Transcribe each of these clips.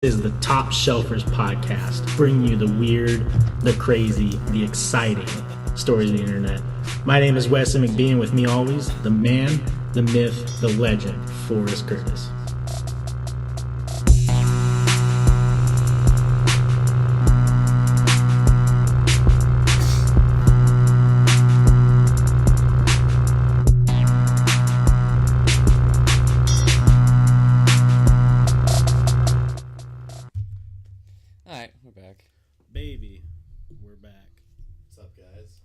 Is the Topshelfers podcast, bringing you the weird, the crazy, the exciting stories of the internet. My name is Wesley McBean, with me always, the man, the myth, the legend, Forrest Curtis. Baby, we're back. What's up, guys?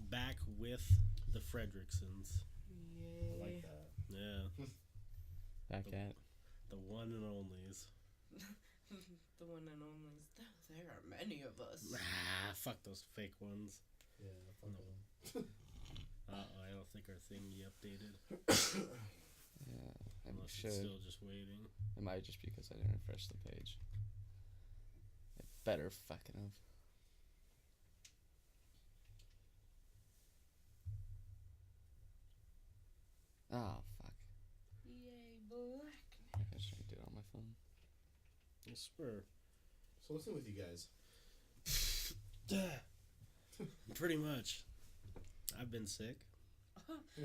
Back with the Fredricksons. Yay. I like that. Yeah. Back at the one and onlys. The one and onlys. There are many of us. Ah, fuck those fake ones. Yeah, fuck them. I don't think our thingy updated. yeah, I Unless should. It's still just waiting. It might just be because I didn't refresh the page. It better fucking have. Oh, fuck. Yay, black. I guess I can do it on my phone. I swear. So what's new with you guys? Pretty much. I've been sick.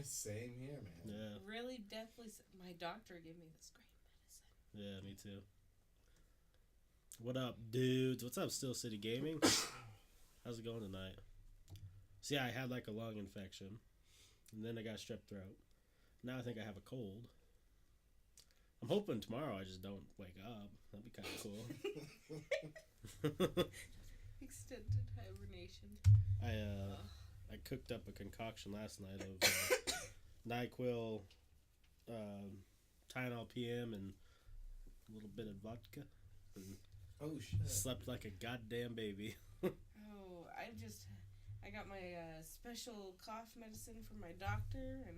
Same here, man. Yeah. Really, deathly. My doctor gave me this great medicine. Yeah, me too. What up, dudes? What's up, Steel City Gaming? How's it going tonight? See, I had like a lung infection, and then I got strep throat. Now I think I have a cold. I'm hoping tomorrow I just don't wake up. That'd be kind of cool. Extended hibernation. I cooked up a concoction last night of NyQuil, Tylenol PM, and a little bit of vodka. And oh, shit. slept like a goddamn baby. Oh, I got my special cough medicine from my doctor, and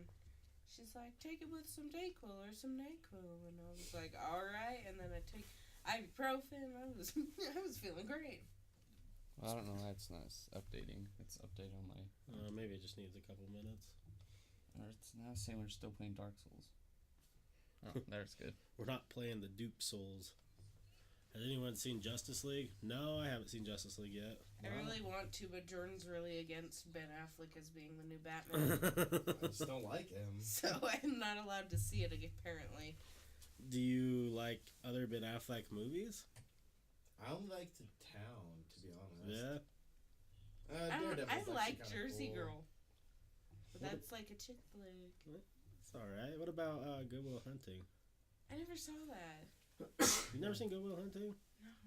she's like, take it with some Dayquil or some NyQuil, and I was like, all right, and then I take ibuprofen. I was feeling great. Well, I don't know why it's not updating. It's updated on my... Maybe it just needs a couple minutes. Or it's now saying we're still playing Dark Souls. Oh, there's good. We're not playing the dupe souls. Has anyone seen Justice League? No, I haven't seen Justice League yet. I really want to, but Jordan's really against Ben Affleck as being the new Batman. I just don't like him. So I'm not allowed to see it, apparently. Do you like other Ben Affleck movies? I don't like The Town, to be honest. Yeah? I like Jersey cool. Girl. But that's like a chick flick. It's alright. What about Good Will Hunting? I never saw that. You never seen Good Will Hunting?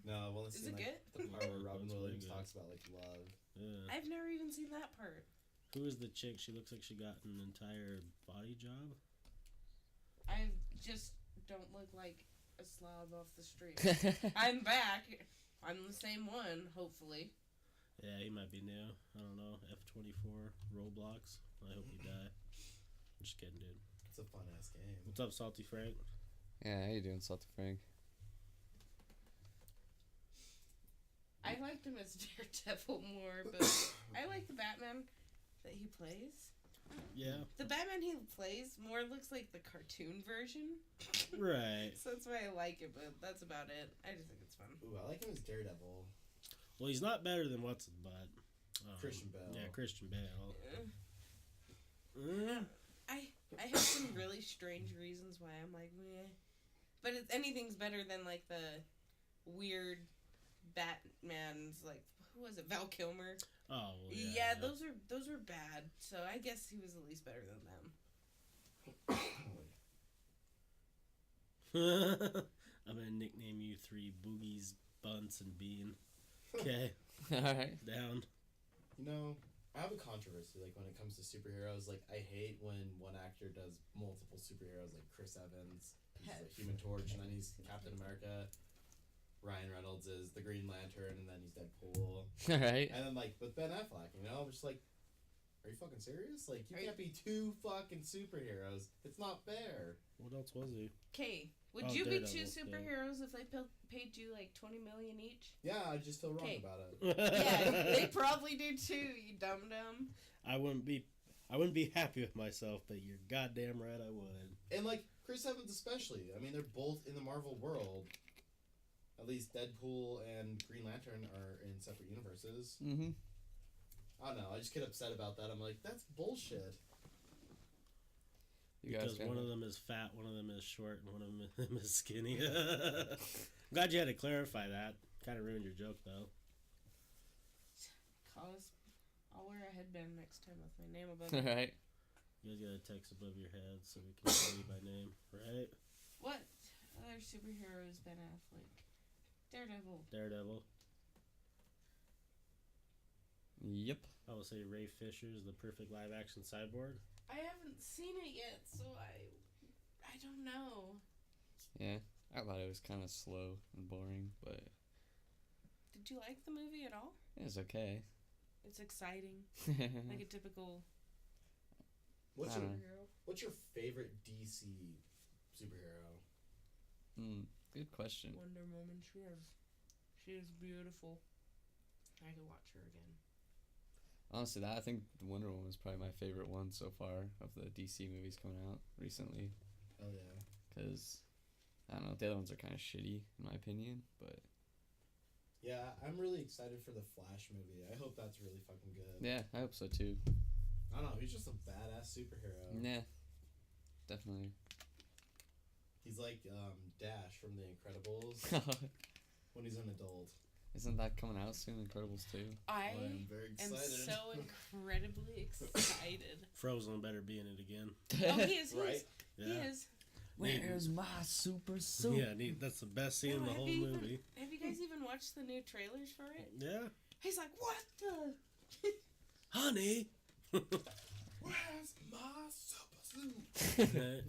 No, well, Is it good? The part where Robin It's Williams really good. talks about, like, love. Yeah. I've never even seen that part. Who is the chick? She looks like she got an entire body job. I just don't look like a slob off the street. I'm back. I'm the same one, hopefully. Yeah, he might be new. I don't know. F24 Roblox. I hope you die. I'm just kidding, dude. It's a fun-ass game. What's up, Salty Frank? Yeah, how you doing, Salty Frank? I liked him as Daredevil more, but I like the Batman that he plays. Yeah. The Batman he plays more looks like the cartoon version. Right. So that's why I like it, but that's about it. I just think it's fun. Ooh, I like him as Daredevil. Well, he's not better than what's his butt. Christian Bale. Yeah, Christian Bale. I have some really strange reasons why I'm like, meh. But anything's better than like the weird Batman's, like, who was it? Val Kilmer. Oh, well, yeah. Those were bad. So I guess he was at least better than them. I'm gonna nickname you three Boogies, Bunts, and Bean. Okay. Alright. Down. You know, I have a controversy, like, when it comes to superheroes. Like, I hate when one actor does multiple superheroes, like Chris Evans, he's the Human Torch, and then he's Captain America. Ryan Reynolds is the Green Lantern, and then he's Deadpool. Alright. And then, like, with Ben Affleck, you know, I'm just like, are you fucking serious? Like, you can't be two fucking superheroes. It's not fair. What else was he? Okay, would you be two Daredevil, superheroes if they paid you like $20 million each? Yeah, I just feel wrong Okay. about it. Yeah, they probably do too. You dum dum. I wouldn't be happy with myself, but you're goddamn right I would. And, like, Chris Evans especially. I mean, they're both in the Marvel world. at least Deadpool and Green Lantern are in separate universes. Mm-hmm. I don't know. I just get upset about that. I'm like, that's bullshit. Because one of them is fat, one of them is short, and one of them is skinny. I'm glad you had to clarify that. Kind of ruined your joke, though. I'll wear a headband next time with my name above it. Right. You guys got a text above your head so we can call you by name, right? What other superhero has Ben Affleck? Daredevil. Yep. I will say Ray Fisher's the perfect live-action cyborg. I haven't seen it yet, so I don't know. Yeah. I thought it was kind of slow and boring, but Did you like the movie at all? it was okay. It's exciting, like a typical What's I your, don't know. superhero. what's your favorite DC superhero? Good question. Wonder Woman. She is beautiful. I could watch her again. Honestly, I think Wonder Woman was probably my favorite one so far of the DC movies coming out recently. Oh yeah. Because, I don't know, the other ones are kind of shitty, in my opinion, but Yeah, I'm really excited for the Flash movie. I hope that's really fucking good. yeah, I hope so too. I don't know. He's just a badass superhero. Yeah, definitely. He's like Dash from The Incredibles when he's an adult. Isn't that coming out soon, Incredibles 2? I I'm very am excited. so incredibly excited. Frozen better be in it again. Oh, he is. Right? He is. Where's my super suit? Yeah, that's the best scene in the whole movie. Have you guys even watched the new trailers for it? Yeah. He's like, what the? Honey! Where's my super suit? Right.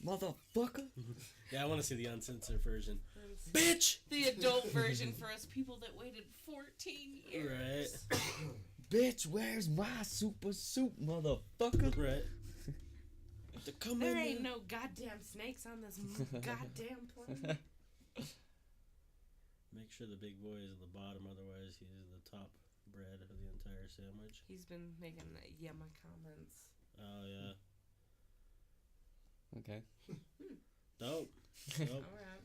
Motherfucker! Yeah, I want to see the uncensored version. Bitch! The adult version for us people that waited 14 years. Right. Bitch, where's my super suit, motherfucker? Right. To come There in ain't there. no goddamn snakes on this goddamn plane. Make sure the big boy is at the bottom, otherwise he's the top bread of the entire sandwich. He's been making yumma comments. Oh, yeah. Okay. Dope. Dope. Alright.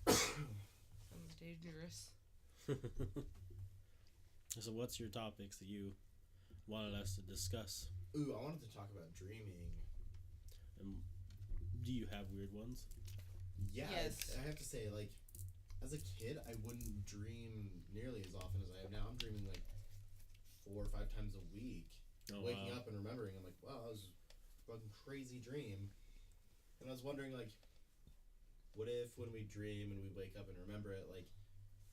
Sounds dangerous. So what's your topics that you wanted us to discuss? Ooh, I wanted to talk about dreaming. And do you have weird ones? Yeah, Yes. I have to say, like, as a kid, I wouldn't dream nearly as often as I have now. I'm dreaming like 4 or 5 times a week. Oh, Waking wow. up and remembering, I'm like, wow, that was a fucking crazy dream. And I was wondering, like, what if when we dream and we wake up and remember it, like,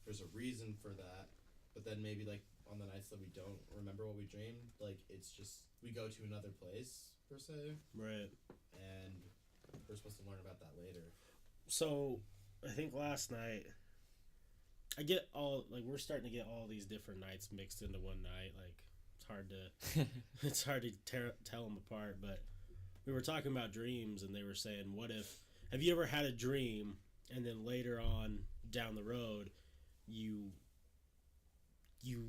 there's a reason for that, but then maybe, like, on the nights that we don't remember what we dreamed, like, it's just, we go to another place, per se, Right. and we're supposed to learn about that later. So, I think last night, we're starting to get all these different nights mixed into one night. Like, it's hard to tell them apart, but we were talking about dreams, and they were saying, have you ever had a dream, and then later on down the road, you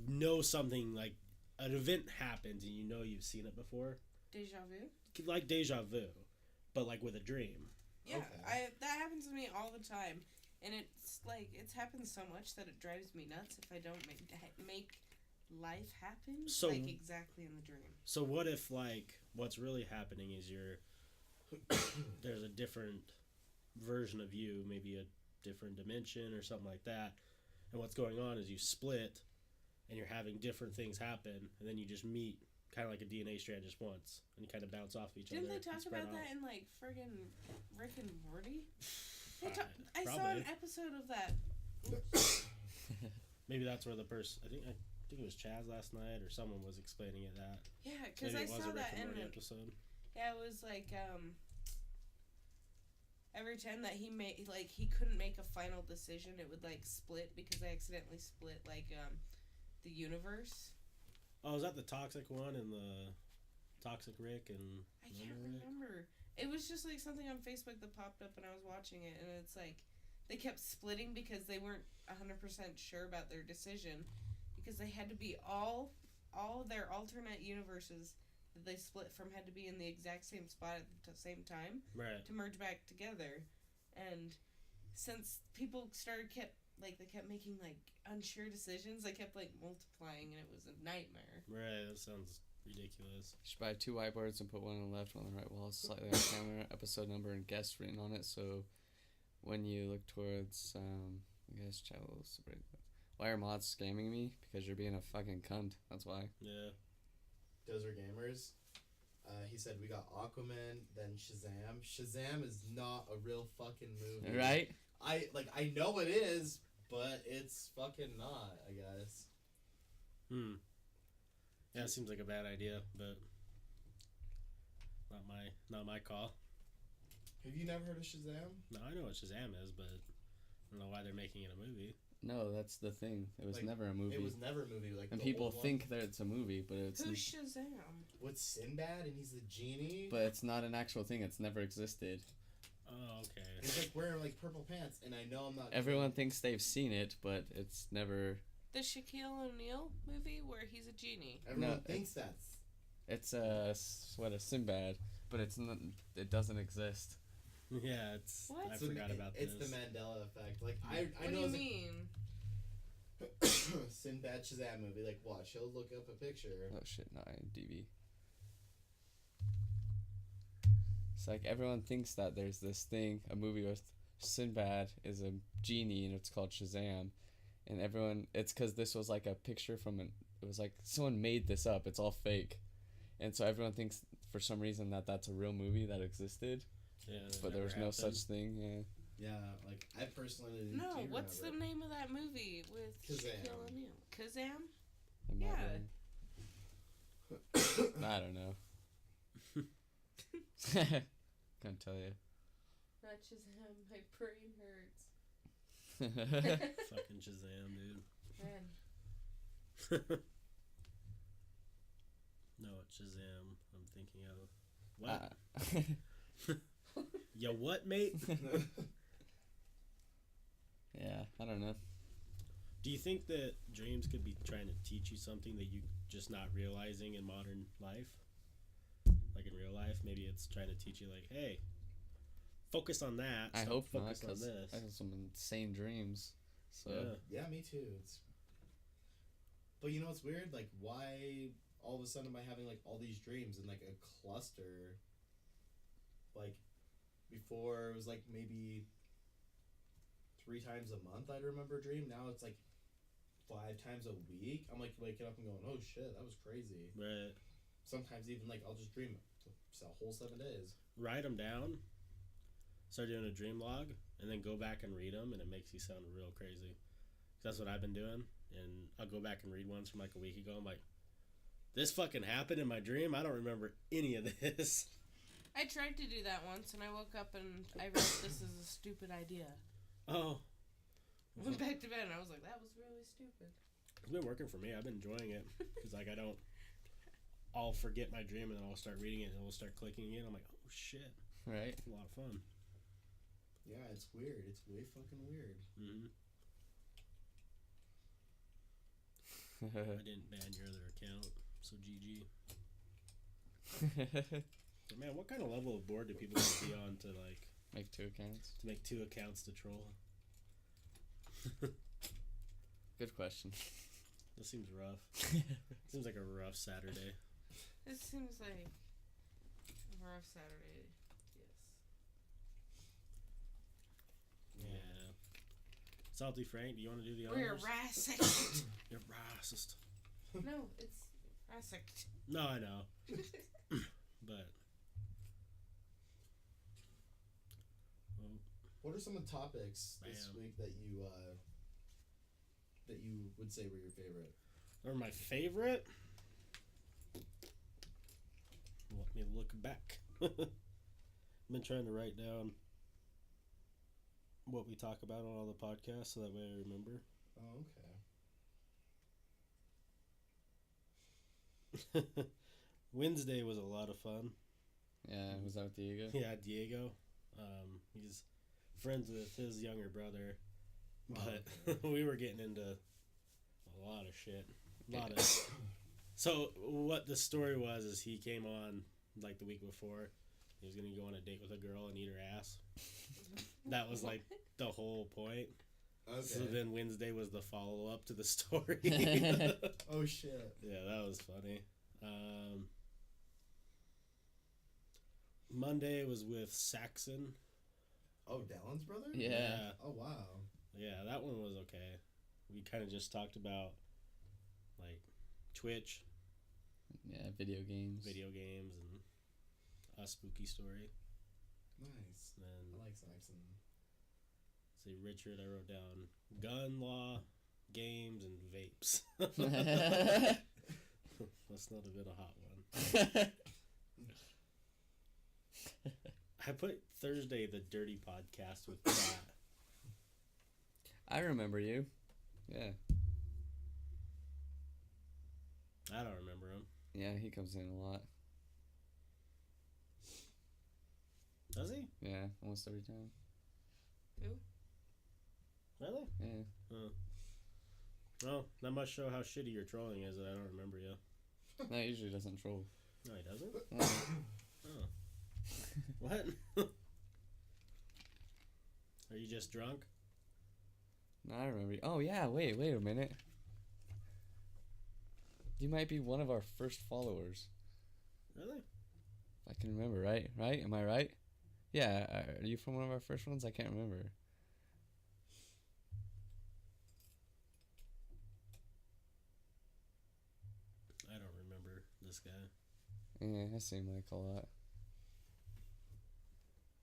know something, like, an event happens, and you know you've seen it before? Deja vu? Like deja vu, but, like, with a dream. Yeah, Okay. that happens to me all the time, and it's like it's happened so much that it drives me nuts if I don't make life happen So- like exactly in the dream. So what if, like, what's really happening is there's a different version of you, maybe a different dimension or something like that, and what's going on is you split, and you're having different things happen, and then you just meet, kind of like a DNA strand just once, and you kind of bounce off each Didn't other. they talk and spread about that off. in like friggin' Rick and Morty? I saw Probably. an episode of that. Maybe that's where the person. I think it was Chaz last night, or someone was explaining it that. Yeah, because Maybe I it was saw a Rick that and in Morty an episode. Yeah, it was like every time that he made he couldn't make a final decision, it would like split because I accidentally split like the universe. Oh, is that the toxic one and the toxic Rick and I can't Rick? remember. It was just like something on Facebook that popped up and I was watching it, and it's like they kept splitting because they weren't 100% sure about their decision, because they had to be all their alternate universes that they split from had to be in the exact same spot at the same time Right. to merge back together. And since people they kept making like unsure decisions, they kept like multiplying, and it was a nightmare. Right, that sounds ridiculous. You should buy 2 whiteboards and put one on the left, one on the right wall, slightly on camera, episode number, and guest written on it. So when you look towards, guest channels, why are mods scamming me? Because you're being a fucking cunt. That's why. Yeah. Dozer Gamers. He said we got Aquaman, then Shazam. Shazam is not a real fucking movie. Right? I know it is, but it's fucking not, I guess. Yeah, it seems like a bad idea, but not my call. Have you never heard of Shazam? No, I know what Shazam is, but I don't know why they're making it a movie. No, that's the thing. It was Like, never a movie. It was never a movie. Like, and the people old think that it's a movie, but it's Who's Shazam? with Sinbad and he's the genie. but it's not an actual thing. It's never existed. Oh, okay. He's like wearing like purple pants, and I know I'm not. Everyone thinks they've seen it, but it's never. The Shaquille O'Neal movie where he's a genie. Everyone No, thinks that's. It's a Sinbad, but it's not. It doesn't exist. Yeah, it's. What? I forgot about It's this. the Mandela effect. Like I What do know you mean? Sinbad Shazam movie. Like watch, he'll look up a picture. Oh shit! No, IMDb. It's like everyone thinks that there's this thing, a movie with Sinbad is a genie, and it's called Shazam, and everyone. It's because this was like a picture from an. It was like someone made this up. It's all fake, and so everyone thinks for some reason that that's a real movie that existed. Yeah, But there was no such thing. Yeah. Yeah, like I personally. No, do what's the remember. name of that movie with Kazam. Shaquille O'Neal? Kazam? Am I Yeah. wrong? I don't know. Couldn't tell you. Not Shazam. My brain hurts. Fucking Shazam, dude. Man. No, it's Shazam. I'm thinking of what? Yeah, what, mate? Yeah, I don't know. Do you think that dreams could be trying to teach you something that you just not realizing in modern life? Like in real life, maybe it's trying to teach you, like, hey, focus on that. I stop hope not, focus on because this. I have some insane dreams. So Yeah. Yeah, me too. It's. But you know what's weird? Like, why all of a sudden am I having like all these dreams in like a cluster? Like, before it was like maybe 3 times a month I'd remember a dream. Now it's like 5 times a week. I'm like waking up and going, oh shit, that was crazy. Right. Sometimes even like I'll just dream it's a whole 7 days. Write them down. Start doing a dream log, and then go back and read them, and it makes you sound real crazy. That's what I've been doing, and I'll go back and read ones from like a week ago. I'm like, this fucking happened in my dream. I don't remember any of this. I tried to do that once, and I woke up and I wrote, "This is a stupid idea." Oh, I went back to bed, and I was like, "That was really stupid." it's been working for me. I've been enjoying it because like I'll forget my dream, and then I'll start reading it, and it'll start clicking in. I'm like, oh shit, right. it's a lot of fun. Yeah, it's weird. It's way fucking weird. Mm-hmm. I didn't ban your other account, so GG. But man, what kind of level of board do people want to be on to like Make 2 accounts. to make 2 accounts to troll? Good question. This seems rough. Seems like a rough Saturday. This seems like a rough Saturday. Yes. Yeah. Salty Frank, do you want to do the We're honors? racist. You're racist. No, it's racist. No, I know. But What are some of the topics this Bam. week that you would say were your favorite? or my favorite? Let me look back. I've been trying to write down what we talk about on all the podcasts so that way I remember. Oh, okay. Wednesday was a lot of fun. Yeah, was that with Diego? Yeah, Diego. He's friends with his younger brother, but we were getting into a lot of shit. So what the story was is he came on like the week before, He was gonna go on a date with a girl and eat her ass. That was like the whole point. Okay. So then Wednesday was the follow up to the story. Oh shit. Yeah, that was funny. Monday was with Saxon. Oh, Dallin's brother? Yeah. Oh wow. Yeah, that one was okay. We kind of just talked about like Twitch, Yeah, video games. and a spooky story. Nice. And I then like Saxon. say Richard, I wrote down gun law, games, and vapes. Must not have been a hot one. I put Thursday the dirty podcast with Pat. I remember you. Yeah. I don't remember him. Yeah, he comes in a lot. Does he? Yeah, almost every time. Really? Yeah. Well, that must show how shitty your trolling is that I don't remember you. No, he usually doesn't troll. No, he doesn't? No. Oh. What? Are you just drunk? No, I remember you. Oh, yeah, wait a minute. You might be one of our first followers. Really? I can remember, right? Right? Am I right? Yeah, are you from one of our first ones? I can't remember. I don't remember this guy. Yeah, I seem like a lot.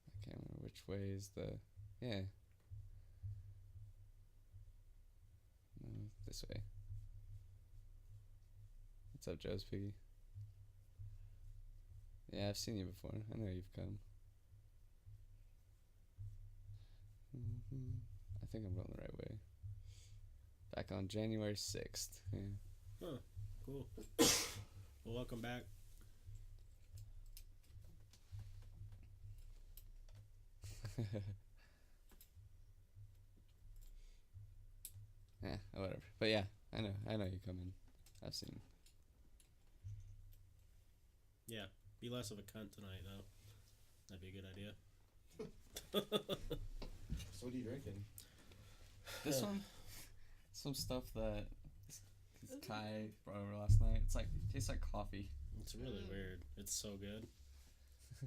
I can't remember which way is the... Yeah. No, this way. What's up, Joe's Piggy? Yeah, I've seen you before. I know you've come. I think I'm going the right way. Back on January 6th. Yeah. Huh. Cool. Well, welcome back. Yeah, whatever. But yeah, I know you come in. I've seen. Yeah. Be less of a cunt tonight, though. That'd be a good idea. So what are you drinking? This one, some stuff that Kai brought over last night. It's like tastes like coffee. It's really weird. It's so good.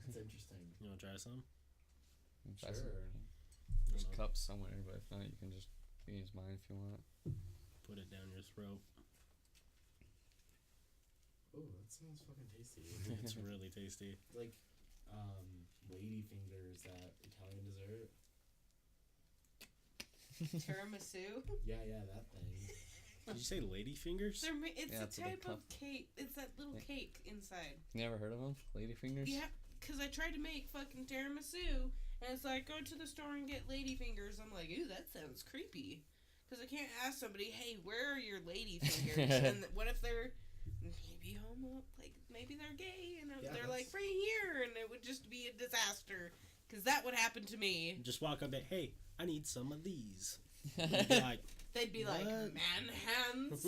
It's interesting. You want to try some? Try some. Sure. There's I don't know. cups somewhere, but if not, you can just use mine if you want. Put it down your throat. Oh, that sounds fucking tasty. It's really tasty. Like, lady fingers at Italian dessert. Tiramisu. Yeah, that thing. Did you say lady fingers? It's Yeah, a it's a big type cup. of cake. It's that little Yeah. cake inside. You ever heard of them? Ladyfingers? Yeah, because I tried to make fucking tiramisu, and it's like, go to the store and get ladyfingers. I'm like, ooh, that sounds creepy. Because I can't ask somebody, hey, where are your ladyfingers? And what if they're maybe homo? Like, maybe they're gay, and Yeah, they're like, right here, and it would just be a disaster. Because that would happen to me. Just walk up and, hey, I need some of these. You'd be like, They'd be like, What? man hands?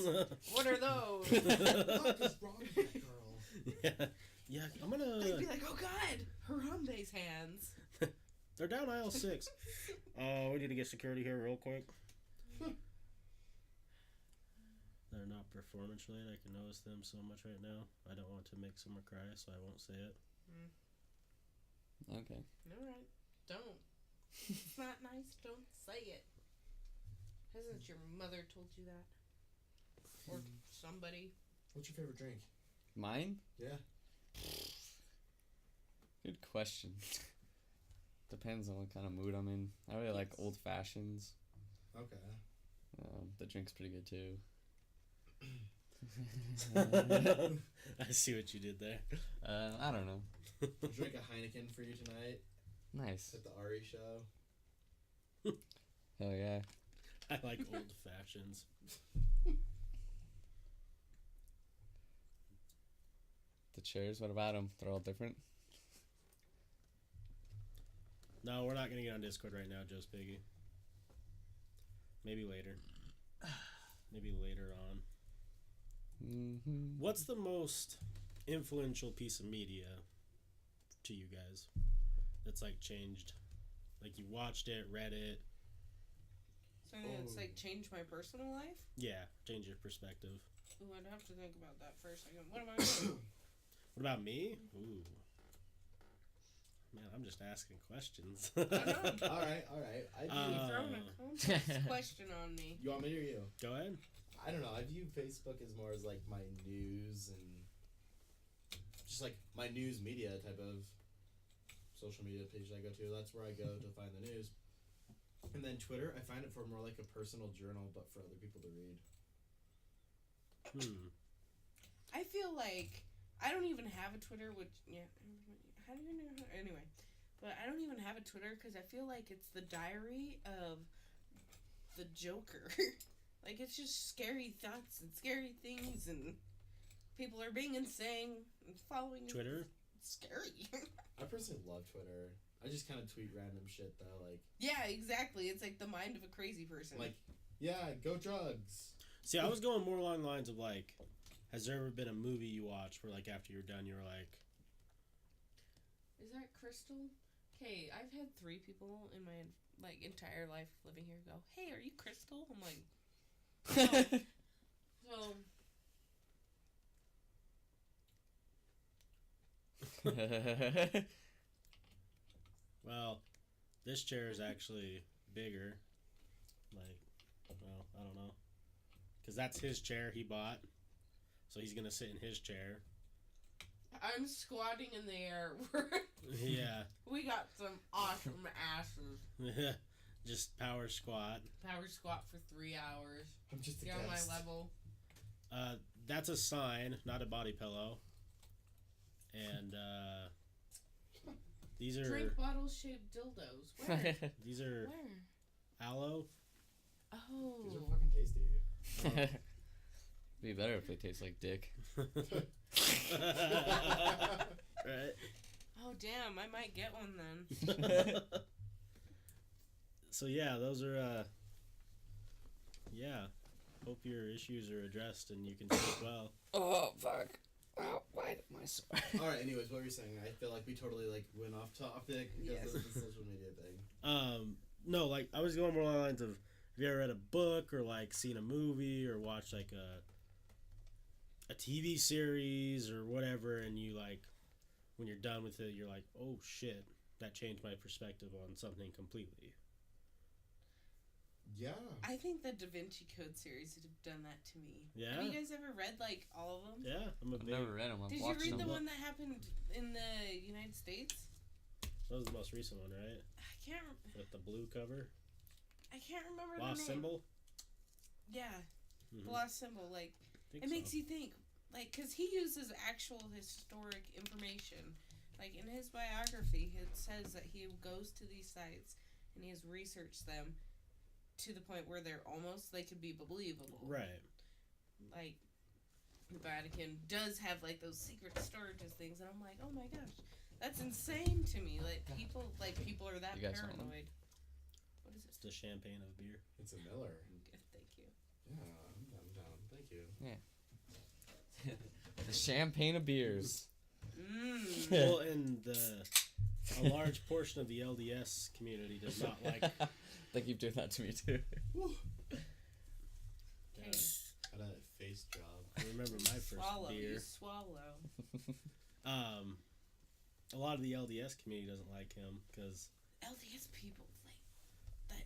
What are those? What is wrong with that girl? yeah, I'm gonna. They'd be like, oh god, Harambe's hands. They're down aisle 6. Oh, we need to get security here real quick. They're not performance related. I can notice them so much right now. I don't want to make someone cry, so I won't say it. Okay. Alright, don't. It's not nice, don't say it. Hasn't your mother told you that? Or somebody? What's your favorite drink? Mine? Yeah. Good question. Depends on what kind of mood I'm in. I really like old fashions. Okay. The drink's pretty good too. I see what you did there. I don't know. I'll drink a Heineken for you tonight Nice. at the Ari show. Hell yeah. I like old fashions. The chairs, what about them? They're all different? No, we're not gonna get on Discord right now, Joe's Piggy. Maybe later. Maybe later on. Mm-hmm. What's the most influential piece of media to you guys that's like changed? Like you watched it, read it. Something that's like changed my personal life? Yeah, change your perspective. Ooh, I'd have to think about that for a second. What am I doing? What about me? Ooh. Man, I'm just asking questions. I know. All right. I view, You're throwing a complex question on me. you want me to or you? Go ahead. I don't know. I view Facebook as more as like my news and just like my news media type of social media page I go to. That's where I go to find the news. And then Twitter, I find it for more like a personal journal, but for other people to read. I feel like I don't even have a Twitter, which, yeah, how do you know? Anyway, but I don't even have a Twitter because I feel like it's the diary of the Joker. Like, it's just scary thoughts and scary things, and people are being insane and following Twitter? It's scary. I personally love Twitter. I just kind of tweet random shit, though, like... Yeah, exactly. It's like the mind of a crazy person. Like, yeah, go drugs. See, I was going more along the lines of, like, has there ever been a movie you watched where, like, after you're done, you're like... Is that Crystal? Okay, I've had 3 people in my, like, entire life living here go, hey, are you Crystal? I'm like... So... Well, this chair is actually bigger. Like, well, I don't know. Because that's his chair he bought. So he's going to sit in his chair. I'm squatting in the air. Yeah. We got some awesome asses. Just power squat. Power squat for 3 hours. I'm just a Get on my guest. level. That's a sign, not a body pillow. And, these are... Drink bottle shaped dildos. Where? These are Where? aloe. Oh. These are fucking tasty. Be better if they taste like dick. Right. Oh, damn. I might get one then. So, yeah, those are, yeah. Hope your issues are addressed and you can sleep well. Oh, fuck. Wow, why am I sore? Alright, anyways, what were you saying? I feel like we totally, like, went off topic because of the social media thing. No, like, I was going more along the lines of, have you ever read a book or, like, seen a movie or watched, like, a TV series or whatever, and you, like, when you're done with it, you're like, oh, shit, that changed my perspective on something completely. Yeah. I think the Da Vinci Code series have done that to me. Yeah? Have you guys ever read, like, all of them? Yeah, I'm a I've big... never read them. I've Did you watched read them. the one that happened in the United States? That was the most recent one, right? I can't... With the blue cover? I can't remember Lost the name. Symbol? Yeah. Mhm. The Lost Symbol. Like, Think it makes so. you think. Like, because he uses actual historic information. Like, in his biography, it says that he goes to these sites and he has researched them to the point where they could be believable. Right. Like, the Vatican does have, like, those secret storages things, and I'm like, oh my gosh, that's insane to me. Like, people are that You guys want one? paranoid. What is it? It's the champagne of beer. It's a Miller. Thank you. Yeah, I'm down. Thank you. The champagne of beers. Mmm. Well, and a large portion of the LDS community does not like... They keep doing that to me too. Okay. Had a face job. I remember my first Swallow. beer. You swallow. A lot of the LDS community doesn't like him because LDS people, like,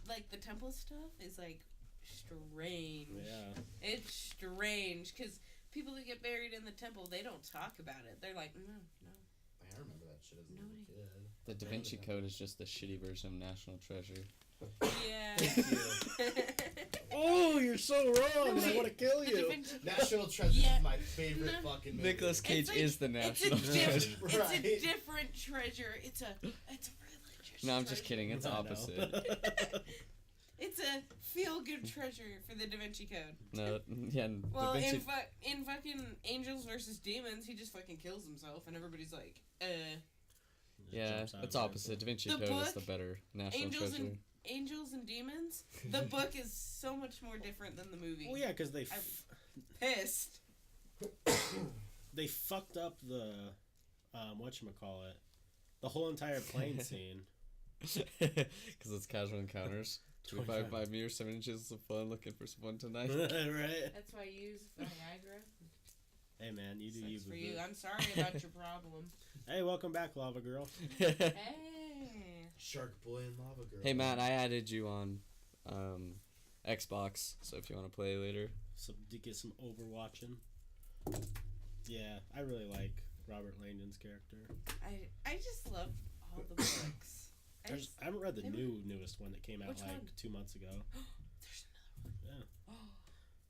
like, the temple stuff is, like, strange. yeah, It's strange, because people that get buried in the temple, they don't talk about it. They're like, no. I remember that shit as a little kid. The Da Vinci Code is just the shitty version of National Treasure. Yeah. oh, you're so wrong. I want to kill The Da you. Vinci Code. National Treasure Yeah. is my favorite fucking movie. Nicolas Cage like- is the It's a, National Treasure. it's a Right. different treasure. It's a religious No, I'm just treasure. kidding. It's I know. opposite. It's a feel-good treasure for the Da Vinci Code. No, yeah, Well, Da Vinci. in fucking Angels versus Demons, he just fucking kills himself, and everybody's like, Just Yeah, jumps out it's of opposite. Da Vinci The Code is book, the better National Angels Treasure. Angels and Demons. The book is so much more different than the movie. Well, yeah, because Pissed. they fucked up the whatchamacallit, the whole entire plane scene. Because it's casual encounters. 25 by me or 7 inches of fun looking for some fun tonight. Right? That's why you use Viagra. Hey, man, you do you. Sucks for boo-boo. you. I'm sorry about your problem. Hey, welcome back, Lava Girl. Hey. Shark Boy and Lava Girl. Hey, Matt, I added you on Xbox, so if you want to play later. To get some overwatching. Yeah, I really like Robert Langdon's character. I just love all the books. I haven't read the they were- newest one that came out Which like one? 2 months ago. There's another one. Yeah, Oh.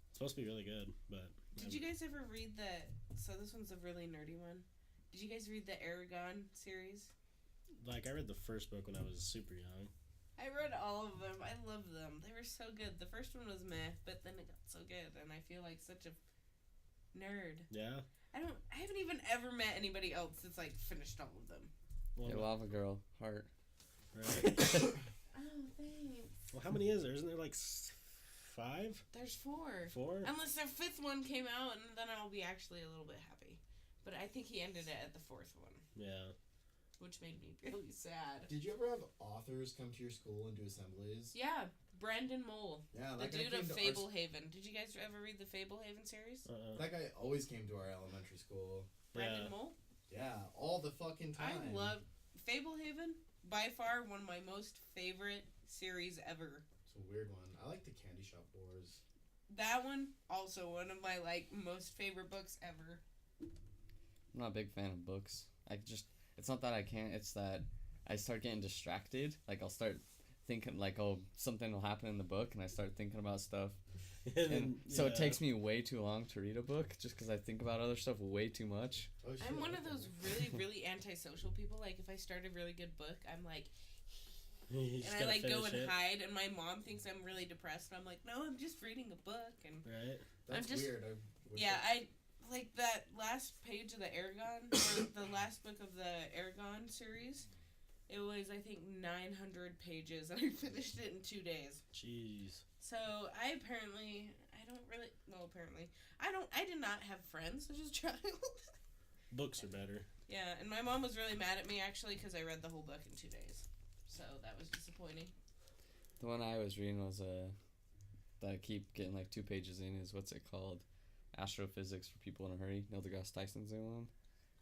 it's supposed to be really good, but Did you guys ever read the? So this one's a really nerdy one. Did you guys read the Aragon series? like I read the first book when I was super young. I read all of them. I love them. They were so good. The first one was meh, but then it got so good, and I feel like such a nerd. Yeah. I haven't even ever met anybody else that's like finished all of them. Well, Hey, Lava Girl, heart. right. Oh, thanks. Well, how many is there? Isn't there like 5? There's 4. 4? Unless their 5th one came out, and then I'll be actually a little bit happy. But I think he ended it at the 4th one, Yeah. which made me really sad. Did you ever have authors come to your school and do assemblies? Yeah, Brandon Mole, Yeah, the that guy dude came of to our Fablehaven. Did you guys ever read the Fablehaven series? That guy always came to our elementary school. Brandon Yeah. Mole? Yeah, all the fucking time. I love Fablehaven. By far, one of my most favorite series ever. It's a weird one. I like the Candy Shop Wars. That one, also one of my most favorite books ever. I'm not a big fan of books. It's not that I can't, it's that I start getting distracted. Like, I'll start thinking, like, oh, something will happen in the book, and I start thinking about stuff. And so it takes me way too long to read a book, just because I think about other stuff way too much. Oh, shit, I'm one of okay. those really, really antisocial people. Like, if I start a really good book, I'm like, You just and I gotta go finish and it. hide, and my mom thinks I'm really depressed, and I'm like, no, I'm just reading a book. And Right. That's I'm just- weird. I wish yeah, I like that last page of the Aragon, or the last book of the Aragon series. It was, I think, 900 pages, and I finished it in 2 days. Jeez. So I did not have friends as a child. Books are better. Yeah, and my mom was really mad at me actually because I read the whole book in 2 days. So that was disappointing. The one I was reading was, that I keep getting, like, 2 pages in is, what's it called? Astrophysics for People in a Hurry. Neil deGrasse Tyson's new one.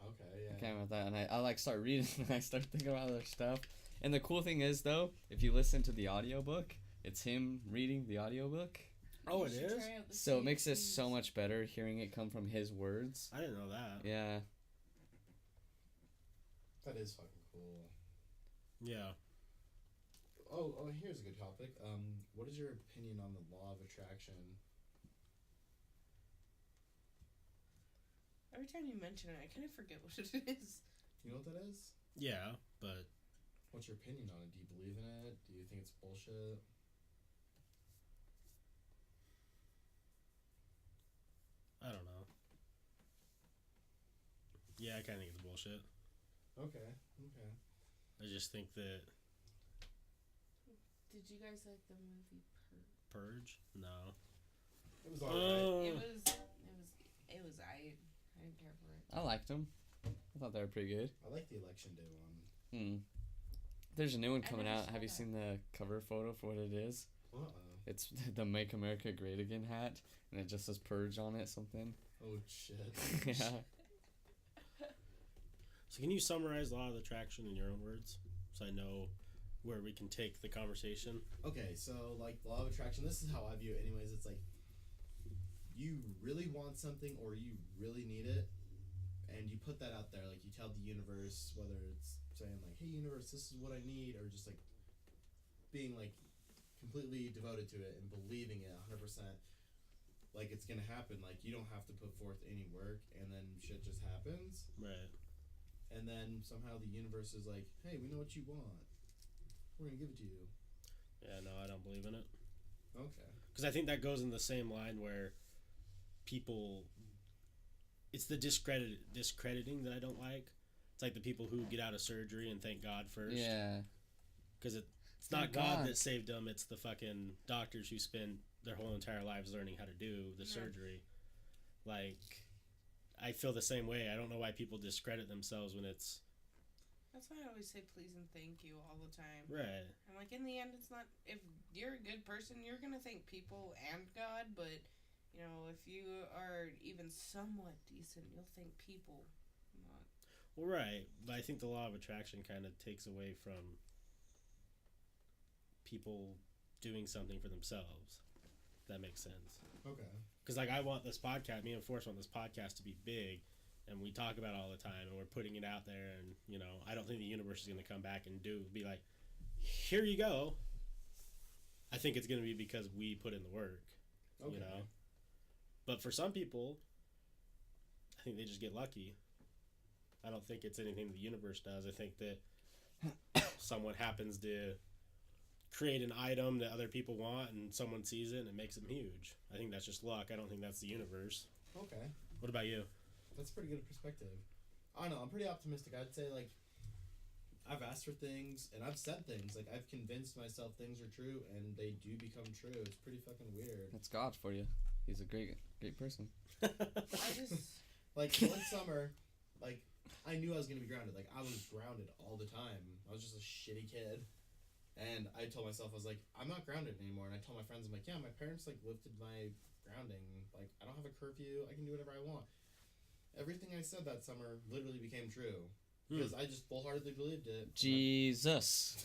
Okay, yeah. I can't remember that, and I like start reading and I start thinking about other stuff. And the cool thing is, though, if you listen to the audiobook, it's him reading the audiobook. Oh, You it should is? try out the So it makes it series. so much better hearing it come from his words. I didn't know that. Yeah. That is fucking cool. Yeah. Oh, here's a good topic. What is your opinion on the law of attraction? Every time you mention it, I kind of forget what it is. You know what that is? Yeah, but What's your opinion on it? Do you believe in it? Do you think it's bullshit? I don't know. Yeah, I kind of think it's bullshit. Okay. I just think that Did you guys like the movie Purge? No. It was alright. It was I didn't care for it. I liked them. I thought they were pretty good. I like the election day one. There's a new one I coming never out. saw Have you that. seen the cover photo for what it is? It's the Make America Great Again hat, and it just says Purge on it, something. Oh shit. Yeah. So can you summarize law of attraction in your own words, so I know where we can take the conversation? Okay, so like law of attraction, this is how I view it anyways. It's like you really want something or you really need it, and you put that out there. Like you tell the universe, whether it's saying like, hey universe, this is what I need, or just like being like completely devoted to it and believing it 100%, like it's gonna happen. Like you don't have to put forth any work, and then shit just happens. Right. And then somehow the universe is like, hey, we know what you want, we're gonna give it to you. Yeah, no, I don't believe in it. Okay. Because I think that goes in the same line where people, it's the discrediting that I don't like. It's like the people who get out of surgery and thank God first. Yeah. Because it's not Thank God God. that saved them. It's the fucking doctors who spend their whole entire lives learning how to do the surgery. Like, I feel the same way. I don't know why people discredit themselves when it's That's why I always say please and thank you all the time. right. I'm like, in the end, it's not. If you're a good person, you're gonna thank people and God. But you know, if you are even somewhat decent, you'll thank people. Not. Well, right. But I think the law of attraction kind of takes away from people doing something for themselves. If that makes sense. Okay. Because like I want this podcast, me and Forrest want this podcast to be big, and we talk about it all the time, and we're putting it out there, and you know, I don't think the universe is going to come back and be like, here you go. I think it's going to be because we put in the work, Okay. you know. But for some people, I think they just get lucky. I don't think it's anything the universe does. I think that someone happens to create an item that other people want, and someone sees it and it makes them huge. I think that's just luck. I don't think that's the universe. Okay. What about you? That's a pretty good perspective. I don't know. I'm pretty optimistic. I'd say, like, I've asked for things, and I've said things. Like, I've convinced myself things are true, and they do become true. It's pretty fucking weird. That's God for you. He's a great person. I just. Like, one summer, like, I knew I was going to be grounded. Like, I was grounded all the time. I was just a shitty kid. And I told myself, I was like, I'm not grounded anymore. And I told my friends, I'm like, yeah, my parents, like, lifted my grounding. Like, I don't have a curfew. I can do whatever I want. Everything I said that summer literally became true. Because I just full-heartedly believed it. Jesus.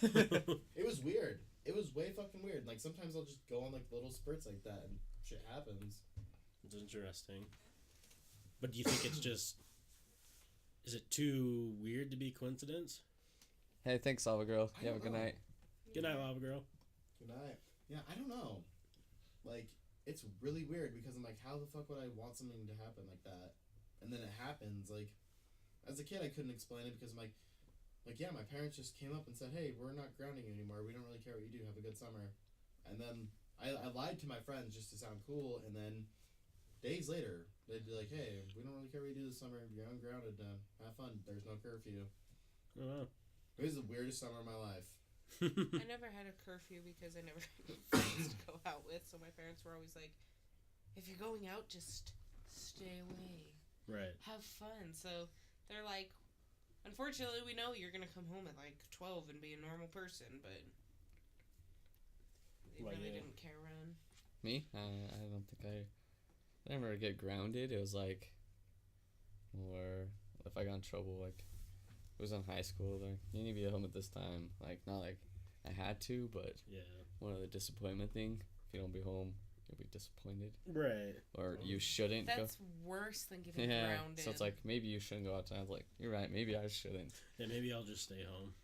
It was weird. It was way fucking weird. Like, sometimes I'll just go on, like, little spurts like that, and shit happens. It's interesting. But do you think it's just... Is it too weird to be coincidence? Hey, thanks, Lava Girl. I You have a don't good know. night. Good night, Lava Girl. Good night. Yeah, I don't know. Like, it's really weird because I'm like, how the fuck would I want something to happen like that? And then it happens. Like, as a kid, I couldn't explain it because I'm like, yeah, my parents just came up and said, hey, we're not grounding you anymore. We don't really care what you do. Have a good summer. And then I lied to my friends just to sound cool. And then days later, they'd be like, hey, we don't really care what you do this summer. You're ungrounded. Have fun. There's no curfew. Oh, It was the weirdest summer of my life. I never had a curfew because I never had friends to go out with, so my parents were always like, if you're going out, just stay away. right. Have fun. So they're like, unfortunately, we know you're going to come home at like 12 and be a normal person, but they Well, really yeah. didn't care around. Me? I don't think I never get grounded. It was like, or if I got in trouble, like, it was in high school, like, you need to be home at this time. Like, not like I had to, but Yeah. one of the disappointment thing, if you don't be home, you'll be disappointed. Right. Or you shouldn't go. That's worse than getting Yeah, grounded. so it's like, maybe you shouldn't go outside. I was like, you're right, maybe I shouldn't. Yeah, maybe I'll just stay home.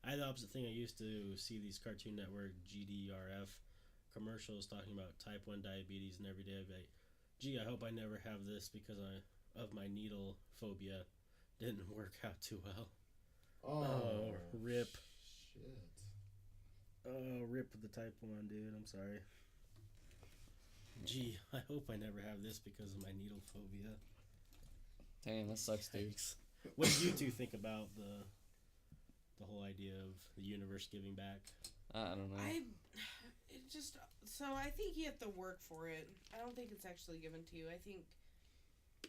I had the opposite thing. I used to see these Cartoon Network GDRF commercials talking about type 1 diabetes, and every day I'd be like, gee, I hope I never have this because of my needle phobia. Didn't work out too well. Oh, rip. Shit. Oh, rip with the type 1, dude. I'm sorry. Gee, I hope I never have this because of my needle phobia. Dang, that sucks, dude. Thanks. What do you two think about the whole idea of the universe giving back? I don't know. I think you have to work for it. I don't think it's actually given to you. I think,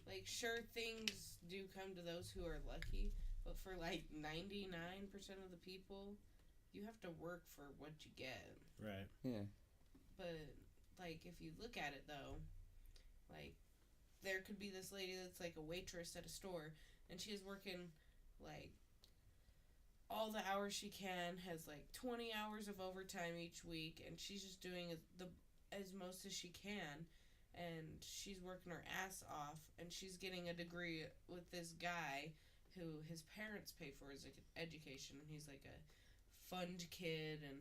like, sure, things do come to those who are lucky, but for like 99% of the people, you have to work for what you get. Right. Yeah. But, like, if you look at it, though, like, there could be this lady that's, like, a waitress at a store, and she's working, like, all the hours she can, has, like, 20 hours of overtime each week, and she's just doing as most as she can, and she's working her ass off, and she's getting a degree with this guy who his parents pay for his education, and he's, like, a fund kid, and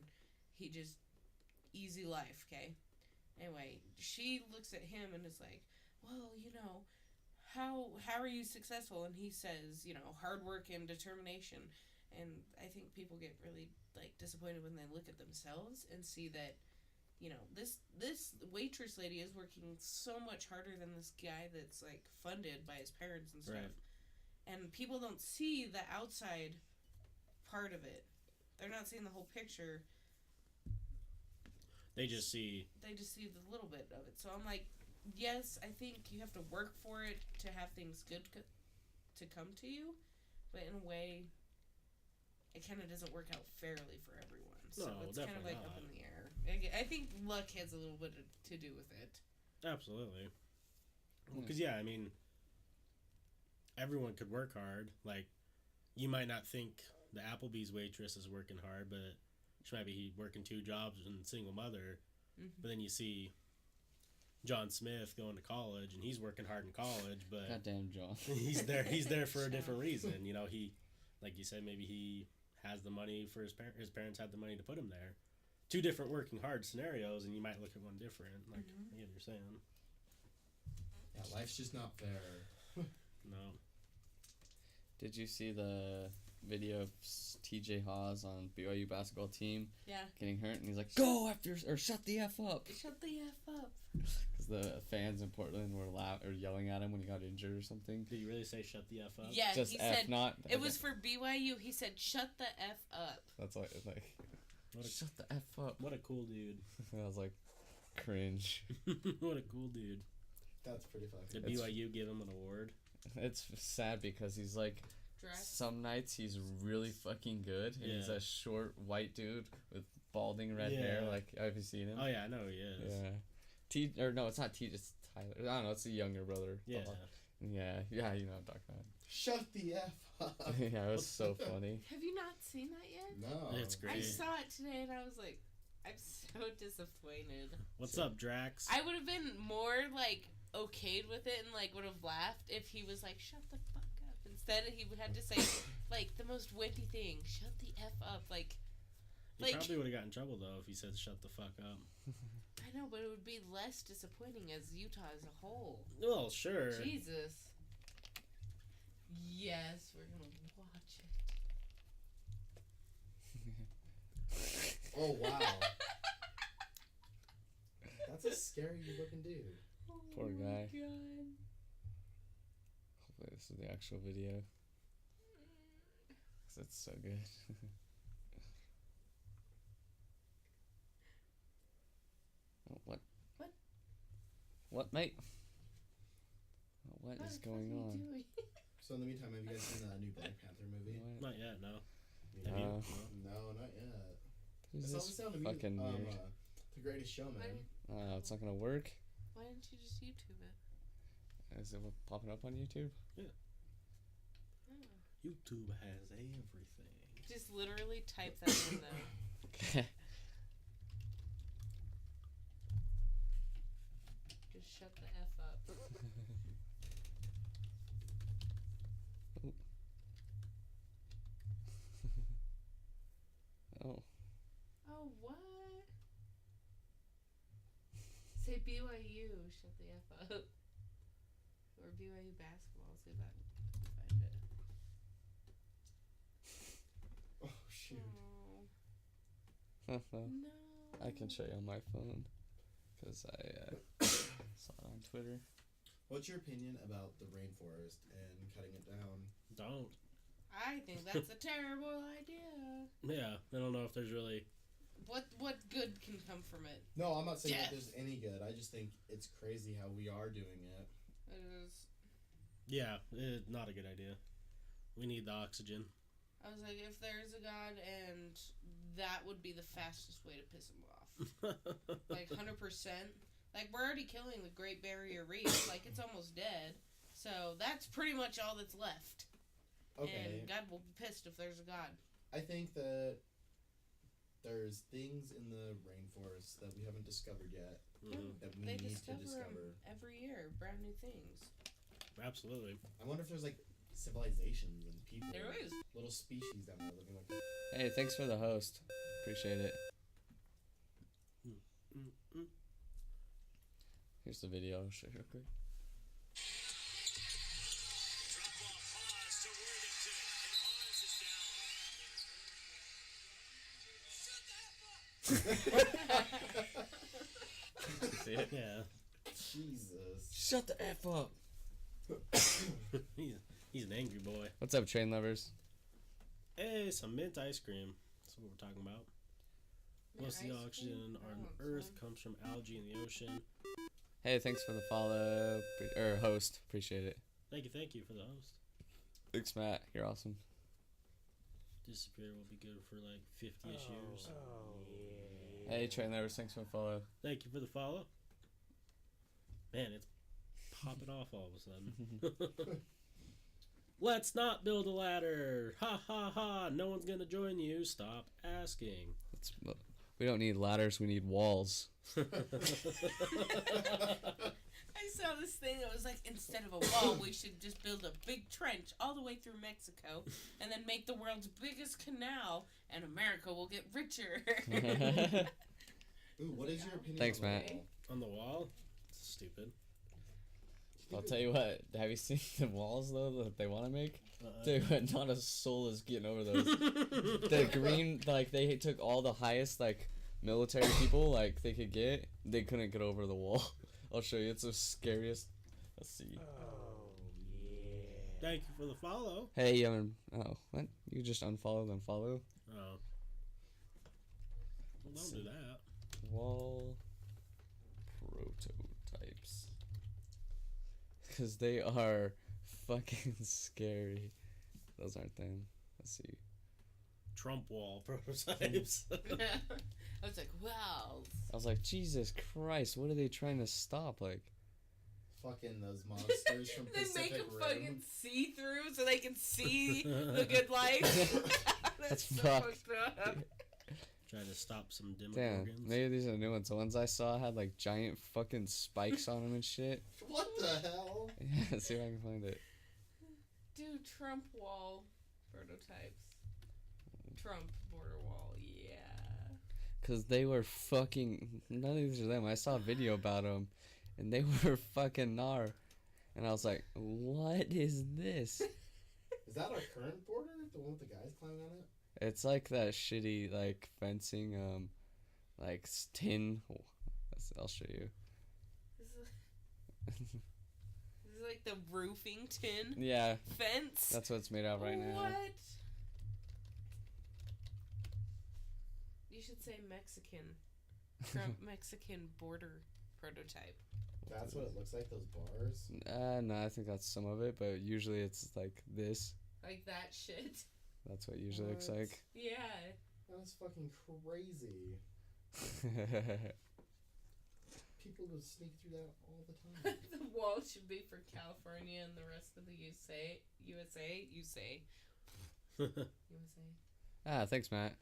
he just... easy life, okay? Anyway, she looks at him and is like, well, you know, how are you successful? And he says, you know, hard work and determination. And I think people get really, like, disappointed when they look at themselves and see that, you know, this waitress lady is working so much harder than this guy that's, like, funded by his parents and stuff. Right. And people don't see the outside part of it. They're not seeing the whole picture. They just see the little bit of it. So I'm like, yes, I think you have to work for it to have things good to come to you, but in a way, it kind of doesn't work out fairly for everyone. So No, it's kind of definitely like up not. in the air. I think luck has a little bit to do with it. Absolutely. Because, yeah, I mean, everyone could work hard. Like, you might not think the Applebee's waitress is working hard, but she might be working 2 jobs and single mother. But then you see John Smith going to college, and he's working hard in college, but Goddamn John. he's there for a different reason. You know, he, like you said, maybe he has the money for his parents. His parents had the money to put him there. 2 different working hard scenarios, and you might look at one different. Like you're saying, Yeah, life's just not fair. no. Did you see the video of TJ Haws on BYU basketball team Yeah. getting hurt? And he's like, "Go after or shut the F up." Shut the F up. Because the fans in Portland were yelling at him when he got injured or something. Did you really say shut the F up? Yeah, Just he F said not. it was for BYU. He said, "Shut the F up." That's like shut the F up. What a cool dude. I was like, cringe. What a cool dude. That's pretty fucking. Did BYU give him an award? It's sad because he's like, Dress. some nights he's really fucking good. And he's Yeah. a short white dude with balding red hair. Yeah. Like, have you seen him? Oh yeah, I know he is. Yeah. No, it's not T. It's Tyler. I don't know. It's the younger brother. Yeah. Yeah. You know what I'm talking about. Shut the F up. Yeah, it was so funny. Have you not seen that yet? No. It's great. I saw it today and I was like, I'm so disappointed. What's up, Drax? I would have been more like okayed with it and like would have laughed if he was like, "Shut the fuck up." Instead, he had to say like the most wimpy thing, "Shut the F up." He probably would have got in trouble though if he said shut the fuck up. I know, but it would be less disappointing as Utah as a whole. Well, sure. Jesus. Yes, we're gonna watch it. Oh wow. That's a scary looking dude. Poor guy. Oh God. Hopefully this is the actual video. Because it's so good. Oh, what? What? What, mate? Oh, what What is the fuck going are you on? doing? So in the meantime, have you guys seen the new Black Panther movie? What? Not yet, no. No. Have you? No, not yet. Who's It's all this the sound of fucking music. weird? The Greatest Showman. Oh, it's not gonna work? Why didn't you just YouTube it? Is it popping up on YouTube? Oh. YouTube has everything. Just literally type that in though. Okay. Just shut the F up. Oh. Oh, what? Say BYU, shut the F up. Or BYU basketball, see that. Find it. Oh shoot. Oh, Well, no. I can show you on my phone. Because I saw it on Twitter. What's your opinion about the rainforest and cutting it down? Don't. I think that's a terrible idea. Yeah, I don't know if there's really. What good can come from it? No, I'm not saying Death. that there's any good. I just think it's crazy how we are doing it. It is. Yeah, not a good idea. We need the oxygen. I was like, if there's a God, and that would be the fastest way to piss him off. Like 100%. Like we're already killing the Great Barrier Reef. Like it's almost dead. So that's pretty much all that's left. Okay. And God will be pissed if there's a God. I think that there's things in the rainforest that we haven't discovered yet Mhm. that we They need discover to 'em discover. every year, brand new things. Absolutely. I wonder if there's like civilizations and people. There is. Little species down there looking like. Hey, thanks for the host. Appreciate it. Mm-mm. Here's the video. I'll show you real quick. See it? Yeah. Jesus. Shut the F up. He's an angry boy. What's up, train lovers? Hey, some mint ice cream. That's what we're talking about. Most of the Ice oxygen cream? on Oh, Earth fun. comes from algae in the ocean. Hey, thanks for the follow or host. Appreciate it. Thank you for the host. Thanks, Matt. You're awesome. Disappear will be good for like 50-ish years. Hey, Train Lovers, thanks for the follow. Thank you for the follow. Man, it's popping off all of a sudden. Let's not build a ladder. Ha ha ha. No one's gonna join you. Stop asking. We don't need ladders. We need walls. I saw this thing that was like, instead of a wall, we should just build a big trench all the way through Mexico and then make the world's biggest canal, and America will get richer. Ooh, what is your opinion? Thanks, on the Matt. wall? On the wall? It's stupid. I'll tell you what. Have you seen the walls though that they want to make? Dude, not a soul is getting over those. The green, like they took all the highest like military people like they could get. They couldn't get over the wall. I'll show you. It's the scariest. Let's see. Thank you for the follow. Hey, oh, what? You just unfollow then follow? Oh. Well, don't do that. Wall prototypes. Because they are fucking scary. Those aren't them. Let's see. Trump wall prototypes. I was like, wow. I was like, Jesus Christ, what are they trying to stop? Like, Fucking those monsters from They Pacific make them Rim. fucking see through so they can see the good life. That's so fucked. up. Trying to stop some damn, demogorgons. maybe these are new ones. The ones I saw had like giant fucking spikes on them and shit. What the hell? Yeah, see if I can find it. Dude, Trump wall prototypes. Trump border wall, yeah. Because they were fucking. None of these are them. I saw a video about them, and they were fucking gnar. And I was like, what is this? Is that our current border? The one with the guys climbing on it? It's like that shitty, like, fencing, like, tin. I'll show you. This is like the roofing tin Yeah, fence. that's what it's made out right now. What? You should say Mexican. Trump Mexican border prototype. That's what it looks like, those bars? No, I think that's some of it, but usually it's like this. Like that shit. That's what it usually looks What? like. Yeah. That's fucking crazy. People would sneak through that all the time. The wall should be for California and the rest of the USA. Ah, thanks, Matt.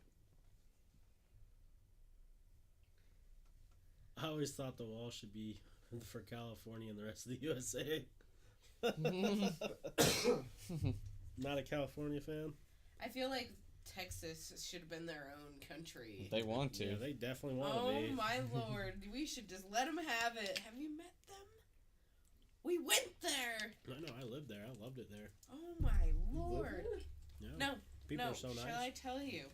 I always thought the wall should be for California and the rest of the USA. Not a California fan? I feel like Texas should have been their own country. They want to. Yeah, they definitely want to Oh be. my lord, we should just let them have it. Have you met them? We went there. I know, I lived there. I loved it there. Oh my lord. Yeah. No, People no. are so nice. Shall I tell you?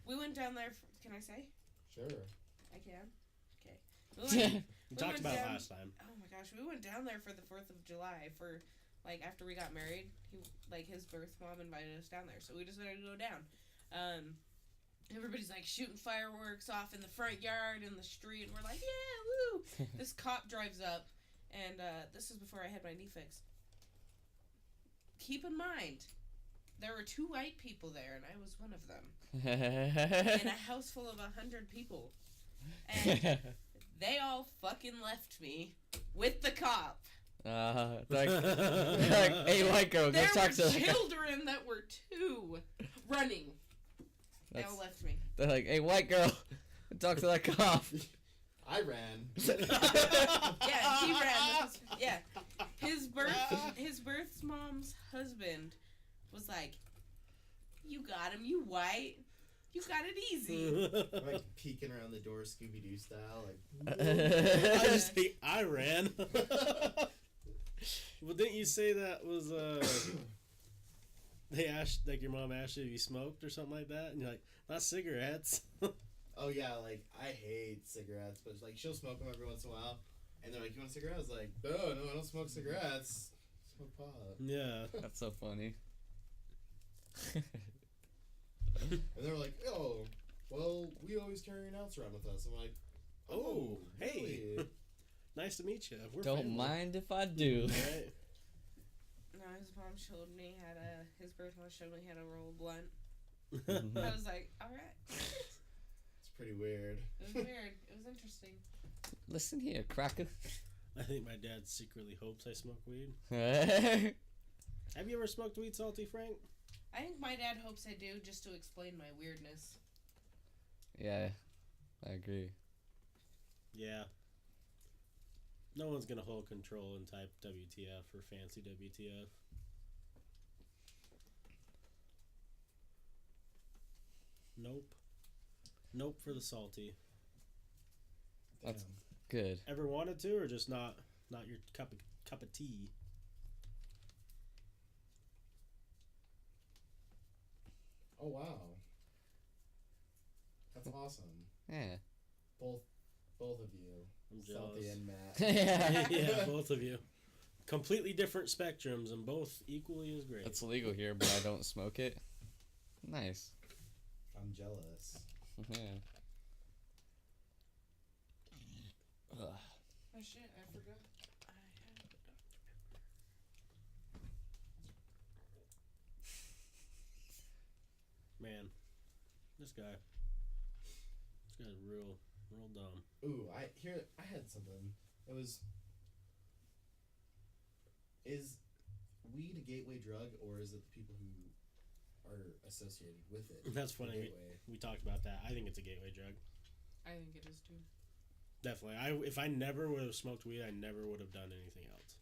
We went down there. Can I say? Sure. I can. Okay. We talked went about it down- last time. Oh my gosh, we went down there for the 4th of July for, like, after we got married. His birth mom invited us down there, so we decided to go down. Everybody's like shooting fireworks off in the front yard in the street, and we're like, yeah, woo! This cop drives up, and this is before I had my knee fixed. Keep in mind, there were 2 white people there, and I was one of them. In a house full of 100 people. And they all fucking left me with the cop. Like, hey, white girl, go There talk were to the children that were 2 running. They all left me. They're like, hey, white girl, talk to that cop. I ran. Yeah, he ran. Yeah, his birth mom's husband was like, "You got him, you white. You got it easy." Like peeking around the door, Scooby Doo style. Like, I just think I ran. Well, didn't you say that was they asked, like, your mom asked you if you smoked or something like that, and you're like, not cigarettes. oh yeah, like I hate cigarettes, but like she'll smoke them every once in a while, and they're like, "You want a cigarette?" I was like, "No, I don't smoke cigarettes. I smoke pot." Yeah. That's so funny. And they were like, "Oh, well, we always carry an ounce around with us." I'm like, Oh, hey. really? Nice to meet you. We're Don't family. mind if I do. Right? No, his mom showed me his birth mom showed me how to roll a blunt. Mhm. I was like, all right. It's pretty weird. It was weird. It was interesting. Listen here, cracker. I think my dad secretly hopes I smoke weed. Yeah, Have you ever smoked weed, Salty Frank? I think my dad hopes I do just to explain my weirdness. I agree. Yeah. No one's gonna hold control and type WTF or fancy WTF. Nope. Nope for the salty. That's- Damn. Good. Ever wanted to, or just not your cup of tea? Oh wow. That's awesome. Yeah. Both of you. I'm Salty jealous. and Matt. Yeah. Yeah, both of you. Completely different spectrums and both equally as great. It's illegal here, but I don't smoke it. Nice. I'm jealous. Yeah. Ugh. Oh shit, I forgot. I had a Dr. Man, this guy's real dumb. Ooh, I had something. It was. Is weed a gateway drug, or is it the people who are associated with it? That's the funny. gateway? We talked about that. I think it's a gateway drug. I think it is too. Definitely. If I never would have smoked weed, I never would have done anything else.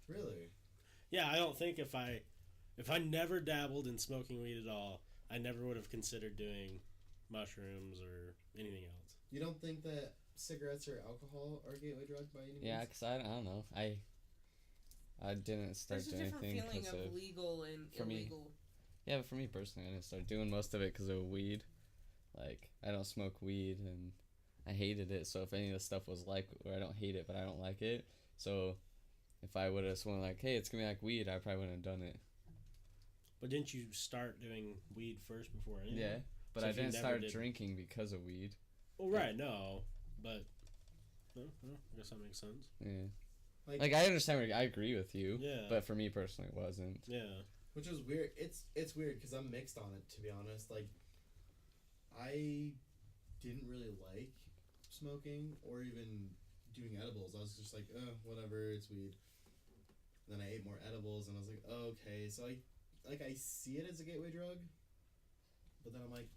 Really? Yeah, I don't think if I never dabbled in smoking weed at all, I never would have considered doing mushrooms or anything else. You don't think that cigarettes or alcohol are a gateway drug by any means? Yeah, cause I don't know. I didn't start There's a doing different anything feeling because of legal and for me. illegal. Yeah, but for me personally, I didn't start doing most of it because of weed. Like, I don't smoke weed, and I hated it. So if any of the stuff was like, or I don't hate it, but I don't like it. So if I would have sworn like, hey, it's gonna be like weed, I probably wouldn't have done it. But didn't you start doing weed first before anything? Yeah, but So I if you didn't never start did- drinking because of weed. Well, right, no. But, no, I guess that makes sense. Yeah. Like, Like, I understand. I agree with you. Yeah. But for me personally, it wasn't. Yeah. which was weird. It's weird because I'm mixed on it, to be honest. Like, I didn't really like smoking or even doing edibles. I was just like, whatever, it's weed. Then I ate more edibles, and I was like, oh, okay. So I see it as a gateway drug, but then I'm like,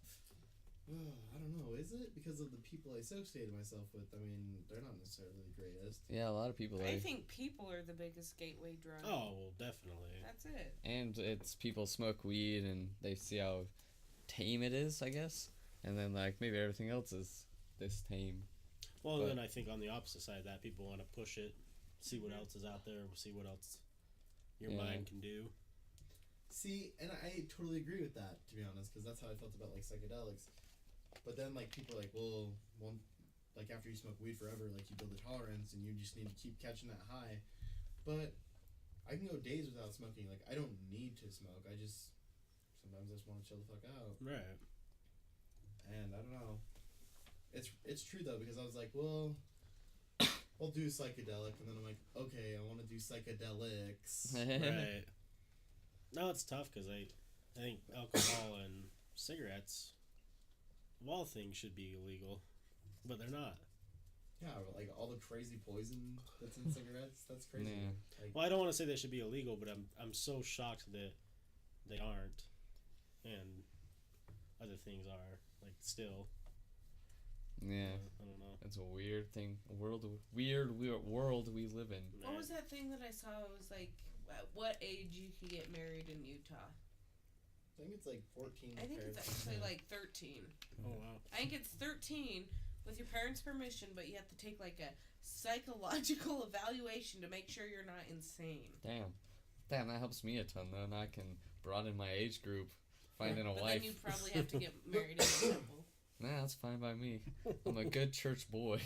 oh, I don't know, is it? Because of the people I associated myself with. I mean, they're not necessarily the greatest. Yeah, a lot of people. I think people are the biggest gateway drug. Oh, well, definitely. That's it. And it's people smoke weed and they see how tame it is, I guess. And then, like, maybe everything else is this tame. Well, But- then I think on the opposite side of that, people want to push it, see what else is out there, see what else your Yeah. mind can do. See, and I totally agree with that, to be honest, because that's how I felt about, like, psychedelics. But then, like, people are like, well, like, after you smoke weed forever, like, you build a tolerance, and you just need to keep catching that high. But I can go days without smoking. Like, I don't need to smoke. Sometimes I just want to chill the fuck out. Right. And I don't know. It's true, though, because I was like, well, I'll do psychedelic, and then I'm like, okay, I want to do psychedelics. Right. No, it's tough because I think alcohol and cigarettes, of all things, should be illegal, but they're not. Yeah, like, all the crazy poison that's in cigarettes, that's crazy. Yeah. Like, Well, I don't want to say they should be illegal, but I'm so shocked that they aren't, and other things are, like, still. Yeah. I don't know. It's a weird thing. Weird world we live in. What was that thing that I saw? It was like, at what age you can get married in Utah? I think it's like 14. I think it's actually like 13. Oh, wow. I think it's 13 with your parents' permission, but you have to take like a psychological evaluation to make sure you're not insane. Damn, that helps me a ton though, and I can broaden my age group, finding a But wife. then you probably have to get married in the temple. Nah, that's fine by me. I'm a good church boy.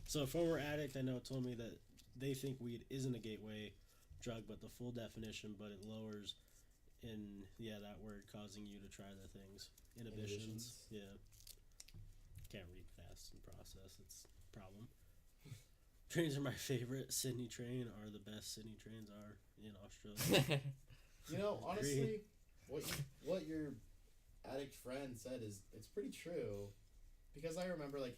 So a former addict I know told me that they think weed isn't a gateway drug, but the full definition, but it lowers in, that word, causing you to try the things. Inhibitions. Inhibitions. Yeah. process. It's a problem. Trains are my favorite. Sydney train are the best. Sydney trains are in Australia. You know, honestly, what your addict friend said it's pretty true, because I remember, like,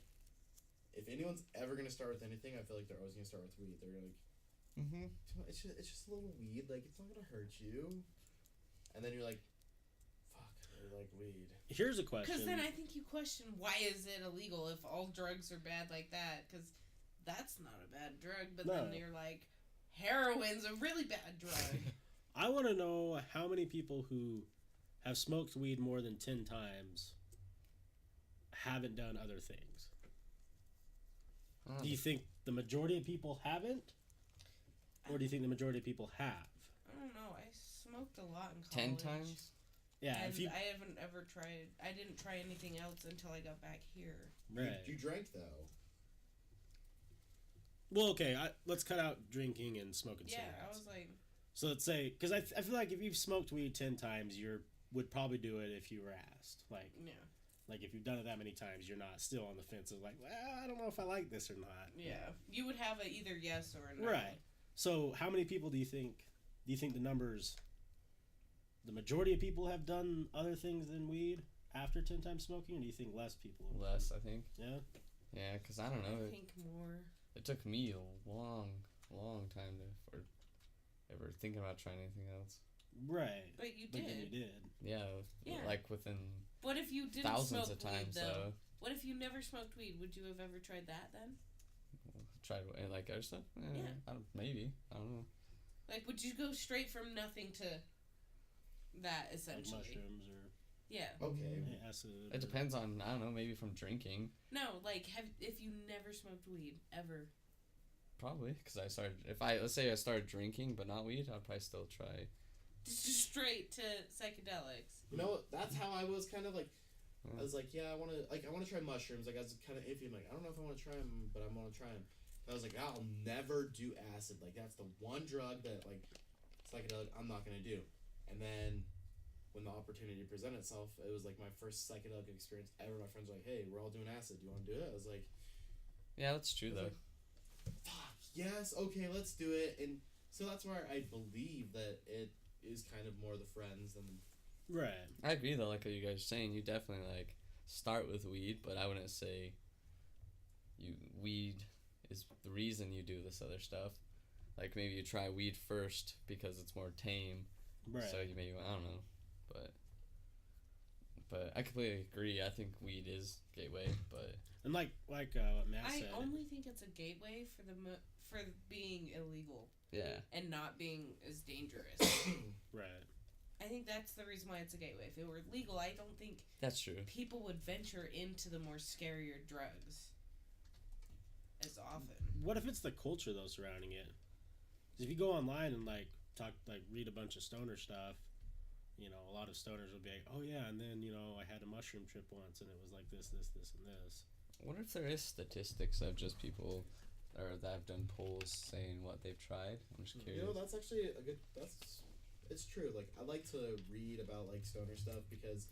if anyone's ever gonna start with anything, I feel like they're always gonna start with weed. They're like, it's just a little weed, like, it's not gonna hurt you, and then you're like, fuck, I like weed. Here's a question. Because then I think you question, why is it illegal if all drugs are bad like that? Because that's not a bad drug, but then you're like, heroin's a really bad drug. I want to know how many people who have smoked weed more than 10 times haven't done other things. Do you think the majority of people haven't? Or do you think the majority of people have? I don't know. I smoked a lot in college. 10 times? Yeah. And I haven't ever tried... I didn't try anything else until I got back here. Right. You drank, though. Well, okay. Let's cut out drinking and smoking cigarettes. Yeah, I was like... So let's say... Because I feel like if you've smoked weed 10 times, you would probably do it if you were asked. Like... Yeah. Like, if you've done it that many times, you're not still on the fence of like, well, I don't know if I like this or not. Yeah. You would have a either yes or a no. Right. So, how many people do you think the numbers, the majority of people have done other things than weed after 10 times smoking, or do you think less people? Less, I think. Yeah? Yeah, because I don't know. I think more. It took me a long time for ever thinking about trying anything else. Right. But you But did. then you did. Yeah, like within What if you didn't thousands smoke of times, weed, though? though. What if you never smoked weed? Would you have ever tried that then? Tried like other stuff? Yeah. Maybe. I don't know. Like, would you go straight from nothing to that, essentially? Like mushrooms or Yeah. Okay. acid. It depends on, I don't know, maybe from drinking. No, like, if you never smoked weed, ever. Probably, because let's say I started drinking but not weed, I'd probably still try. Just straight to psychedelics. You know, that's how I was kind of like. I was like, yeah, I want to try mushrooms. Like, I was kind of iffy. I'm like, I don't know if I want to try them, but I'm gonna try them. I was like, I'll never do acid. Like, that's the one drug that, like, psychedelic I'm not gonna do. And then when the opportunity presented itself, it was like my first psychedelic experience ever. My friends were like, hey, we're all doing acid. Do you want to do it? I was like, yeah, that's true though. Like, fuck yes, okay, let's do it. And so that's where I believe that it is kind of more the friends than. Right. I agree though, like what you guys are saying, you definitely like start with weed, but I wouldn't say weed is the reason you do this other stuff. Like maybe you try weed first because it's more tame. Right. So you maybe, I don't know, but I completely agree. I think weed is gateway, but and like what Matt said. I only think it's a gateway for being illegal. Yeah. And not being as dangerous. Right. I think that's the reason why it's a gateway. If it were legal, I don't think that's true. People would venture into the more scarier drugs as often. What if it's the culture though surrounding it? 'Cause if you go online and read a bunch of stoner stuff, you know, a lot of stoners will be like, oh yeah, and then, you know, I had a mushroom trip once and it was like this, and this. I wonder if there is statistics of just people or that have done polls saying what they've tried. I'm just curious. You know, that's actually a good. It's true. Like, I like to read about like stoner stuff because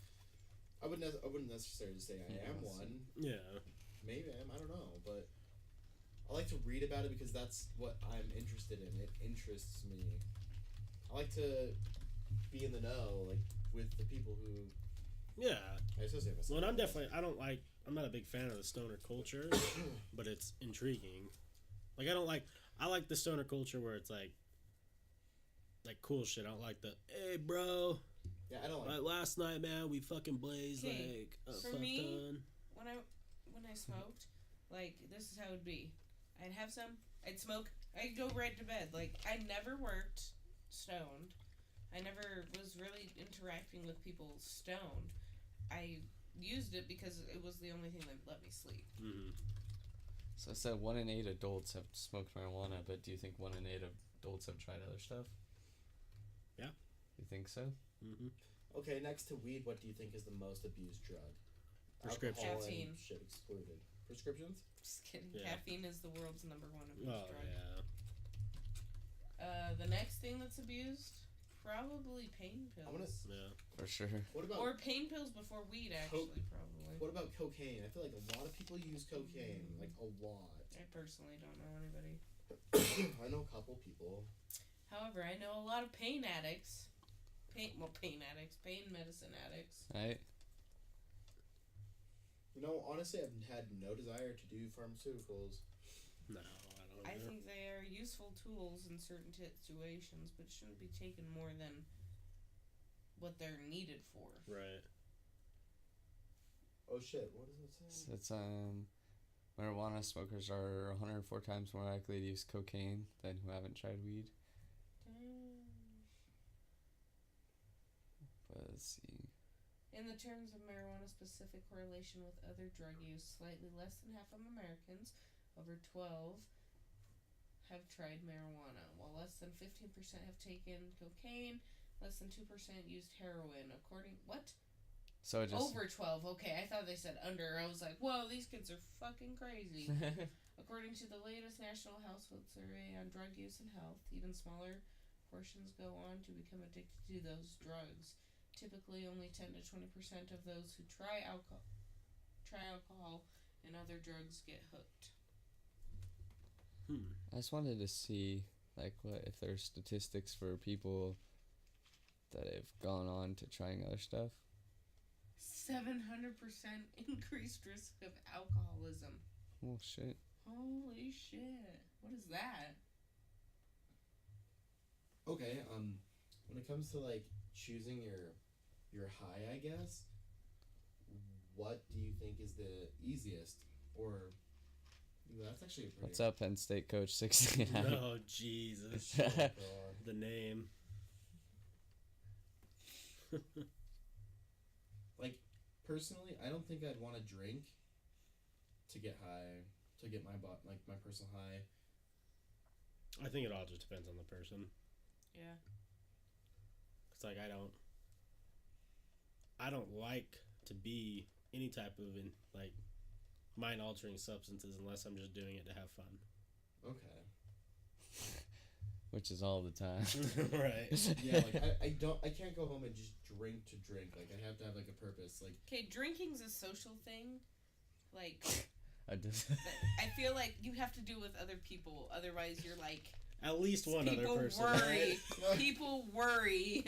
I wouldn't necessarily say I am one. Yeah. Maybe I am. I don't know, but I like to read about it because that's what I'm interested in. It interests me. I like to be in the know, like with the people who. Yeah. I associate myself. Well, and I'm not a big fan of the stoner culture, but it's intriguing. Like, I like the stoner culture where it's like cool shit. I don't like the, hey, bro. Yeah, I don't like last night, man, we fucking blazed like a for fuck me, ton. When I smoked, like, this is how it would be. I'd have some, I'd smoke, I'd go right to bed. Like, I never worked stoned. I never was really interacting with people stoned. I used it because it was the only thing that let me sleep. Mm-hmm. So I said 1 in 8 adults have smoked marijuana, but do you think 1 in 8 adults have tried other stuff? Yeah. You think so? Mm-hmm. Okay, next to weed, what do you think is the most abused drug? Prescription. Alcohol Caffeine. and shit excluded. Prescriptions? Just kidding. Yeah. Caffeine is the world's #1 abused Oh, drug. yeah. The next thing that's abused, Probably pain pills. I want to. Yeah. For sure. What about Or pain pills before weed, actually, probably. what about cocaine? I feel like a lot of people use cocaine, like a lot. I personally don't know anybody. I know a couple people. However, I know a lot of pain addicts. Pain medicine addicts. Right? You know, honestly, I've had no desire to do pharmaceuticals. No, I don't. I think they are useful tools in certain situations, but shouldn't be taken more than what they're needed for. Right. Oh shit! What does it say? It's marijuana smokers are 104 times more likely to use cocaine than who haven't tried weed. But let's see. In the terms of marijuana-specific correlation with other drug use, slightly less than half of Americans, over 12, have tried marijuana, while less than 15% have taken cocaine, less than 2% used heroin. So it just Over 12, okay, I thought they said under. I was like, whoa, these kids are fucking crazy. According to the latest National Household Survey on Drug Use and Health, even smaller portions go on to become addicted to those drugs. Typically, only 10 to 20% of those who try alcohol and other drugs get hooked. I just wanted to see like what if there's statistics for people that have gone on to trying other stuff. 700% increased risk of alcoholism. Oh shit. Holy shit. What is that? Okay, when it comes to like choosing your high, I guess, what do you think is the easiest? Or that's actually a pretty... What's up, Penn State coach 69? Oh Jesus. Oh, God. The name. Like, personally, I don't think I'd want to drink to get high, to get my personal high. I think it all just depends on the person. Yeah. It's like I don't like to be any type of mind altering substances unless I'm just doing it to have fun. Okay. Which is all the time. Right. Yeah, like I can't go home and just drink to drink. Like I have to have like a purpose. Like, Okay, drinking's a social thing. Like, I feel like you have to do it with other people. Otherwise, you're like... At least one other person. Worry. People worry.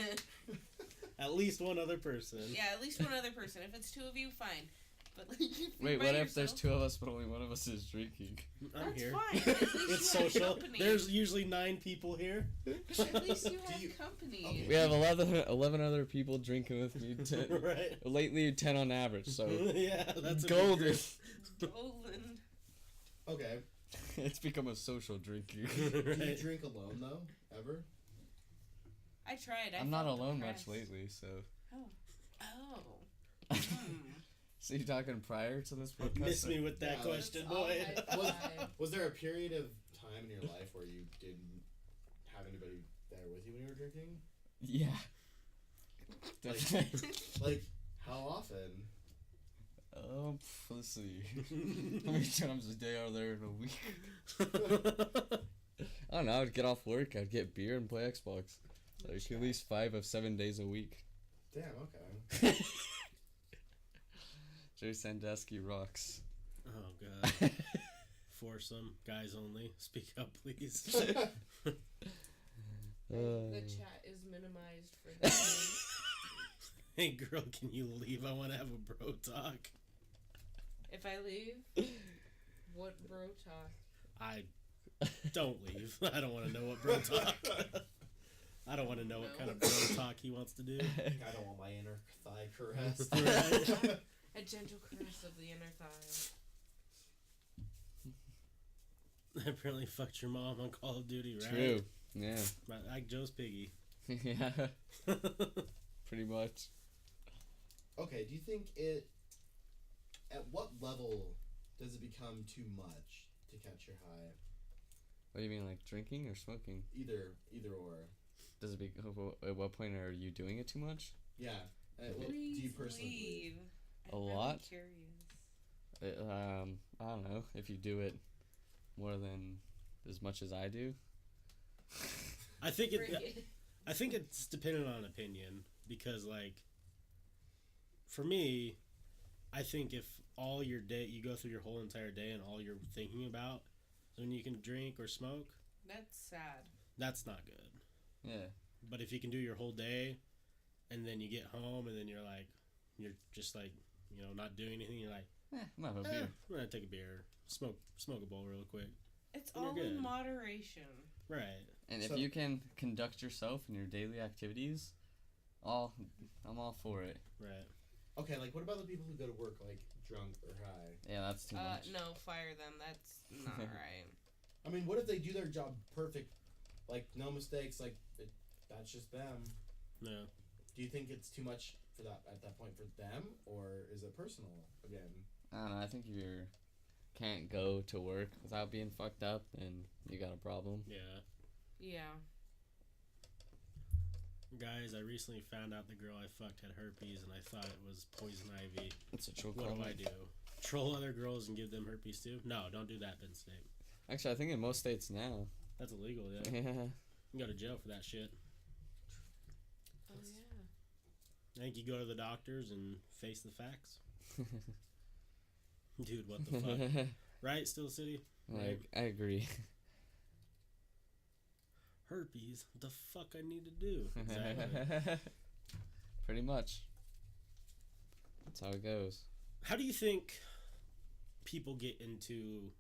At least one other person. Yeah, at least one other person. If it's two of you, fine. But like, if you're Wait, by what if there's yourself- two of us but only one of us is drinking? I'm That's here. fine. At least It's you have social. company. There's usually 9 people here. At least you have you- company. Okay. We have 11 other people drinking with me. Right. Lately, 10 on average, so Yeah, that's a golden. big Golden. okay, It's become a social drinking. group. do you Right. drink alone though? Ever? I tried. I'm not felt alone depressed. much lately, so. Oh. Hmm. So you talking prior to this podcast? Miss me with that Yeah, question, That's all boy. I Was- tried. Was there a period of time in your life where you didn't have anybody there with you when you were drinking? Yeah. Definitely. Like, how often? Let's see. How many times a day are there in a week? I don't know. I would get off work, I'd get beer and play Xbox. Like at least 5 of 7 days a week. Damn, okay. Jerry Sandusky rocks. Oh god. Foursome, guys only. Speak up, please. The chat is minimized for this. Hey girl, can you leave? I want to have a bro talk. If I leave, what bro talk? I don't leave. I don't want to know what bro talk. I don't want to know what kind of bro talk he wants to do. I don't want my inner thigh caressed. A gentle caress of the inner thigh. I apparently fucked your mom on Call of Duty, right? True. Yeah. Like Joe's piggy. Yeah. Pretty much. Okay, do you think at what level does it become too much to catch your high? What do you mean, like drinking or smoking? Either or. Does it be? At what point are you doing it too much? Yeah. What do Please you personally leave. A I'm really lot? curious. I don't know. If you do it more than as much as I do. I think Bring it. I think it's dependent on opinion because, like, for me, I think if all your day, you go through your whole entire day and all you're thinking about is when you can drink or smoke, That's sad. that's not good. Yeah. But if you can do your whole day and then you get home and then you're just like, not doing anything, you're like, I'm gonna have a beer. I'm going to take a beer, smoke a bowl real quick. It's You're all good. in moderation. Right. And So- if you can conduct yourself in your daily activities, I'm all for it. Right. Okay, like what about the people who go to work like drunk or high? Yeah, that's too much. No, fire them. That's not right. I mean, what if they do their job perfect, like no mistakes, like that's just them? No. Do you think it's too much for that at that point for them, or is it personal again? I don't know. I think if you can't go to work without being fucked up, then you got a problem. Yeah. Yeah. Guys, I recently found out the girl I fucked had herpes and I thought it was poison ivy. It's a choke. What do I do? Troll other girls and give them herpes too? No, don't do that, Penn State. Actually, I think in most states now. That's illegal, yeah. Yeah. You can go to jail for that shit. Oh yeah. I think you go to the doctors and face the facts. Dude, what the fuck? Right, Still City? Like, I agree. Herpes? What the fuck I need to do? Exactly. Pretty much. That's how it goes. How do you think people get into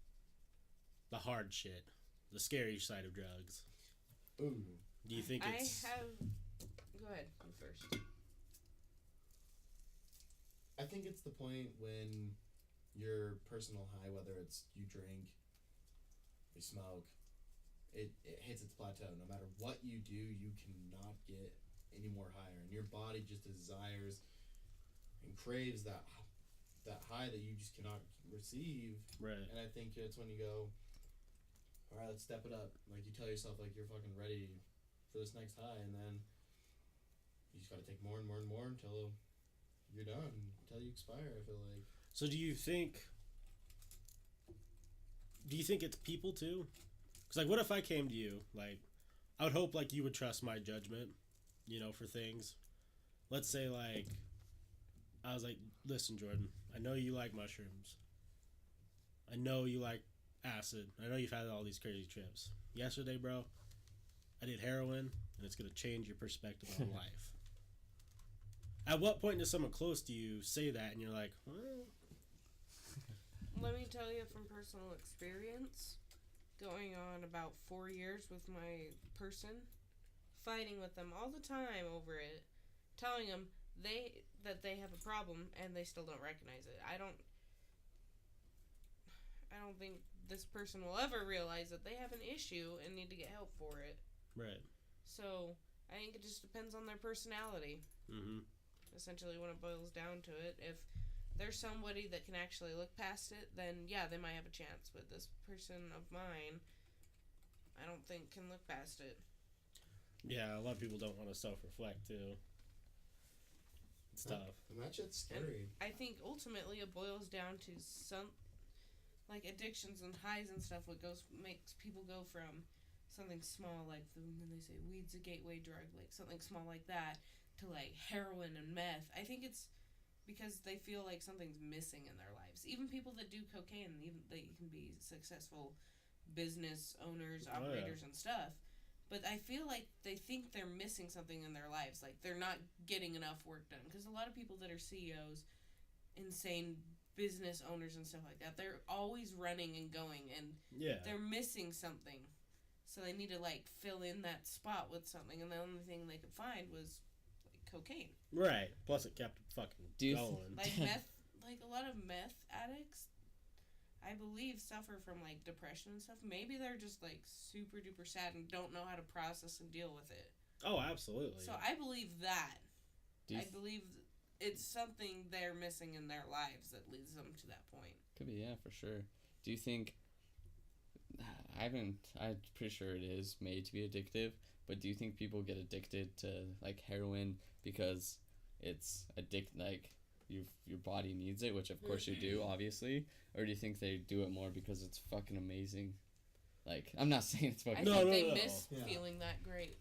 the hard shit? The scary side of drugs? Ooh. Do you think it's... I have. Go ahead. You first. I think it's the point when your personal high, whether it's you drink, you smoke, it hits its plateau. No matter what you do, you cannot get any more higher, and your body just desires and craves that high that you just cannot receive. Right. And I think it's when you go, all right, let's step it up. Like you tell yourself, like you're fucking ready for this next high, and then you just gotta take more and more and more until you're done, until you expire. I feel like. So do you think it's people too? Because, like, what if I came to you, like, I would hope, like, you would trust my judgment, for things. Let's say, like, I was like, listen, Jordan, I know you like mushrooms. I know you like acid. I know you've had all these crazy trips. Yesterday, bro, I did heroin, and it's going to change your perspective on life. At what point does someone close to you say that, and you're like, well... Let me tell you from personal experience, going on about 4 years with my person, fighting with them all the time over it, telling them that they have a problem and they still don't recognize it. I don't think this person will ever realize that they have an issue and need to get help for it. Right. So I think it just depends on their personality. Mm-hmm. Essentially, when it boils down to it, if there's somebody that can actually look past it, then yeah, they might have a chance. But this person of mine, I don't think can look past it. Yeah, a lot of people don't want to self-reflect too. It's tough. And that shit's scary. I think ultimately it boils down to some, like addictions and highs and stuff. What makes people go from something small like when they say weed's a gateway drug, like something small like that, to like heroin and meth. I think it's because they feel like something's missing in their lives. Even people that do cocaine, even they can be successful business owners, operators, and stuff. But I feel like they think they're missing something in their lives. Like they're not getting enough work done. Because a lot of people that are CEOs, insane business owners and stuff like that, they're always running and going, and they're missing something. So they need to like fill in that spot with something, and the only thing they could find was cocaine. Right. Plus it kept fucking going. Like meth, like a lot of meth addicts, I believe, suffer from like depression and stuff. Maybe they're just like super duper sad and don't know how to process and deal with it. Oh, absolutely. So I believe that. I believe it's something they're missing in their lives that leads them to that point. Could be, yeah, for sure. Do you think... I'm pretty sure it is made to be addictive, but do you think people get addicted to like heroin because it's like your body needs it, which of course you do, obviously, or do you think they do it more because it's fucking amazing? Like, I'm not saying it's fucking... I think they miss feeling that great.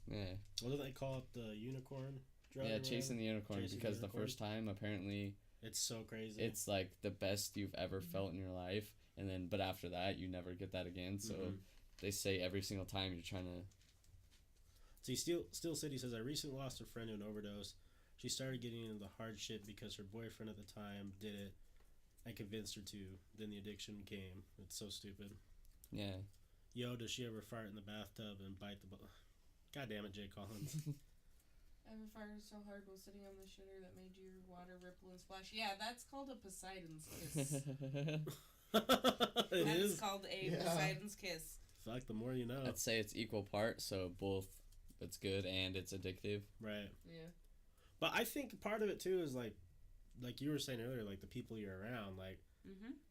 Yeah. What do they call it? The unicorn drug? Yeah, or chasing the unicorn, Chasing the because the unicorn. first time apparently It's so crazy. it's like the best you've ever felt in your life, and then but after that you never get that again. So they say every single time you're trying to. See, Steel City says, I recently lost a friend to an overdose. She started getting into the hard shit because her boyfriend at the time did it and convinced her to. Then the addiction came. It's so stupid. Yeah. Yo, does she ever fart in the bathtub and bite the God damn it, Jay Collins. I ever farted so hard while sitting on the shitter that made your water ripple and splash. Yeah, that's called a Poseidon's kiss. It That is. is called a Poseidon's kiss. Fuck, the more you know. I'd say it's equal part, so both it's good and it's addictive. Right. Yeah. But I think part of it too is like you were saying earlier, like the people you're around. Like,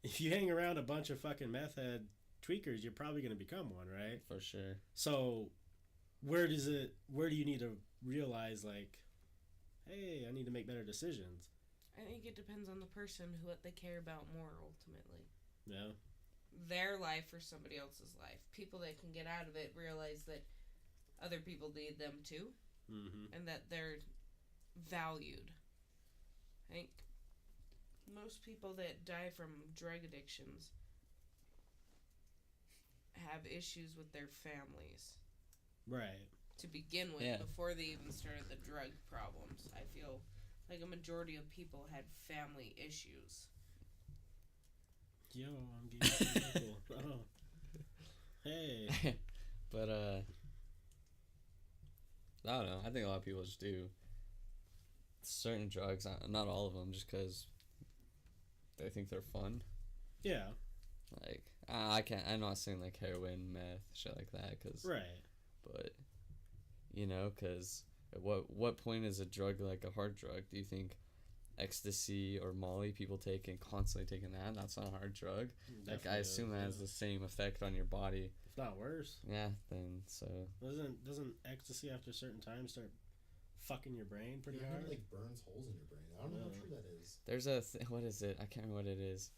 if you hang around a bunch of fucking meth head tweakers, you're probably going to become one, right? For sure. So, where do you need to realize, like, hey, I need to make better decisions? I think it depends on the person, what they care about more ultimately. Yeah. Their life or somebody else's life. People that can get out of it realize that other people need them too, and that they're valued. I think most people that die from drug addictions have issues with their families. Right. To begin with, before they even started the drug problems. I feel like a majority of people had family issues. Yo, I'm getting people. Oh. Hey. But, I don't know. I think a lot of people just do certain drugs, not all of them, just because they think they're fun. Yeah. Like, I'm not saying like heroin, meth, shit like that, cause. Right. But, cause at what point is a drug like a hard drug? Do you think ecstasy or Molly people take and constantly taking that? That's not a hard drug. Definitely like, I assume that has the same effect on your body. If not worse. Yeah, then so. Doesn't ecstasy after a certain time start fucking your brain pretty hard? It like burns holes in your brain. I don't know how true that is. There's what is it? I can't remember what it is.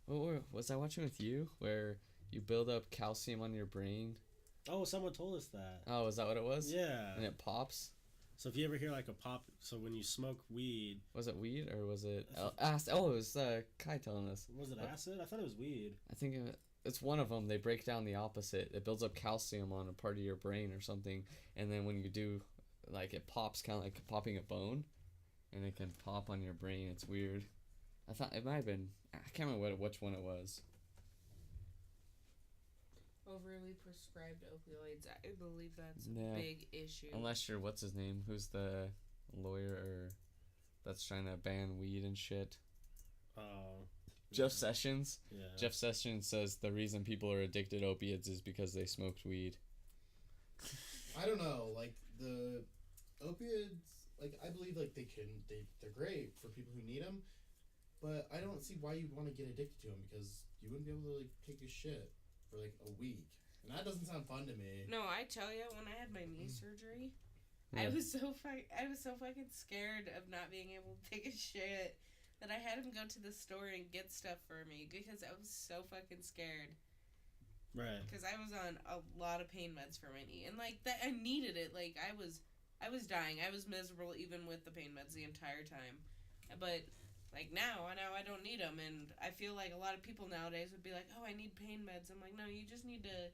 What was I watching with you? Where you build up calcium on your brain? Oh, someone told us that. Oh, is that what it was? Yeah. And it pops? So if you ever hear like a pop, so when you smoke weed. Was it weed or was it it was Kai telling us. Was it acid? I thought it was weed. I think it's one of them. They break down the opposite. It builds up calcium on a part of your brain or something, and then when you do, like, it pops, kind of like popping a bone, and it can pop on your brain. It's weird. I thought it might have been. I can't remember which one it was. Overly prescribed opioids. I believe that's a big issue. Unless you're what's his name? Who's the lawyer that's trying to ban weed and shit? Jeff Sessions. Yeah. Jeff Sessions says the reason people are addicted to opiates is because they smoked weed. I don't know, like the opioids. Like I believe like they're great for people who need them, but I don't see why you'd want to get addicted to them because you wouldn't be able to like take a shit for like a week, and that doesn't sound fun to me. No, I tell you, when I had my knee surgery, I was so fucking scared of not being able to take a shit that I had him go to the store and get stuff for me because I was so fucking scared. Right. Because I was on a lot of pain meds for my knee, and like that, I needed it. Like I was dying. I was miserable even with the pain meds the entire time, but. Like now I don't need them, and I feel like a lot of people nowadays would be like, oh, I need pain meds. I'm like, no, you just need to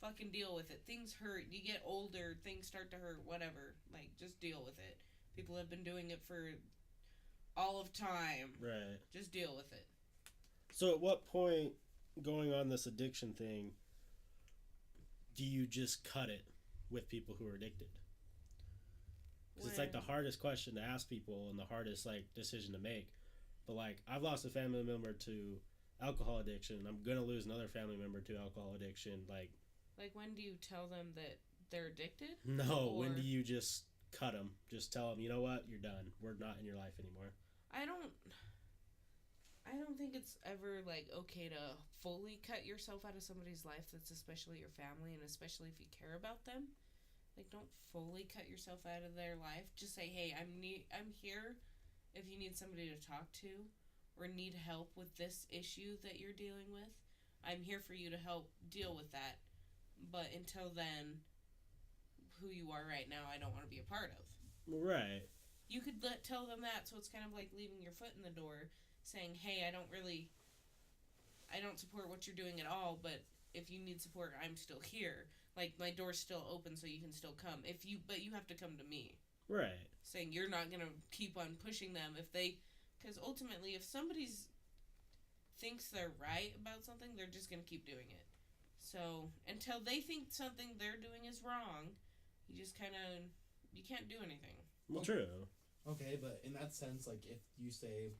fucking deal with it. Things hurt. You get older. Things start to hurt. Whatever. Like, just deal with it. People have been doing it for all of time. Right. Just deal with it. So at what point, going on this addiction thing, do you just cut it with people who are addicted? Because it's like the hardest question to ask people and the hardest like decision to make. But, like, I've lost a family member to alcohol addiction. I'm going to lose another family member to alcohol addiction. Like, when do you tell them that they're addicted? No, when do you just cut them? Just tell them, you know what? You're done. We're not in your life anymore. I don't think it's ever, like, okay to fully cut yourself out of somebody's life that's especially your family and especially if you care about them. Like, don't fully cut yourself out of their life. Just say, hey, I'm here. If you need somebody to talk to or need help with this issue that you're dealing with, I'm here for you to help deal with that. But until then, who you are right now, I don't want to be a part of. Right. You could tell them that, so it's kind of like leaving your foot in the door, saying, hey, I don't support what you're doing at all, but if you need support, I'm still here. Like, my door's still open, so you can still come. But you have to come to me. Right. Saying you're not going to keep on pushing them because ultimately, if somebody thinks they're right about something, they're just going to keep doing it. So, until they think something they're doing is wrong, you can't do anything. Well, true. Okay, but in that sense, like, if you say,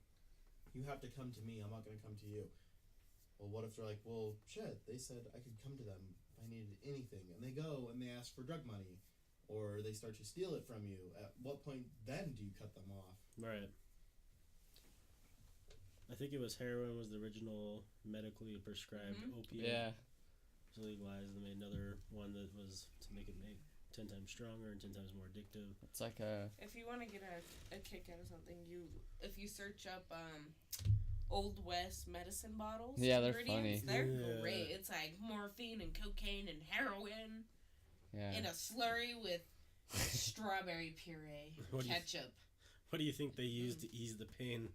you have to come to me, I'm not going to come to you. Well, what if they're like, well, shit, they said I could come to them if I needed anything, and they go and they ask for drug money, or they start to steal it from you. At what point then do you cut them off? Right. I think it was heroin was the original medically prescribed opiate. Yeah. It was legalized, and they made another one that was to make it 10 times stronger and 10 times more addictive. It's like a... If you want to get a kick out of something, if you search up Old West medicine bottles, Yeah, they're ingredients, funny. they're great. It's like morphine and cocaine and heroin in a slurry with strawberry puree, ketchup. What do you think they used to ease the pain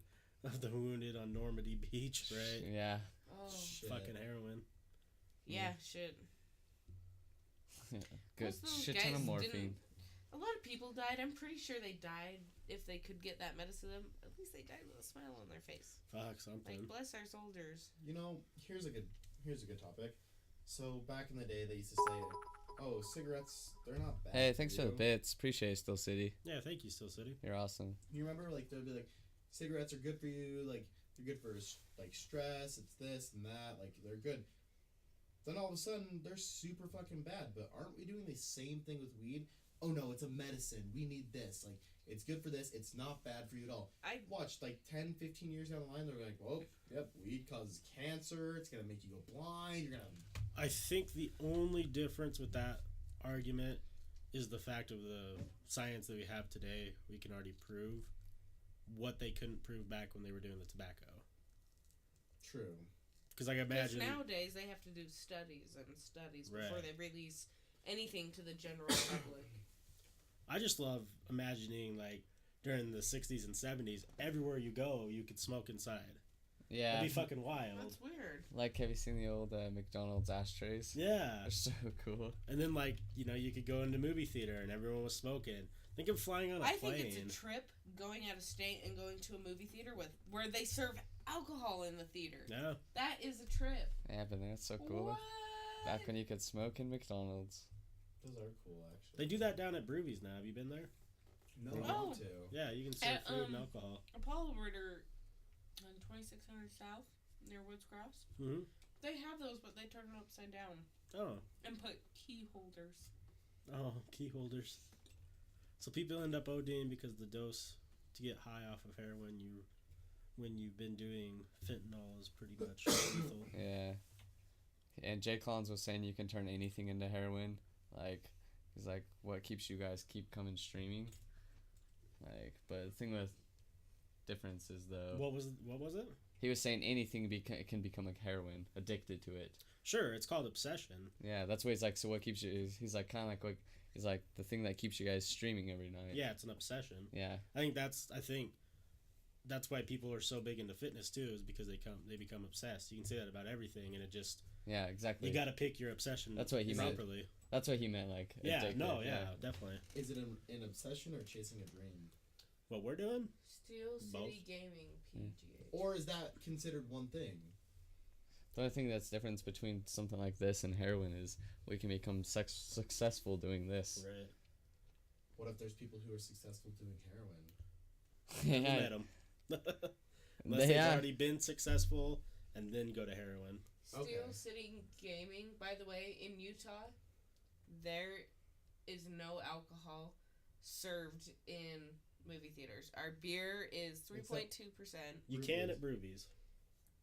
of the wounded on Normandy Beach, right? Yeah. Oh. Shit. Fucking heroin. Yeah, shit. Good Most shit ton of guys morphine. A lot of people died. I'm pretty sure they died if they could get that medicine. At least they died with a smile on their face. Fuck something. Like, bless our soldiers. You know, here's a good topic. So back in the day, they used to say, "Oh, cigarettes, they're not bad." Hey, thanks for the you." bits. Appreciate it, Still City. Yeah, thank you, Still City. You're awesome. You remember, like, they'll be like, cigarettes are good for you. Like, they're good for like stress. It's this and that. Like, they're good. Then all of a sudden, they're super fucking bad. But aren't we doing the same thing with weed? Oh no, it's a medicine. We need this. Like, it's good for this. It's not bad for you at all. I Watch, like, 10, 15 years down the line, they're like, well, yep, weed causes cancer. It's going to make you go blind. You're going to... I think the only difference with that argument is the fact of the science that we have today. We can already prove what they couldn't prove back when they were doing the tobacco. True. Because I can Because imagine... nowadays they have to do studies and studies Right. before they release anything to the general public. I just love imagining, like, during the 60s and 70s, everywhere you go, you could smoke inside. Yeah. That'd be fucking wild. That's weird. Like, have you seen the old McDonald's ashtrays? Yeah. They're so cool. And then, like, you know, you could go into the movie theater and everyone was smoking. Think of flying on a I plane. think it's a trip going out of state and going to a movie theater where they serve alcohol in the theater. Yeah. That is a trip. Yeah, but that's so cool. What? Back when you could smoke in McDonald's. Those are cool, actually. They do that down at Brewskis now. Have you been there? No, I Oh. want to. Yeah, you can serve At, food and alcohol. Apollo Ritter on 2600 South near Woods Cross. Mm-hmm. They have those, but they turn them upside down Oh. and put key holders. Oh, key holders. So people end up ODing because the dose to get high off of heroin when you've been doing fentanyl is pretty much lethal. Yeah. And Jay Collins was saying you can turn anything into heroin. Like, he's like, what keeps you guys keep coming streaming? Like, but the thing with difference is though. What was it? He was saying anything can become like heroin, addicted to it. Sure, it's called obsession. Yeah, that's what he's like. So what keeps you? He's like kind of like what he's like the thing that keeps you guys streaming every night. Yeah, it's an obsession. Yeah. I think that's why people are so big into fitness too, is because they become obsessed. You can say that about everything, and it just Yeah, exactly. you got to pick your obsession. That's what he meant. properly. That's what he meant. Like. Yeah, addicted. no, yeah, definitely. Is it an obsession or chasing a dream? What we're doing? Steel City Both. Gaming, PGA. Or is that considered one thing? The only thing that's difference between something like this and heroin is we can become successful doing this. Right. What if there's people who are successful doing heroin? You Yeah. met them. Unless they've Yeah. already been successful and then go to heroin. Steel Okay. City Gaming, by the way, in Utah, there is no alcohol served in movie theaters. Our beer is 3.2%. You Brewskis. can at Brewskis.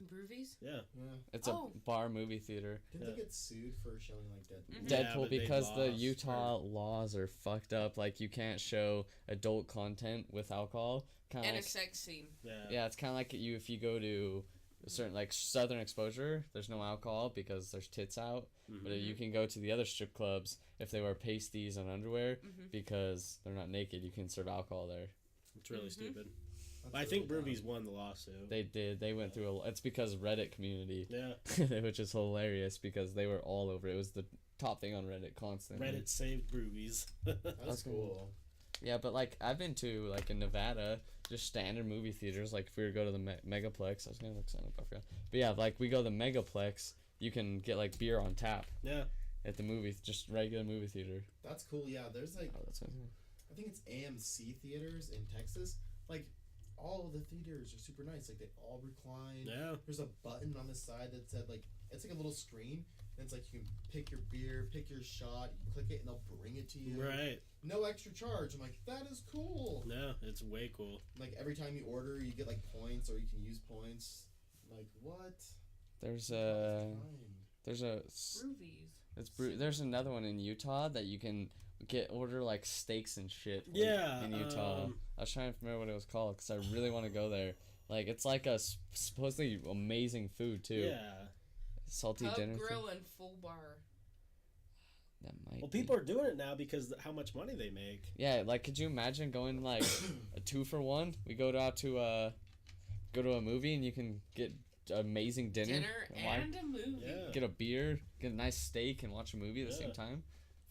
Brewvies? Yeah. Yeah. It's Oh. a bar movie theater. Didn't Yeah. they get sued for showing like Deadpool? Mhm. Yeah, Deadpool but they because the lost, Utah laws are fucked up. Like you can't show adult content with alcohol. Kind of And a like sex scene. Yeah. yeah, it's kind of like if you go to a certain like Southern Exposure. There's no alcohol because there's tits out. Mhm. But you can go to the other strip clubs if they wear pasties and underwear because they're not naked. You can serve alcohol there. It's really stupid. That's I think really Brewskis won the lawsuit. They did. They went through it's because Reddit community, Yeah. which is hilarious because they were all over. It was the top thing on Reddit constantly. Reddit saved Brewskis. That's cool. Yeah, but like I've been to like in Nevada, just standard movie theaters. Like if we were to go to the Megaplex, I was gonna look something up, I forgot. But yeah, like we go to the Megaplex, you can get like beer on tap Yeah. at the movie, just regular movie theater. That's cool. Yeah, there's like Oh, that's I think it's AMC theaters in Texas. Like all of the theaters are super nice. Like they all recline. Yeah. There's a button on the side that said like it's like a little screen. And it's like you can pick your beer, pick your shot. You click it and they'll bring it to you. Right. No extra charge. I'm like, that is cool. No, it's way cool. Like every time you order, you get like points or you can use points. Like what? there's Groovies. there's another one in Utah that you can order like steaks and shit. Like, Yeah. in Utah. I was trying to remember what it was called because I really want to go there. Like it's like a supposedly amazing food too. Yeah. Salty Pub dinner. grill and full bar. That might. Well, be. people are doing it now because how much money they make. Yeah, like could you imagine going like a 2-for-1? We go out to a movie and you can get amazing dinner And a movie. Yeah. get a beer, get a nice steak, and watch a movie at the same Yeah. time.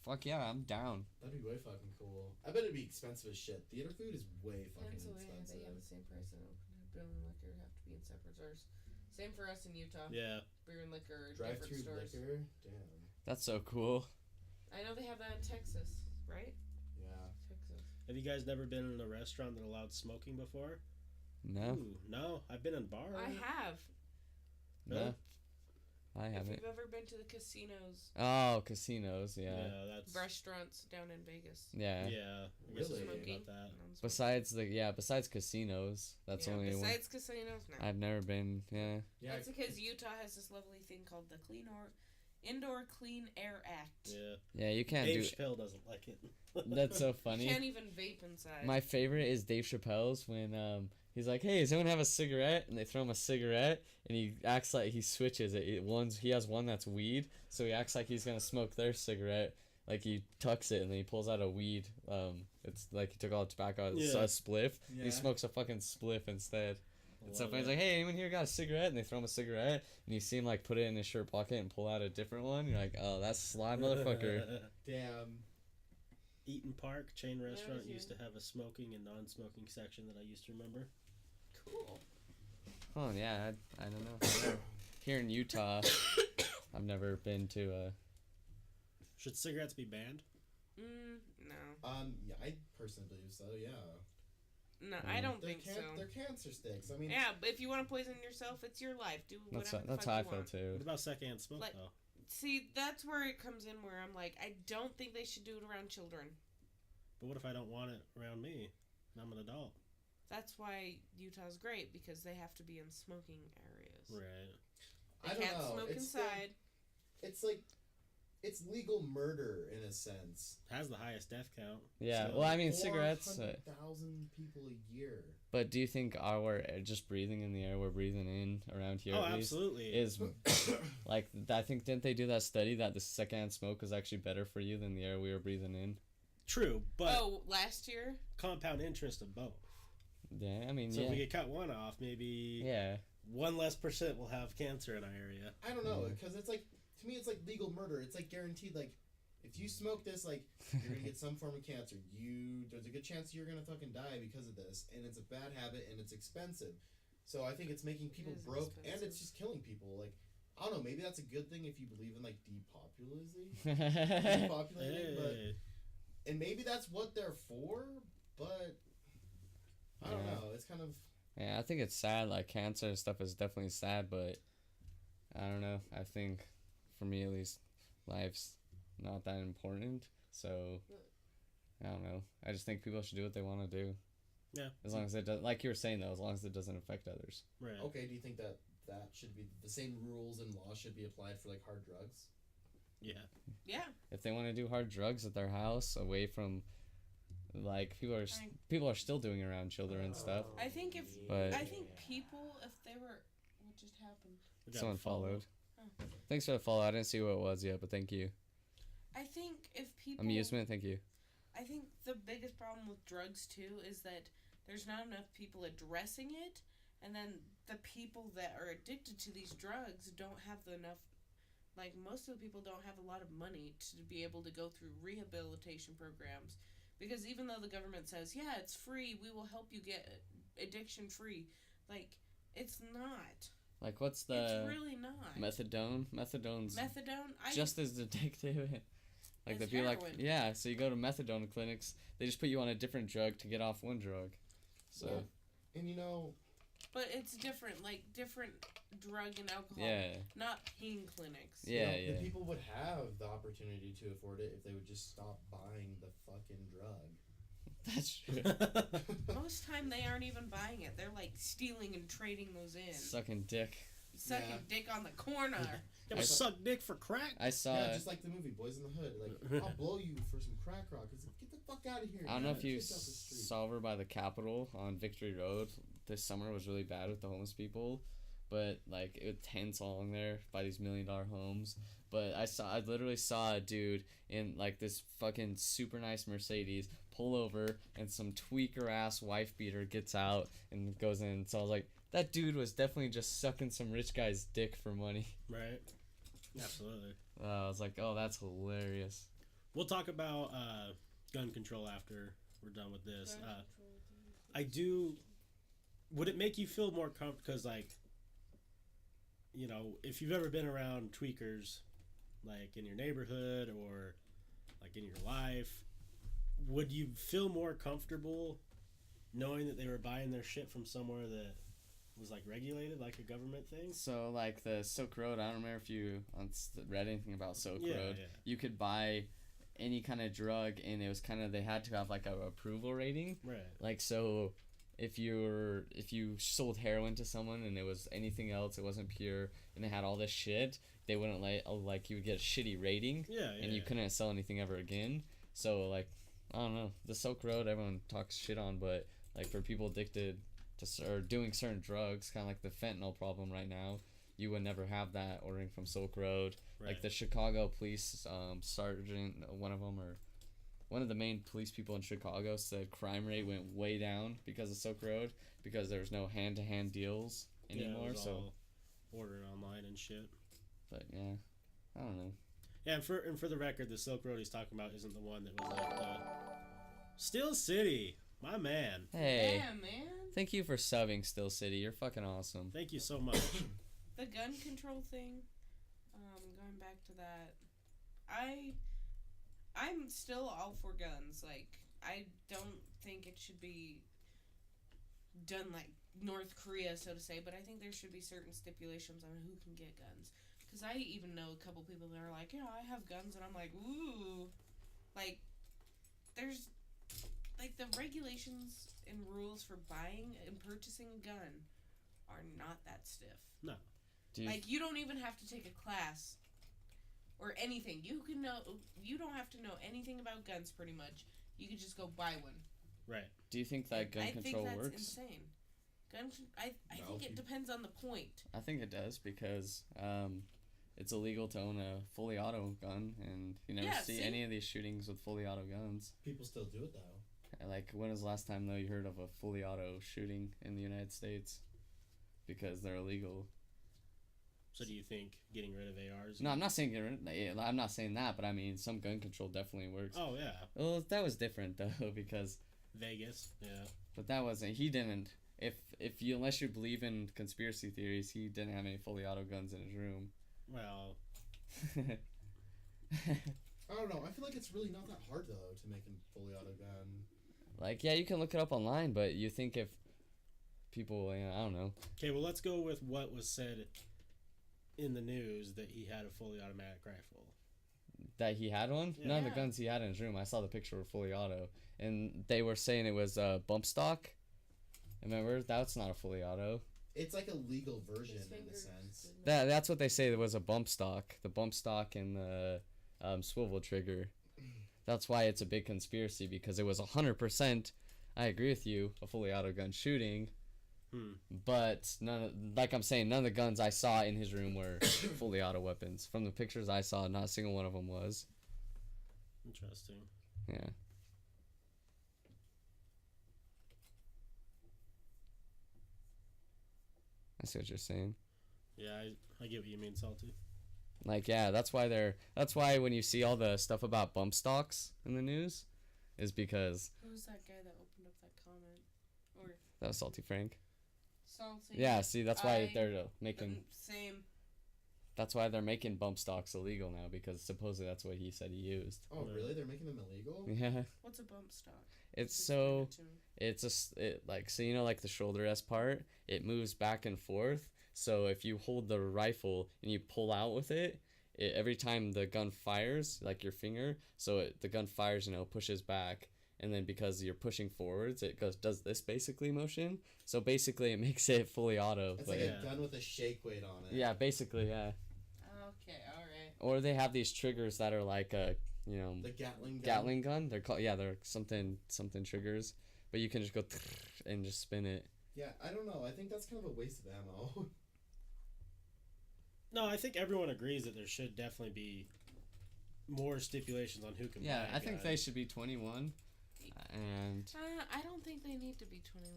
Fuck yeah, I'm down. That'd be way fucking cool. I bet it'd be expensive as shit. Theater food is way fucking Pennsylvania, expensive. they have the same price. Beer and liquor have to be in separate stores. Same for us in Utah. Yeah. Beer and liquor are Drive-through different stores. liquor? Damn. That's so cool. I know they have that in Texas, right? Yeah. Texas. Have you guys never been in a restaurant that allowed smoking before? No, Ooh, no. I've been in bars. I have. no, I If haven't. you've ever been to the casinos, Oh, casinos, Yeah, yeah, that's. restaurants down in Vegas. yeah. Yeah. I guess Really? I forgot Smoking. about that. Besides casinos, that's the only one. Besides casinos, no. I've never been. Yeah, Yeah. That's because Utah has this lovely thing called the Indoor Clean Air Act. Yeah. yeah. You can't Dave do. Chappelle doesn't like it. That's so You funny. can't even vape inside. My favorite is Dave Chappelle's when he's like, "Hey, does anyone have a cigarette?" And they throw him a cigarette, and he acts like he switches it. He has one that's weed, so he acts like he's gonna smoke their cigarette. Like he tucks it, and then he pulls out a weed. It's like he took all the tobacco out. It's Yeah. a spliff. Yeah. He smokes a fucking spliff instead. And so Love he's it. like, "Hey, anyone here got a cigarette?" And they throw him a cigarette, and you see him like put it in his shirt pocket and pull out a different one. You're like, "Oh, that's sly motherfucker." Damn. Eaton Park chain restaurant yeah. used to have a smoking and non-smoking section that I used to remember. Cool. Oh yeah, I don't know. Here in Utah, I've never been to a. Should cigarettes be banned? No. Yeah, I personally believe so. Yeah. No, I don't They're think so. They're cancer sticks. I mean. Yeah, but if you want to poison yourself, it's your life. Do whatever That's the how I fuck feel you want. too. What about secondhand smoke Like- though? See, that's where it comes in where I'm like, I don't think they should do it around children. But what if I don't want it around me? And I'm an adult. That's why Utah's great, because they have to be in smoking areas. Right. They I don't can't know. smoke It's still- inside. It's like, it's legal murder in a sense. Has the highest death count. Yeah, So- well, I mean, cigarettes. 400,000 people a year. But do you think our just breathing in the air we're breathing in around here Oh, at least absolutely. is like I think didn't they do that study that the secondhand smoke is actually better for you than the air we were breathing in? True, but Oh, last year? compound interest of both. Yeah, I mean, So if we yeah, could cut one off, maybe yeah, 1 less % will have cancer in our area. I don't know, because it's like, to me, it's like legal murder. It's like guaranteed, like, if you smoke this, like, you're gonna get some form of cancer. There's a good chance you're gonna fucking die because of this, and it's a bad habit, and it's expensive. So I think it's making people is broke, and expensive. it's just killing people. Like, I don't know, maybe that's a good thing if you believe in, like, depopulating, but, Hey. and maybe that's what they're for, but I don't Yeah. know. It's kind of, yeah. I think it's sad. Like cancer and stuff is definitely sad, but I don't know. I think for me at least, life's not that important. So I don't know. I just think people should do what they want to do. Yeah. As long as it does, like you were saying though, as long as it doesn't affect others. Right. okay, do you think that should be, the same rules and laws should be applied for, like, hard drugs? Yeah. Yeah. If they want to do hard drugs at their house, away from, like people are I- people are still doing it around children and stuff. I think if But I think people, if they were What just happened? We got Someone a follow. followed. Oh. Thanks for the follow. I didn't see what it was yet, but thank you. I think if people... Amusement, thank you. I think the biggest problem with drugs, too, is that there's not enough people addressing it, and then the people that are addicted to these drugs don't have enough... Like, most of the people don't have a lot of money to be able to go through rehabilitation programs. Because even though the government says, yeah, it's free, we will help you get addiction free, like, it's not. Like, what's the... It's really not. Methadone? Methadone's Methadone? just as addictive. Like, As they'd be like, heroin. yeah, so you go to methadone clinics, they just put you on a different drug to get off one drug. So, Yeah. And you know, But it's different, like, different drug and alcohol. yeah. Not pain clinics. you Yeah, know, yeah. the people would have the opportunity to afford it if they would just stop buying the fucking drug. That's true. Most time they aren't even buying it. They're, like, stealing and trading those in. Sucking dick. Sucking dick on the corner. Yeah, suck dick for crack. I saw... Yeah, just like the movie Boys in the Hood. Like, I'll blow you for some crack rock. It's like, get the fuck out of here. I don't know if you Kids off the street. saw over by the Capitol on Victory Road. This summer was really bad with the homeless people, but like it was tents along there by these $1 million homes. But I literally saw a dude in like this fucking super nice Mercedes pull over, and some tweaker ass wife beater gets out and goes in. So I was like, that dude was definitely just sucking some rich guy's dick for money. Right. Absolutely. I was like, oh, that's hilarious. We'll talk about gun control after we're done with this. I do. Would it make you feel more comfortable? Because, like, you know, if you've ever been around tweakers, like in your neighborhood or like in your life, would you feel more comfortable knowing that they were buying their shit from somewhere that was like regulated, like a government thing? So like the Silk Road, I don't remember if you read anything about Silk Road. Yeah. You could buy any kind of drug, and it was kind of, they had to have like a approval rating. Right. Like, so if you sold heroin to someone and it was anything else, it wasn't pure, and it had all this shit, they wouldn't like you would get a shitty rating. Yeah. And you couldn't sell anything ever again. So like, I don't know, the Silk Road everyone talks shit on, but like for people addicted to or doing certain drugs, kind of like the fentanyl problem right now, you would never have that ordering from Silk Road. Right. Like the Chicago police sergeant, one of the main police people in Chicago said crime rate went way down because of Silk Road, because there was no hand-to-hand deals anymore. Yeah, it was so all ordered online and shit. But yeah, I don't know. Yeah, and for the record, the Silk Road he's talking about isn't the one that was like Steel City, my man. Hey, Yeah, man. thank you for subbing, Still City. You're fucking awesome. Thank you so much. The gun control thing, going back to that, I'm still all for guns. Like, I don't think it should be done like North Korea, so to say, but I think there should be certain stipulations on who can get guns. Because I even know a couple people that are like, yeah, I have guns, and I'm like, ooh. Like, there's, like, the regulations and rules for buying and purchasing a gun are not that stiff. No. Like, you don't even have to take a class or anything. You don't have to know anything about guns, pretty much. You could just go buy one. Right. Do you think that gun control I think that's works? insane. I No, think it depends on the point. I think it does, because it's illegal to own a fully auto gun, and you never see any of these shootings with fully auto guns. People still do it though. Like, when was the last time though you heard of a fully auto shooting in the United States? Because they're illegal. So do you think getting rid of ARs? No, I'm not saying I'm not saying that, but I mean some gun control definitely works. Oh yeah. Well, that was different though, because Vegas. Yeah. but that wasn't. He didn't. If you, unless you believe in conspiracy theories, he didn't have any fully auto guns in his room. Well. I don't know. I feel like it's really not that hard though to make a fully auto gun. Like, yeah, you can look it up online, but you think if people, I don't know. Okay, well, let's go with what was said in the news, that he had a fully automatic rifle. That he had one? Yeah. None of the guns he had in his room, I saw the picture, were fully auto. And they were saying it was bump stock. Remember? That's not a fully auto. It's like a legal version in a sense. That's what they say. There was a bump stock. The bump stock and the swivel trigger. That's why it's a big conspiracy, because it was 100%, I agree with you, a fully auto gun shooting. But like I'm saying, none of the guns I saw in his room were fully auto weapons. From the pictures I saw, not a single one of them was. Interesting. Yeah. I see what you're saying. Yeah, I get what you mean, Salty. Like, yeah, that's why when you see all the stuff about bump stocks in the news, is because Who's that guy that opened up that comment? Or that was Salty Frank. Salty. Yeah, see, that's why they're making. Same. That's why they're making bump stocks illegal now, because supposedly that's what he said he used. Oh, really? They're making them illegal? Yeah. What's a bump stock? It's Explain it to me. like, so you know, like the shoulder S part, it moves back and forth. So if you hold the rifle and you pull out with it, every time the gun fires, like your finger, so the gun fires, pushes back, and then because you're pushing forwards, it does this basically motion. So basically, it makes it fully auto. It's but like a gun with a shake weight on it. yeah, basically, yeah. Okay, alright. Or they have these triggers that are like the Gatling gun. Gatling gun. They're called they're something triggers, but you can just go and just spin it. Yeah, I don't know. I think that's kind of a waste of ammo. No, I think everyone agrees that there should definitely be more stipulations on who can buy a I think gun. they should be 21. And I don't think they need to be 21.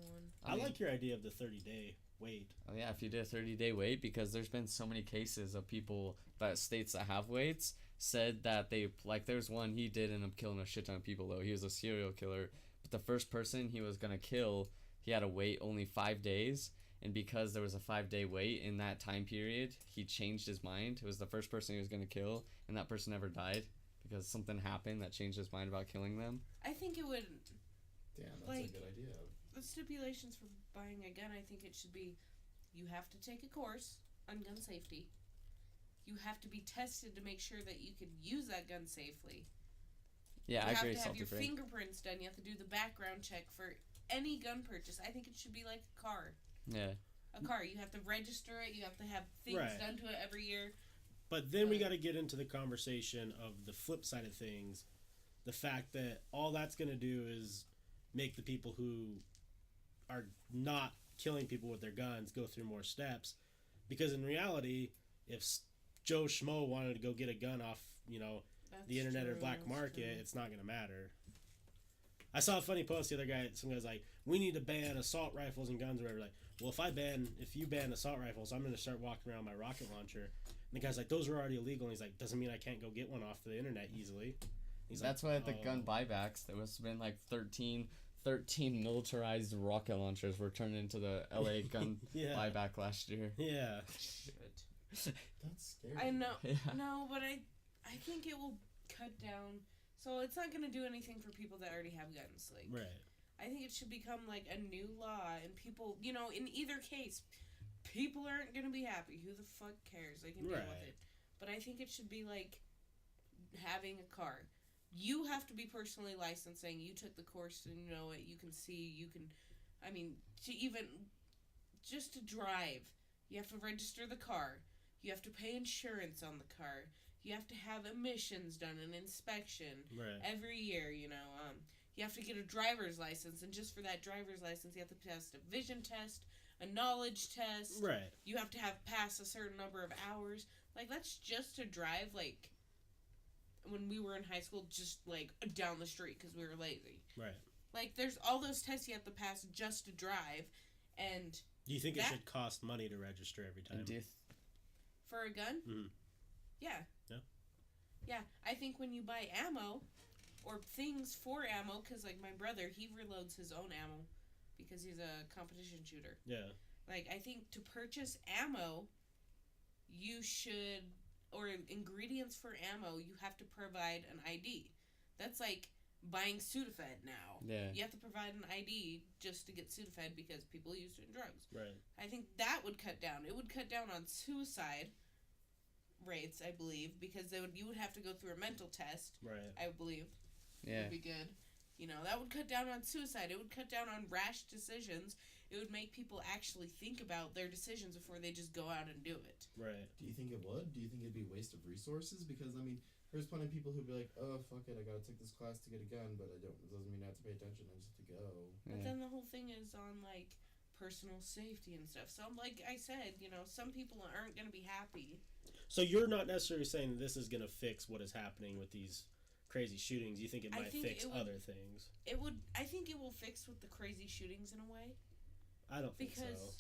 I like your idea of the 30-day wait. Oh yeah, if you did a 30-day wait, because there's been so many cases of people states that have waits said that there's one he did end up killing a shit ton of people though. He was a serial killer, but the first person he was gonna kill, he had to wait only 5 days, and because there was a 5-day wait in that time period, he changed his mind. It was the first person he was gonna kill, and that person never died because something happened that changed his mind about killing them. I think it would. Damn, that's a good idea. The stipulations for buying a gun, I think it should be, you have to take a course on gun safety. You have to be tested to make sure that you can use that gun safely. Yeah, you I agree. You have to have your Frank. fingerprints done. You have to do the background check for any gun purchase. I think it should be like a car. Yeah. A car. You have to register it. You have to have things done to it every year. But then we got to get into the conversation of the flip side of things. The fact that all that's going to do is make the people who are not killing people with their guns go through more steps. Because in reality, if Joe Schmo wanted to go get a gun off, the internet or black market, it's not going to matter. I saw a funny post the other guy. Some guy's like, "We need to ban assault rifles and guns or whatever." Like, well, if you ban assault rifles, I'm going to start walking around my rocket launcher. And the guy's like, "Those are already illegal." And he's like, "Doesn't mean I can't go get one off the internet easily." That's why at the gun buybacks, there was been like 13 militarized rocket launchers were turned into the LA gun buyback last year. Yeah. That's scary. I know. Yeah. No, but I think it will cut down. So it's not going to do anything for people that already have guns. Like, right. I think it should become like a new law, and people, in either case, people aren't going to be happy. Who the fuck cares? They can deal with it. But I think it should be like having a car. You have to be personally licensed, saying you took the course and you know it. You can see, just to drive, you have to register the car. You have to pay insurance on the car. You have to have emissions done, an inspection every year, You have to get a driver's license, and just for that driver's license, you have to pass a vision test, a knowledge test. Right. You have to pass a certain number of hours. Like, that's just to drive, like, when we were in high school, just, like, down the street because we were lazy. Right. Like, there's all those tests you have to pass just to drive, and... Do you think it should cost money to register every time? For a gun? Mm-hmm. Yeah. Yeah? Yeah, I think when you buy ammo, or things for ammo, because, like, my brother, he reloads his own ammo because he's a competition shooter. Yeah. Like, I think to purchase ammo, you should... Or ingredients for ammo, you have to provide an ID. That's like buying Sudafed now. Yeah. You have to provide an ID just to get Sudafed because people use it in drugs. Right. I think that would cut down. It would cut down on suicide rates, I believe, because you would have to go through a mental test. Right. I believe. Yeah. Would be good. That would cut down on suicide. It would cut down on rash decisions. It would make people actually think about their decisions before they just go out and do it. Right. Do you think it would? Do you think it'd be a waste of resources? Because, there's plenty of people who'd be like, "Oh, fuck it, I gotta take this class to get a gun, but it doesn't mean I have to pay attention, I just have to go." But then the whole thing is on, like, personal safety and stuff. So, like I said, some people aren't going to be happy. So you're not necessarily saying this is going to fix what is happening with these crazy shootings. You think it might fix other things? I think it will fix with the crazy shootings in a way. I don't think so. Because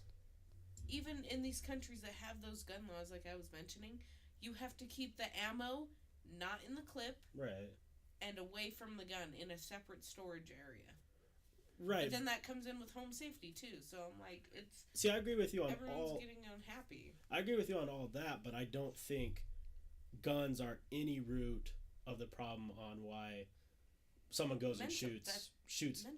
even in these countries that have those gun laws, like I was mentioning, you have to keep the ammo not in the clip. Right. And away from the gun in a separate storage area. Right. But then that comes in with home safety too. So I'm like, it's... See, I agree with you on everyone's getting unhappy. I agree with you on all that, but I don't think guns are any root of the problem on why someone goes and shoots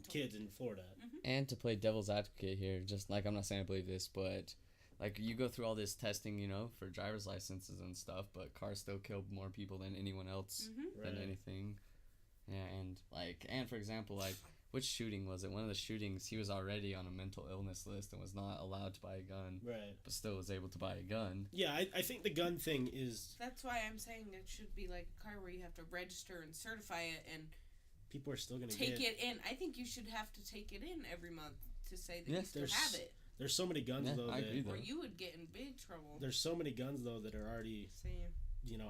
kids in Florida. Mm-hmm. And to play devil's advocate here, just like, I'm not saying I believe this, but like, you go through all this testing, for driver's licenses and stuff, but cars still kill more people than anyone else than anything. Yeah, and for example, like, which shooting was it? One of the shootings, he was already on a mental illness list and was not allowed to buy a gun. Right. But still was able to buy a gun. Yeah, I think the gun thing is... That's why I'm saying it should be like a car where you have to register and certify it and... People are still going to take it in. I think you should have to take it in every month to say that you still have it. There's so many guns, though, I agree, or you would get in big trouble. There's so many guns, though, that are already...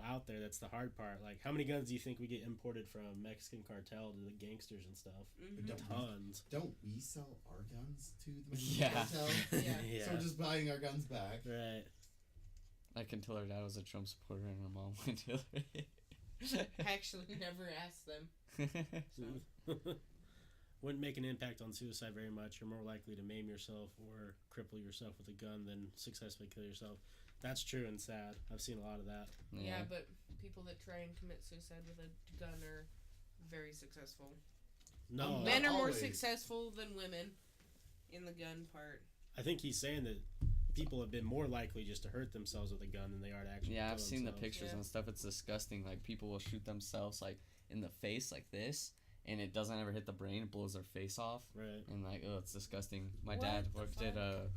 out there. That's the hard part. Like, how many guns do you think we get imported from Mexican cartel to the gangsters and stuff? Tons. Don't we sell our guns to the Mexican cartel? Yeah. So we're just buying our guns back. Right. I can tell her dad was a Trump supporter and her mom went to I actually never asked them. Wouldn't make an impact on suicide very much. You're more likely to maim yourself or cripple yourself with a gun than successfully kill yourself. That's true and sad. I've seen a lot of that. Yeah, but people that try and commit suicide with a gun are very successful. No. Men are more successful than women in the gun part. I think he's saying that people have been more likely just to hurt themselves with a gun than they are to actually kill I've seen themselves. the pictures and stuff. It's disgusting. Like, people will shoot themselves, like, in the face like this, and it doesn't ever hit the brain. It blows their face off. Right. And, like, it's disgusting. My dad worked at a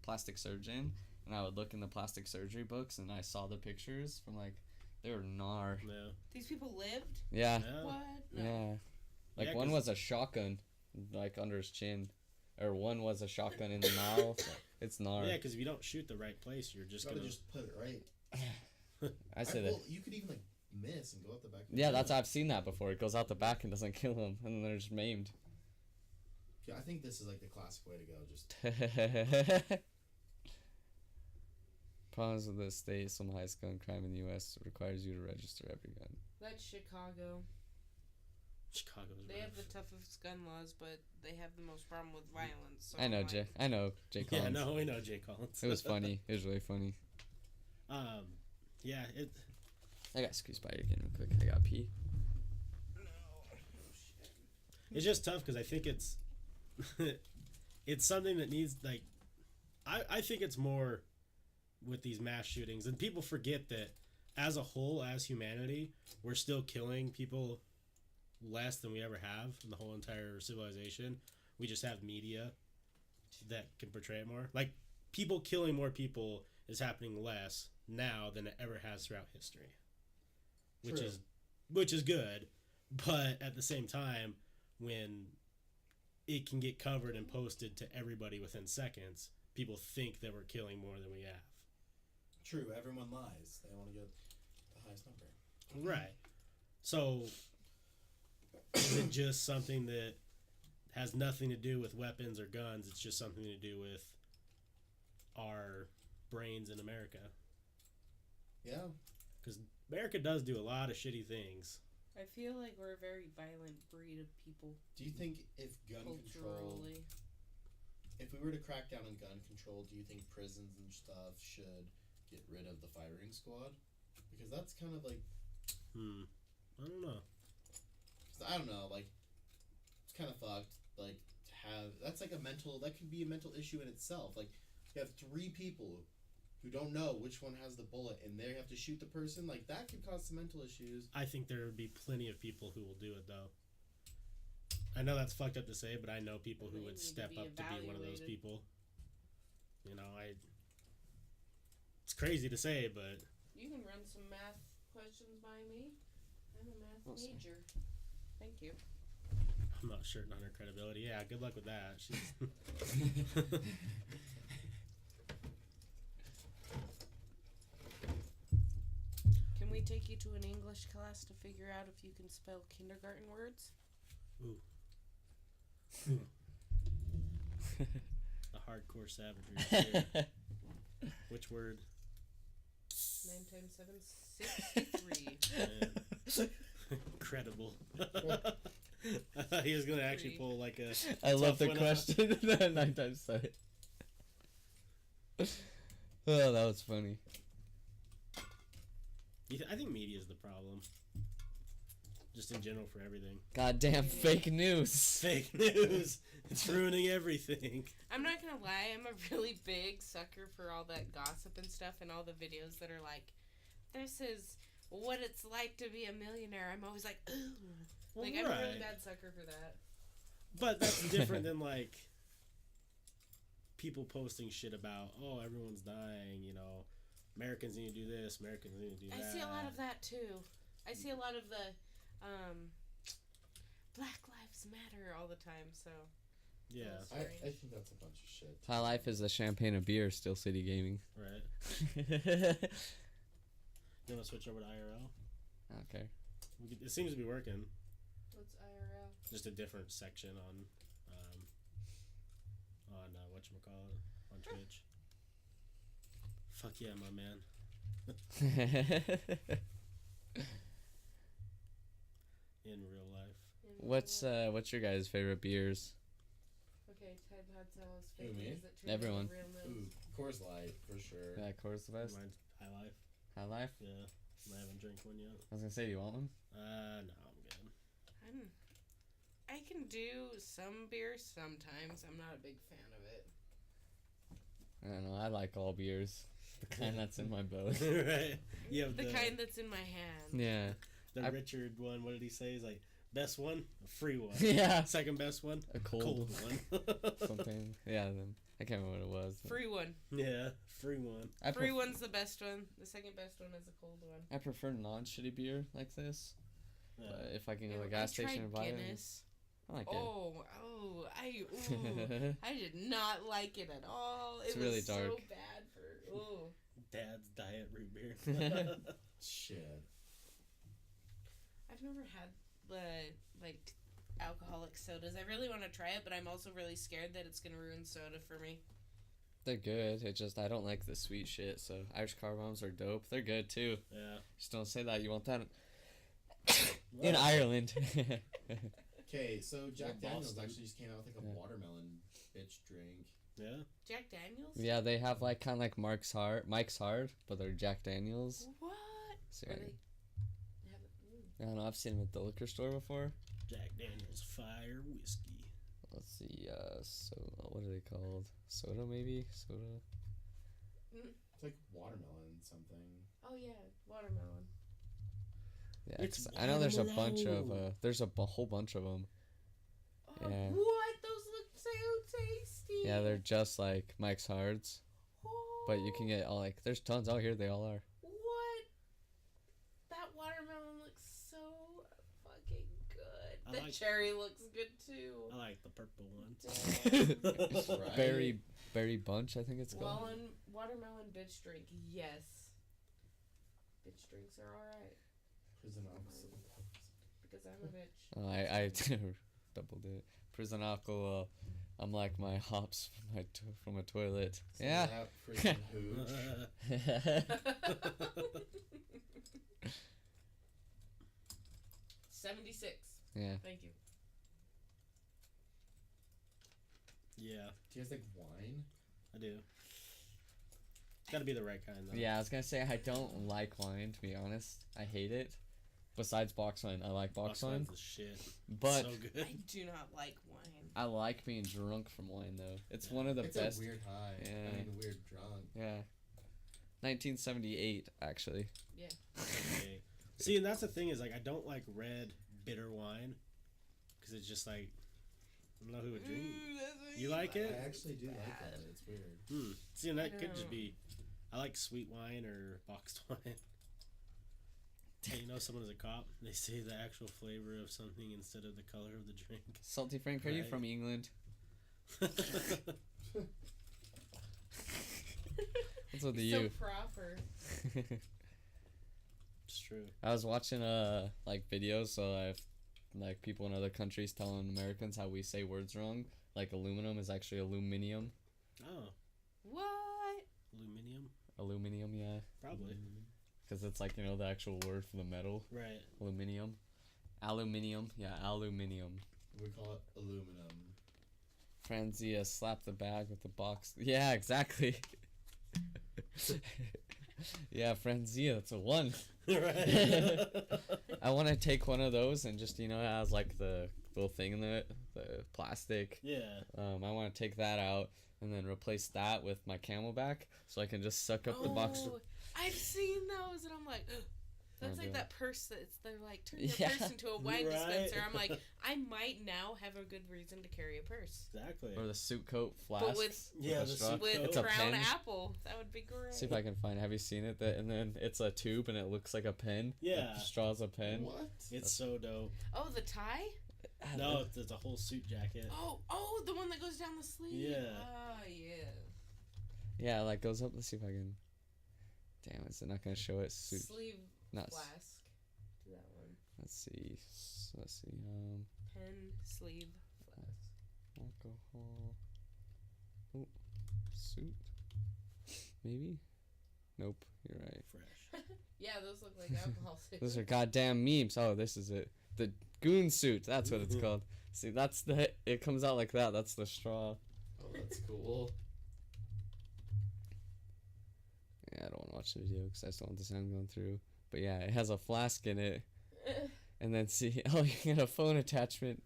plastic surgeon, and I would look in the plastic surgery books, and I saw the pictures from, like, they were gnar. Yeah. These people lived? Yeah. What? No. Yeah. Like, one was a shotgun, like, under his chin. Or one was a shotgun in the mouth. It's gnar. Yeah, because if you don't shoot the right place, you're just going to... just put it right. I say that. Well, you could even, like, miss and go out the back. Yeah, I've seen that before. It goes out the back and doesn't kill them, and then they're just maimed. Yeah, I think this is, like, the classic way to go. Just... Problems with this state, some highest gun crime in the U.S. requires you to register every gun. That's Chicago. Chicago's They have the toughest gun laws, but they have the most problem with violence. So I know Jay Collins. Yeah, no, we know Jay Collins. It was funny. It was really funny. Yeah, I got squeezed by it again real quick. I got pee. It's just tough because I think it's it's something that needs, like, I think it's more with these mass shootings, and people forget that as a whole, as humanity, we're still killing people less than we ever have in the whole entire civilization. We just have media that can portray it more. Like, people killing more people is happening less now than it ever has throughout history, which is good. But at the same time, when it can get covered and posted to everybody within seconds, people think that we're killing more than we have. True, everyone lies. They want to get the highest number. Right. So, is it just something that has nothing to do with weapons or guns? It's just something to do with our brains in America. Yeah. Because America does do a lot of shitty things. I feel like we're a very violent breed of people. Do you think if gun control... If we were to crack down on gun control, do you think prisons and stuff should get rid of the firing squad? Because that's kind of like... I don't know. I don't know, like, it's kind of fucked, like, to have... That's like a mental... That could be a mental issue in itself. Like, you have 3 people who don't know which one has the bullet, and they have to shoot the person. Like, that could cause some mental issues. I think there would be plenty of people who will do it, though. I know that's fucked up to say, but I know people who would step up to be one of those people. You know, it's crazy to say, but... You can run some math questions by me. I'm a math major. Thank you. I'm not shirting on her credibility. Yeah, good luck with that. She's Can we take you to an English class to figure out if you can spell kindergarten words? ooh. The hardcore savagery. Here. Which word? 9 times 7, 63. Man. Incredible. I thought he was gonna actually pull like a. I love the one question. 9 times 7. Oh, that was funny. I think media is the problem. Just in general for everything. Goddamn fake news. Fake news. It's ruining everything. I'm not gonna lie, I'm a really big sucker for all that gossip and stuff and all the videos that are like, this is what it's like to be a millionaire. I'm always like, ooh. Well, Like, I'm a really bad sucker for that. But that's different than like people posting shit about, oh, everyone's dying, you know, Americans need to do this, Americans need to do that. I see a lot of that too. I see a lot of the Black Lives Matter all the time, so. Yeah. I think that's a bunch of shit. High Life is the champagne of beer, Steel City Gaming. Right. You want to switch over to IRL? Okay. It seems to be working. What's IRL? Just a different section on whatchamacallit, on Twitch. Fuck yeah, my man. In real life. What's your guys' favorite beers? Okay, Ted Hudsel's Who, fake me? news that turns Everyone. into real news. Ooh, Coors Light for sure. Yeah, Coors the best. Mine's High Life. High Life. Yeah. I haven't drank one yet. I was gonna say, do you want one? No, I'm good. I can do some beer sometimes. I'm not a big fan of it. I don't know. I like all beers. The kind that's in my boat. Right. Yeah. The kind that's in my hand. Yeah. The Richard one. What did he say? He's like, best one, a free one. Yeah. Second best one, A cold one. something. Yeah. Then I can't remember what it was. Free one. Yeah, free one. Free one's the best one. The second best one is a cold one. I prefer non-shitty beer like this. Yeah. But if I can go to Ew, the gas I tried station and buy Guinness. it, I like I did not like it at all. It's It really was dark. so bad for. Ooh. Dad's diet root beer. Shit. I've never had the like alcoholic sodas. I really want to try it, but I'm also really scared that it's gonna ruin soda for me. They're good. It just I don't like the sweet shit. So Irish car bombs are dope. They're good too. Yeah. Just don't say that. You want that in Ireland. Okay, so Jack Or Daniels Boston. actually just came out with like a Yeah. watermelon bitch drink. Yeah. Jack Daniels? Yeah, they have like kind of like Mike's Hard, but they're Jack Daniels. What? So, Are I they? don't know. I've seen them at the liquor store before. Jack Daniels Fire Whiskey. Let's see. So what are they called? Soda maybe? Soda. It's like watermelon something. Oh yeah, watermelon. Yeah, It's 'cause I know there's a bunch of watermelon. there's a whole bunch of them. Oh, Yeah. what? Those look so tasty. Yeah, they're just like Mike's Hards, but you can get all like there's tons out here. They all are. What? That watermelon looks so fucking good. I The like- cherry looks good too. I like the purple one. Right. Berry bunch, I think it's called. Watermelon bitch drink, yes. Bitch drinks are alright Prison officer. because I'm a bitch. Oh, I doubled it. Prison alcohol. I'm like my hops from a toilet. So Yeah. that prison hooch. Yeah. 76. Yeah. Thank you. Yeah, Do you guys like wine? I do. It's gotta be the right kind though. Yeah, I was gonna say I don't like wine, to be honest. I hate it. Besides box wine, I like box wine, wine's the shit. but So good. I do not like wine. I like being drunk from wine though. It's one of the It's best. a weird high. Yeah. I mean, weird drunk. Yeah. 1978, actually. Okay. See, and that's the thing is like I don't like red bitter wine because it's just like I don't know who would drink. You like it? I actually do like that. It's weird. See, and I that could just don't. be. I like sweet wine or boxed wine. Hey, you know someone is a cop? They say the actual flavor of something instead of the color of the drink. Salty Frank, are you Right. from England? What's with So you? proper. It's true. I was watching like videos, so I've like people in other countries telling Americans how we say words wrong. Like aluminum is actually aluminium. Oh, What? aluminium? Aluminium, yeah, Probably. because it's like the actual word for the metal. Right. Aluminium, yeah, aluminium. We call it aluminum. Franzia slapped the bag with the box. Yeah, exactly. Yeah, Franzia, that's a one. Right. I want to take one of those and just it has like the little thing in the plastic. Yeah. I want to take that out and then replace that with my Camelback so I can just suck up the box. Oh, I've seen those, and I'm like, that's Wanna like do that purse they're like, turn your Yeah. purse into a wine Right. dispenser. I'm like, I might now have a good reason to carry a purse. Exactly. Or the suit coat flask. But with Yeah, a the straw. suit with coat. It's a Crown pen. Apple, that would be great. See if I can find it. Have you seen it? And then it's a tube and it looks like a pen. Yeah. The straw's a pen. What? It's so dope. Oh, the tie? No, it's a whole suit jacket. Oh, the one that goes down the sleeve. Yeah. Oh, yeah. Yeah, like goes up. Let's see if I can. Damn, is it not gonna show it? Suit. Sleeve Not. flask. Do that one. Let's see. Pen, sleeve, flask. Alcohol. Oh, suit. Maybe. Nope. You're right. Fresh. Yeah, those look like alcohol suits. Those are goddamn memes. Oh, this is it. The goon suit. That's what it's called. See, that's it comes out like that. That's the straw. Oh, that's cool. Yeah, I don't want to watch the video because I just don't want the sound going through. But yeah, it has a flask in it. And then see, oh, you get a phone attachment.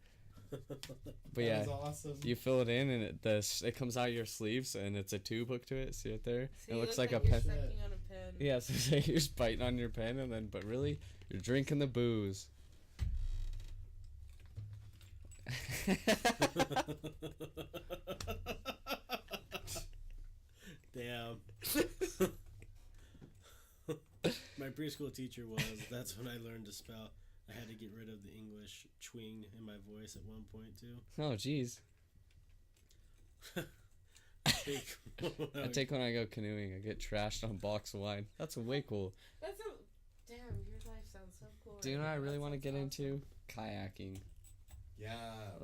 But yeah, That was awesome. you fill it in and it comes out your sleeves and it's a tube hooked to it. See it there? See, It looks like a you're pen. sucking on a pen. Yeah, so you're just biting on your pen and then, but really, you're drinking the booze. Damn. My preschool teacher that's when I learned to spell. I had to get rid of the English twing in my voice at one point too. Oh, jeez. I take when I go canoeing. I get trashed on box of wine. That's way cool. That's a damn. Your life sounds so cool. Do you know what I really want to get into? into? Kayaking. Yeah.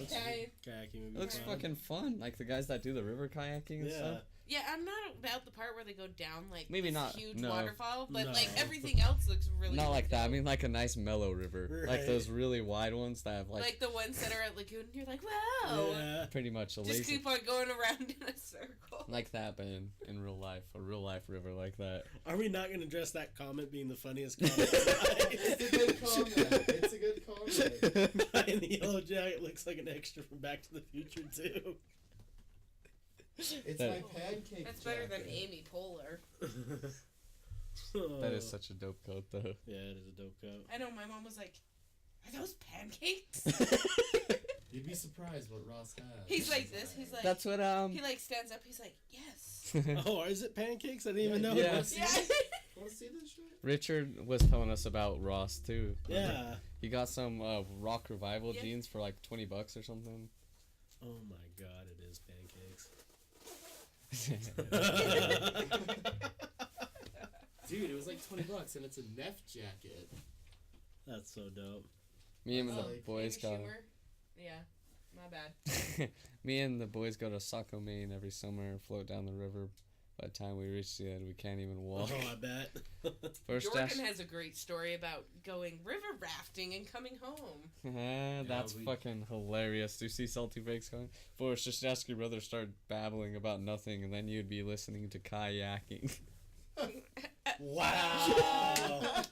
Okay. Kayaking would It be looks fun. fucking fun. Like the guys that do the river kayaking and Yeah. stuff. Yeah, I'm not about the part where they go down like Maybe this not, huge no. waterfall, but No. like everything else looks really Not like that. I dope. mean, like a nice mellow river. Like Right. those really wide ones that have like the ones that are at Lagoon, you're like, wow. Yeah. pretty much a Just lazy. keep on going around in a circle. Like that, but in real life. A real life river like that. Are we not going to address that comment being the funniest comment? It's a good comment. It's a good comment. Mine in the yellow jacket looks like an extra from Back to the Future too. It's That- my pancake That's better than jacket. Amy Poehler. That is such a dope coat, though. Yeah, it is a dope coat. I know, my mom was like, are those pancakes? You'd be surprised what Ross has. He's like this, he's like, That's what he like stands up, he's like, yes. Oh, is it pancakes? I didn't even know. Yeah. it was- Yeah. Want to see this shit? Richard was telling us about Ross too. Yeah. He got some rock revival Yeah. jeans for like $20 or something. Oh my God, it is pancakes. Dude, it was like $20 and it's a Neff jacket. That's so dope. Me and the Like boys Amy go. Schumer? Yeah, my bad. Me and the boys go to Saco, Maine every summer and float down the river. By the time we reach the end, we can't even walk. Oh, I bet. First Jordan has a great story about going river rafting and coming home. That's we- fucking hilarious. Do you see Salty Breaks going? Forrest, just ask your brother to start babbling about nothing, and then you'd be listening to kayaking. Wow.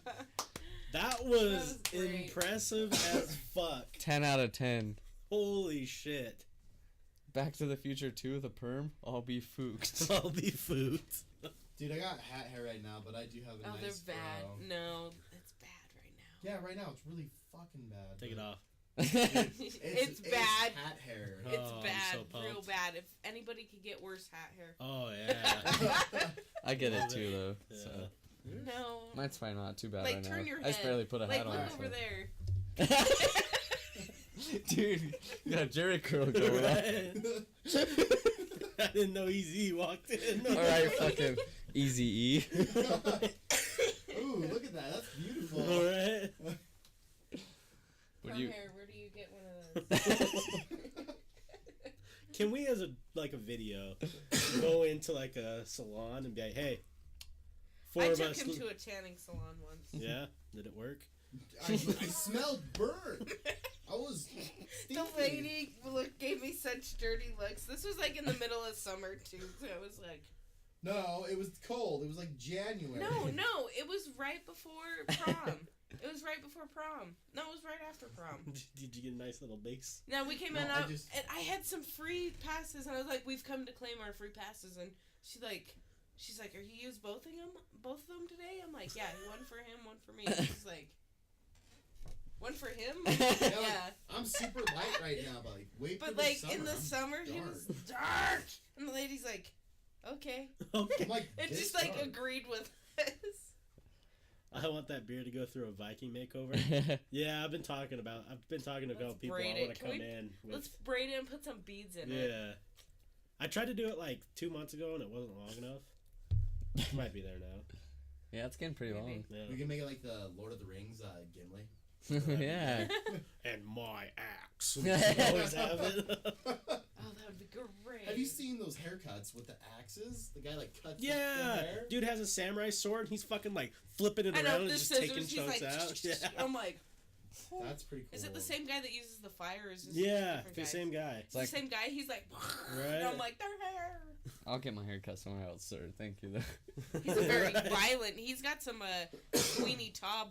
That was was great. impressive as fuck. 10 out of 10. Holy shit. Back to the Future 2, the perm, I'll be fooked. I'll be food. Dude, I got hat hair right now, but I do have a Oh, nice they're bad. fro. No, it's bad right now. Yeah, right now it's really fucking bad. Take it but off. It's bad. hat hair. It's Oh, I'm bad, so real pumped. bad. If anybody could get worse hat hair. Oh, yeah. I get it Love too, it. though. Yeah. So. No. Mine's fine, not too bad Like, right turn now. your I just head. barely put a Like, hat on. look so. over there. Dude, you got a Jerry curl going on. I didn't know Easy walked in. Alright, fucking Easy E. Ooh, look at that. That's beautiful. Alright. Would Come you? here, where do you get one of those? Can we, as a video, go into like a salon and be like, hey, four I of took us. him to a tanning salon once. Yeah, did it work? I smelled burn. I was The stinky. lady gave me such dirty looks. This was like in the middle of summer too, so I was like, No, it was cold. It was like January. no, it was right before prom. It was right before prom. No, it was right after prom. Did you get a nice little base? Now we came No, in I out, just- and I had some free passes, and I was like, "We've come to claim our free passes." And she's like, "Are you used both of them today?" I'm like, "Yeah, one for him, one for me." And she's like, "One for him?" Yeah, Yeah. like, I'm super light right now, but like wait for But the like summer. in the I'm summer, he was dark, and the lady's like, "Okay," Okay. I'm like it this just like dark. agreed with us. I want that beard to go through a Viking makeover. Yeah, I've been talking to a couple Let's people. braid I it. want to Can come we- in with. Let's braid it and put some beads in it. Yeah. I tried to do it like 2 months ago and it wasn't long enough. It might be there now. Yeah, it's getting pretty long. Yeah. We can make it like the Lord of the Rings, Gimli. Yeah. And my axe. We always have it. Oh, that would be great. Have you seen those haircuts with the axes? The guy like cuts the Yeah. hair. Dude has a samurai sword and he's fucking like flipping it I know around and the just scissors. taking He's chunks like, out. Yeah. I'm like, oh. That's pretty cool. Is it the same guy that uses the fire? Or is this Yeah, different the guy? same guy. It's the same guy. He's like, Right. and I'm like, their hair. I'll get my hair cut somewhere else, sir. Thank you, though. He's a very Right. violent. He's got some Sweeney Todd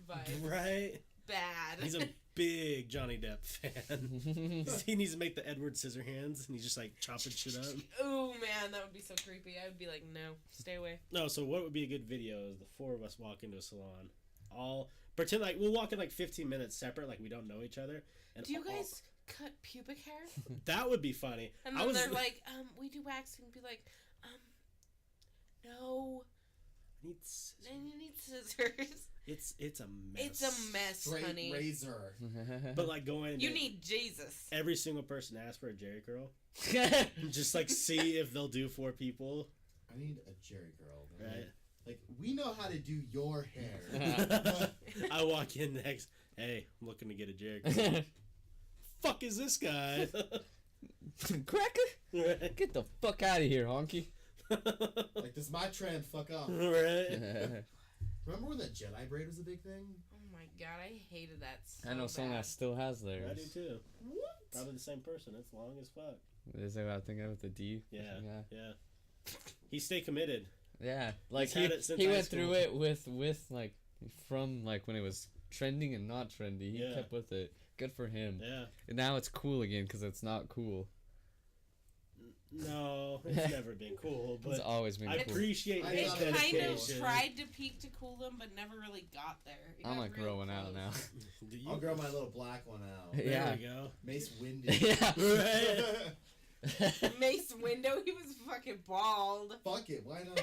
vibes. Right. Bad. He's a big Johnny Depp fan. He needs to make the Edward Scissorhands and he's just like chopping shit up. Oh man, that would be so creepy. I would be like, no, stay away. No, so what would be a good video is the four of us walk into a salon. All pretend like we'll walk in like 15 minutes separate, like we don't know each other. And Do you all- guys cut pubic hair? that would be funny. And then they're like, we do waxing. Be like, no, I need scissors. then you need scissors. It's a mess. It's a mess, Straight honey. razor? But like going, You need Jesus. every single person ask for a Jerry curl. Just like see if they'll do 4 people. I need a Jerry girl. Right. Like we know how to do your hair. I walk in next. Hey, I'm looking to get a Jerry curl. Fuck is this guy? Cracker? Right. Get the fuck out of here, honky. Like this is my trend. Fuck off. Right. Remember when the Jedi braid was a big thing? Oh my god, I hated that so I know someone bad. that still has theirs. I do too. What? Probably the same person. It's long as fuck. Is that what I think of with the D? Yeah. Yeah. Yeah. He stayed committed. Yeah. Like He's had it since he high went school. through it with like from like when it was trending and not trendy. He Yeah. kept with it. Good for him. Yeah. And now it's cool again because it's not cool. No, it's never been cool, It's but always been I cool. appreciate I It his thought kind dedication. of tried to peak to cool them, but never really got there. It I'm got like real growing out close. now. Do you? I'll grow my little black one out. There Yeah. we go. Mace Windy. Yeah. Right. Mace Window, he was fucking bald. Fuck it. Why not?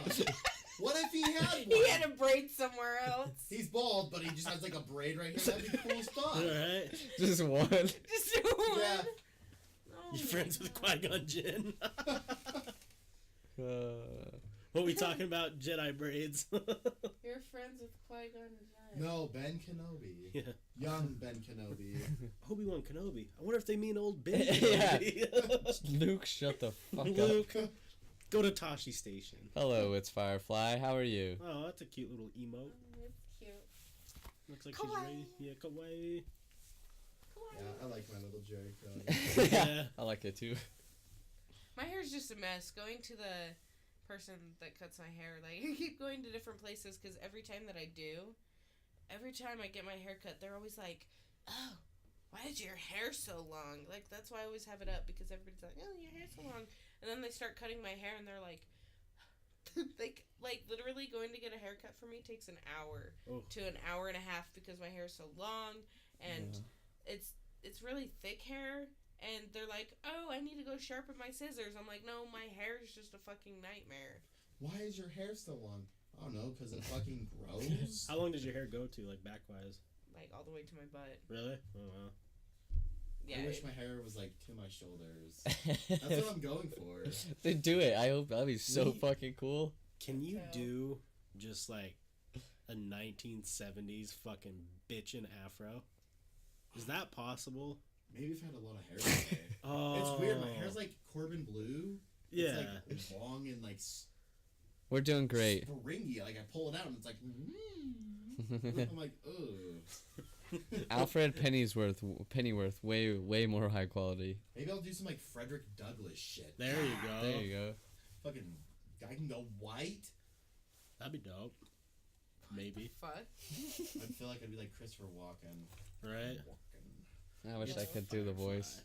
What if he had one? He had a braid somewhere else. He's bald, but he just has like a braid right here. That'd be cool as fuck. Right. Just one. Just one. Yeah. Oh You my friends with God. Qui-Gon Jinn? Uh, What we talking about? Jedi braids. You're friends with Qui-Gon Jinn. No, Ben Kenobi. Yeah. Young Ben Kenobi. Obi-Wan Kenobi. I wonder if they mean old Ben Yeah. Kenobi. Luke, shut the fuck up. Luke, go to Tashi Station. Hello, it's Firefly. How are you? Oh, that's a cute little emote. Oh, it's cute. Looks like Kawaii. she's ready. Yeah, kawaii. Yeah, I like my little Jerry curl. Yeah. I like it too. My hair's just a mess. Going to the person that cuts my hair, like, I keep going to different places because every time that I do, every time I get my hair cut, they're always like, oh, why is your hair so long? Like, that's why I always have it up because everybody's like, oh, your hair's so long. And then they start cutting my hair and they're like, like literally going to get a haircut for me takes an hour Oh. to an hour and a half because my hair is so long and it's really thick hair. And they're like, oh, I need to go sharpen my scissors. I'm like, no, my hair is just a fucking nightmare. Why is your hair so long? I don't know, because it fucking grows. How long does your hair go to, like back-wise? Like all the way to my butt. Really? Oh, wow. Yeah. I wish my hair was like to my shoulders. That's what I'm going for. Then do it. I hope that'd be so We- fucking cool. Can you So- do just like a 1970s fucking bitchin' afro? Is that possible? Maybe if I had a lot of hair that day. Oh, It's weird. My hair's like Corbin blue. yeah. It's like long and like We're doing great. springy. Like I pull it out and it's like. I'm like, ugh. Alfred Pennyworth, way more high quality. Maybe I'll do some like Frederick Douglass shit. There you go. There you go. Fucking guy can go white. That'd be dope. Maybe. Fuck. I feel like I'd be like Christopher Walken. Right? I wish I could do the voice.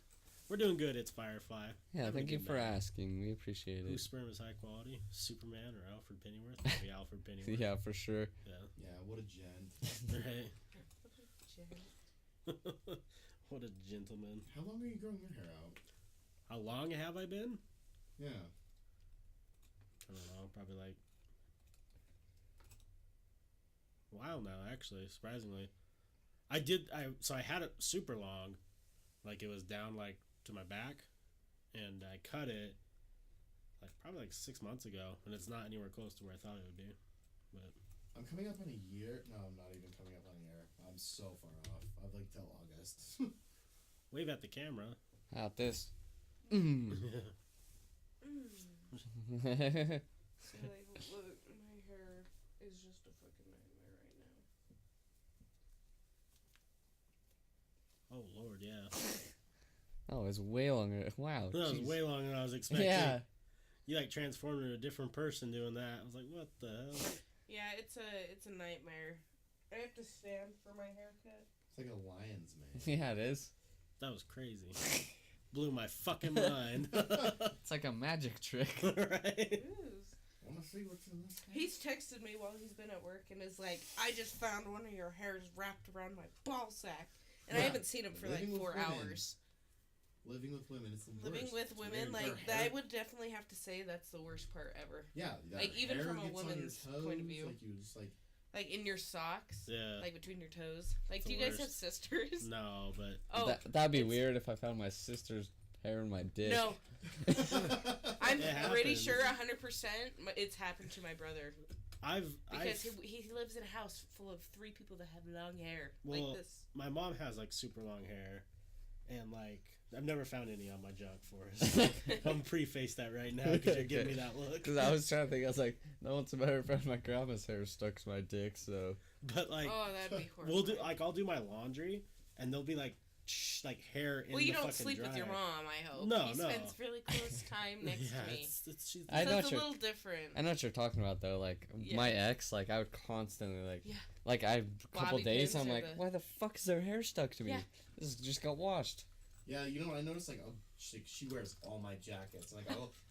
We're doing good. It's Firefly. Yeah, Having a thank you good for night. asking. We appreciate Whose it. sperm is high quality? Superman or Alfred Pennyworth? Maybe Alfred Pennyworth. Yeah, for sure. Yeah. Yeah, what a gent. Right. What a gentleman. How long are you growing your hair out? How long have I been? Yeah. I don't know. Probably like a while now, actually. Surprisingly, I had it super long, like it was down like to my back, and I cut it like probably like 6 months ago, and it's not anywhere close to where I thought it would be. But I'm coming up on a year. No, I'm not even coming up on a year. I'm so far off. I've like till August. wave at the camera. Out this. Mm. So like, look, my hair is just a fucking nightmare right now. Oh Lord, yeah. Oh, it's way longer. Wow. That was jeez. way longer than I was expecting. Yeah. You like transformed into a different person doing that. I was like, what the hell? Yeah, it's a nightmare. I have to stand for my haircut. It's like a lion's mane. Yeah, it is. That was crazy. Blew my fucking mind. It's like a magic trick. Right? Wanna see what's in this? He's texted me while he's been at work and is like, I just found one of your hairs wrapped around my ball sack. And I Yeah. haven't seen him for like Living with 4 women. hours. Living with women, it's the Living worst. with It's women, weird. like, Their I hair- would definitely have to say that's the worst part ever. Yeah, that like, even hair from a gets on your woman's point of toes, view. Like you just like. Like, in your socks. Yeah. Like, between your toes. Like, It's do you the guys have worst. sisters? No, but Oh, That'd be it's- weird if I found my sister's hair in my dick. No. I'm It pretty happens. sure 100% it's happened to my brother. Because he lives in a house full of 3 people that have long hair. Well, like this. my mom has like super long hair, and like I've never found any on my junk for us. I'm preface that right now because you're giving me that look. Because I was trying to think, I was like, no one's better if my grandma's hair stuck to my dick, so. But like, Oh, that'd be horrible. we'll do like I'll do my laundry, and there'll be like hair in Well, you the don't fucking sleep with your dryer. mom, I hope. No, he no. spends really close time next Yeah, to me. she's I So know it's what a you're- little different. I know what you're talking about, though. Like, Yeah. my ex, like, I would constantly, like, Yeah. like, a couple Bobby days, pins I'm or like, the- why the fuck is their hair stuck to me? Yeah. This just got washed. Yeah, you know what I noticed? Like, she wears all my jackets. Like,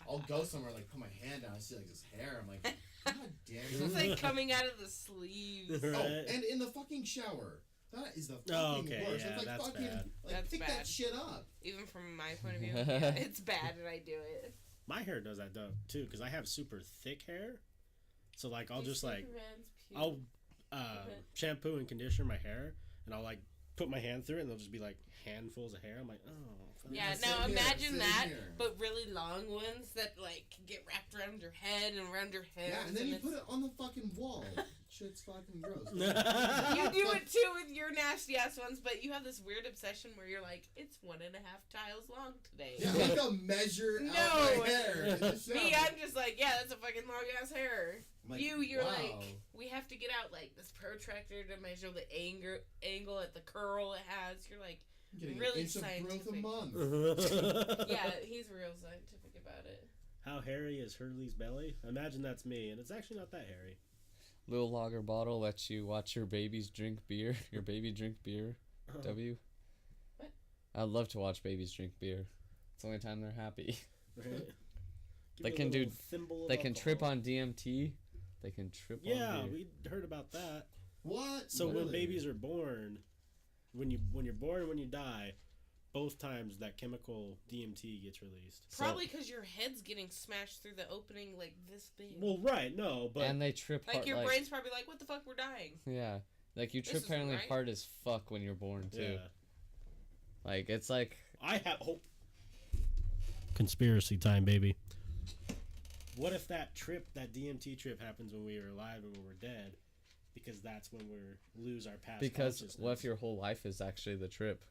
I'll go somewhere, like, put my hand down, I see like this hair. I'm like, God damn It's it. like coming out of the sleeves. Right. Oh, and in the fucking shower. That is the fucking Oh, okay, worst. yeah, it's like that's fucking bad. like That's pick bad. that shit up. Even from my point of view, yeah, it's bad and I do it. My hair does that though too because I have super thick hair, so like I'll You just like Superman's puke. I'll shampoo and conditioner my hair, and I'll like put my hand through it, and there'll just be like handfuls of hair. I'm like, oh. fuck. Yeah, Same now here, imagine same that, here. but really long ones that like get wrapped around your head and around your hands. Yeah, and then you it's- put it on the fucking wall. Shit's fucking gross. You do it too with your nasty ass ones, but you have this weird obsession where you're like, it's 1.5 tiles long today. Yeah, like a measure out No. my hair. in the Me, shower. I'm just like, yeah, that's a fucking long ass hair. I'm like, You're wow. like, we have to get out like this protractor to measure the angle at the curl it has. You're like, I'm getting really an inch of growth a scientific. month. yeah, he's real scientific about it. How hairy is Hurley's belly? Imagine that's me, and it's actually not that hairy. Little lager bottle lets you watch your babies drink beer. Your baby drink beer. W. What? I'd love to watch babies drink beer. It's the only time they're happy. Right? They Give can it a do- little thimble of They can trip alcohol. on DMT. They can trip Yeah, on beer. we heard about that. What? So when Really? babies are born, when you're born and when you die, both times that chemical DMT gets released. Probably because your head's getting smashed through the opening like this big. Well, right, no, but And they trip like hard, your brain's probably like, what the fuck, we're dying. Yeah. Like, you This trip is apparently right. hard as fuck when you're born, too. yeah. Like, it's like... I have hope. Conspiracy time, baby. What if that DMT trip happens when we are alive and when we're dead? Because that's when we lose our past Because consciousness. what if your whole life is actually the trip?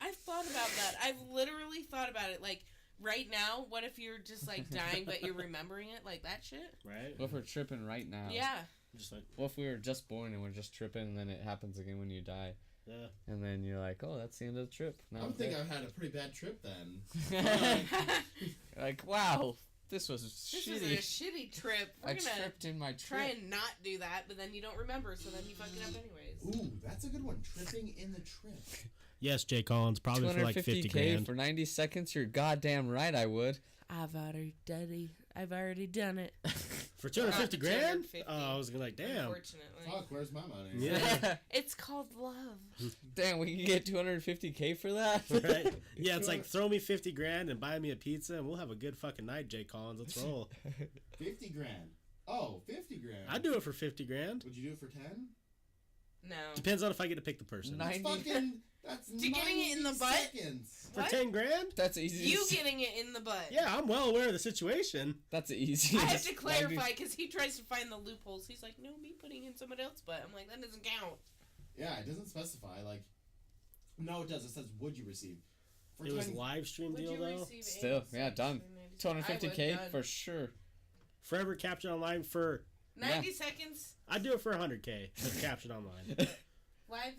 I've thought about that. I've literally thought about it. Like, right now, what if you're just, like, dying, but you're remembering it? Like, that shit? Right? What if we're tripping right now? Yeah. Just like, What if we were just born and we're just tripping and then it happens again when you die? yeah. And then you're like, oh, that's the end of the trip. Now I would I'm think dead. I've had a pretty bad trip then. Like, wow, this was This shitty. is a shitty trip. We're I gonna tripped in my trip. try and not do that, but then you don't remember, so then you fuck it up anyways. Ooh, that's a good one. Tripping in the trip. Yes, Jay Collins, probably for like 50 grand. for 90 seconds? You're goddamn right I would. I've already done it. For 250 Not grand? 250. Oh, I was like, damn. Unfortunately. Fuck, where's my money? Yeah. It's called love. Damn, we can get 250K for that? Right? Yeah, it's like, throw me 50 grand and buy me a pizza and we'll have a good fucking night, Jay Collins. Let's roll. 50 grand. Oh, 50 grand. I'd do it for 50 grand. Would you do it for 10? No. Depends on if I get to pick the person. Nice. That's fucking. That's You getting it in the 90 butt? seconds. For What? 10 grand? That's easy. You getting it in the butt. Yeah, I'm well aware of the situation. That's easy. I have to clarify because he tries to find the loopholes. He's like, no, me putting in someone else's butt. I'm like, that doesn't count. Yeah, it doesn't specify. Like, no, it does. It says, would you receive? For It was 10 live stream Would deal you though. receive Still, yeah, done. 250K done. for sure. Forever captured online for 90 seconds. I'd do it for 100K. Just captured online. Live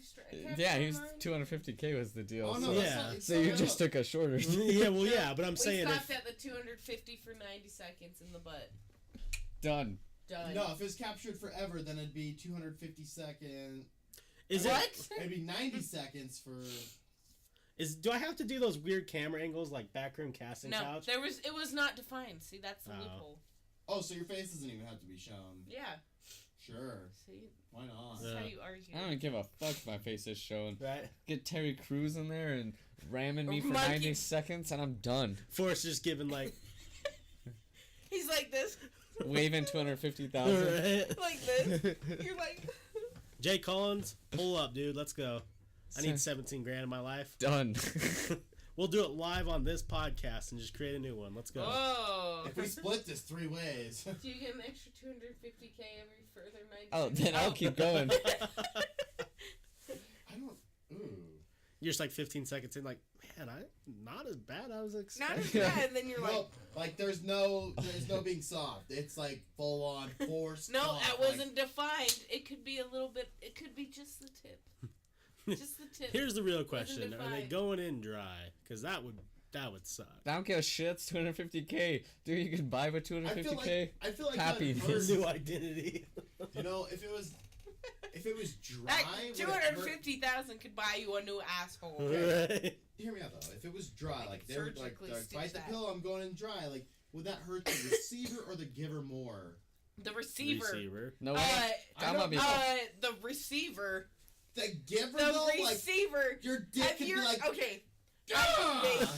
Yeah, he was 250K was the deal. Oh, no, so that's Yeah. not, it's so not you real. just took a shorter. Yeah, well, yeah, but I'm We saying stopped if at the 250 for 90 seconds in the butt. Done. Done. No, if it's captured forever, then it'd be 250 seconds. is What? it It'd be 90 seconds for. do I have to do those weird camera angles like backroom casting No, couch? it was not defined. See, that's the Oh. loophole. Oh, so your face doesn't even have to be shown. Yeah. Sure. See, Why not? this is how Yeah. you argue. I don't give a fuck if my face is showing. Right? Get Terry Crews in there and ramming me for Monkey. 90 seconds and I'm done. Forrest just giving like He's like this, Waving 250,000. right? like this. You're like, Jay Collins, pull up, dude. Let's go. I need 17 grand in my life. Done. We'll do it live on this podcast and just create a new one. Let's go. oh. If we split this 3 ways. Do you get an extra 250K every further 90 Oh, seconds? then I'll keep going. I don't. Ooh. You're just like 15 seconds in, like, man, not as bad as I was Not expecting. as bad, and then you're No, like there's no being soft. It's like full on force. no, cock, that like- wasn't defined. It could be a little bit, it could be just the tip. Just the tip. Here's the real question: Are they defined. going in dry? Because that would suck. I don't give a shit. It's 250K. Dude, you can buy with I feel 250K. like that Happiness. hurt. New identity. You know, if it was dry, That would it hurt? 250,000 could buy you a new asshole. Right. Hear me out though. If it was dry, They like could they would like surgically stitch bite the that. pill, I'm going in dry. Like, would that hurt the receiver or the giver more? The receiver. Receiver. No Uh, way. I I'm don't gonna be. the receiver. The giver The though, like receiver. your dick Have could be you? like, Okay. "Ah!"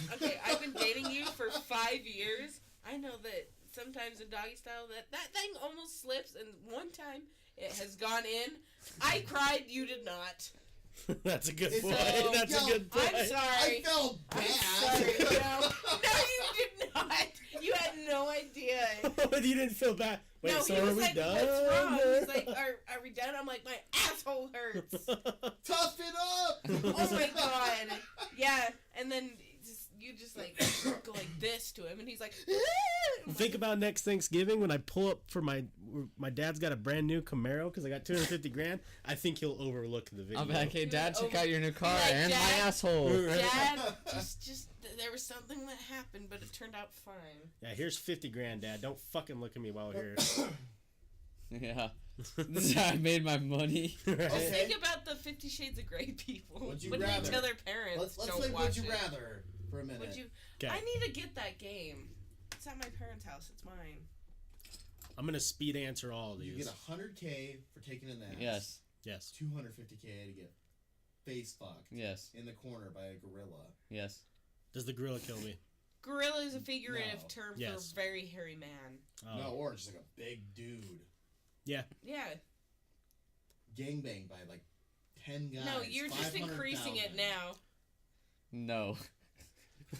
I've been dating you for 5 years. I know that sometimes in doggy style that thing almost slips, and one time it has gone in. I cried. You did not. That's a good It's point. like, That's yo, a good point. I'm sorry. I felt bad. I'm sorry. No, you did not. You had no idea. You didn't feel bad. Wait, No, so he are was we like, done? "What's wrong?" He's like, "Are we done?" I'm like, "My asshole hurts." Tough it up. Oh my god. Yeah, and then you just like go like this to him, and he's like, Think about next Thanksgiving when I pull up for my dad's got a brand new Camaro because I got 250 grand. I think he'll overlook the video. I'll be like, hey, Dad, check out your new car Like, and my Dad- asshole. Dad, just there was something that happened, but it turned out fine. Yeah, here's 50 grand, Dad. Don't fucking look at me while we're here. Yeah. This is how I made my money. Right? Okay. Think about the 50 Shades of Grey people. Would you when rather? they tell their parents, Let's don't play watch Would You it. Rather for a minute. Would you? 'Kay. I need to get that game. It's at my parents' house. It's mine. I'm gonna speed answer all of You these. get 100K for taking in that. Yes. Yes. 250K to get face fucked. Yes. In the corner by a gorilla. Yes. Does the gorilla kill me? Gorilla is a figurative No. term Yes. for very hairy man. Oh. No, or just like a big dude. Yeah. Gangbang by like 10 guys. No, you're just increasing it 500,000. now. No.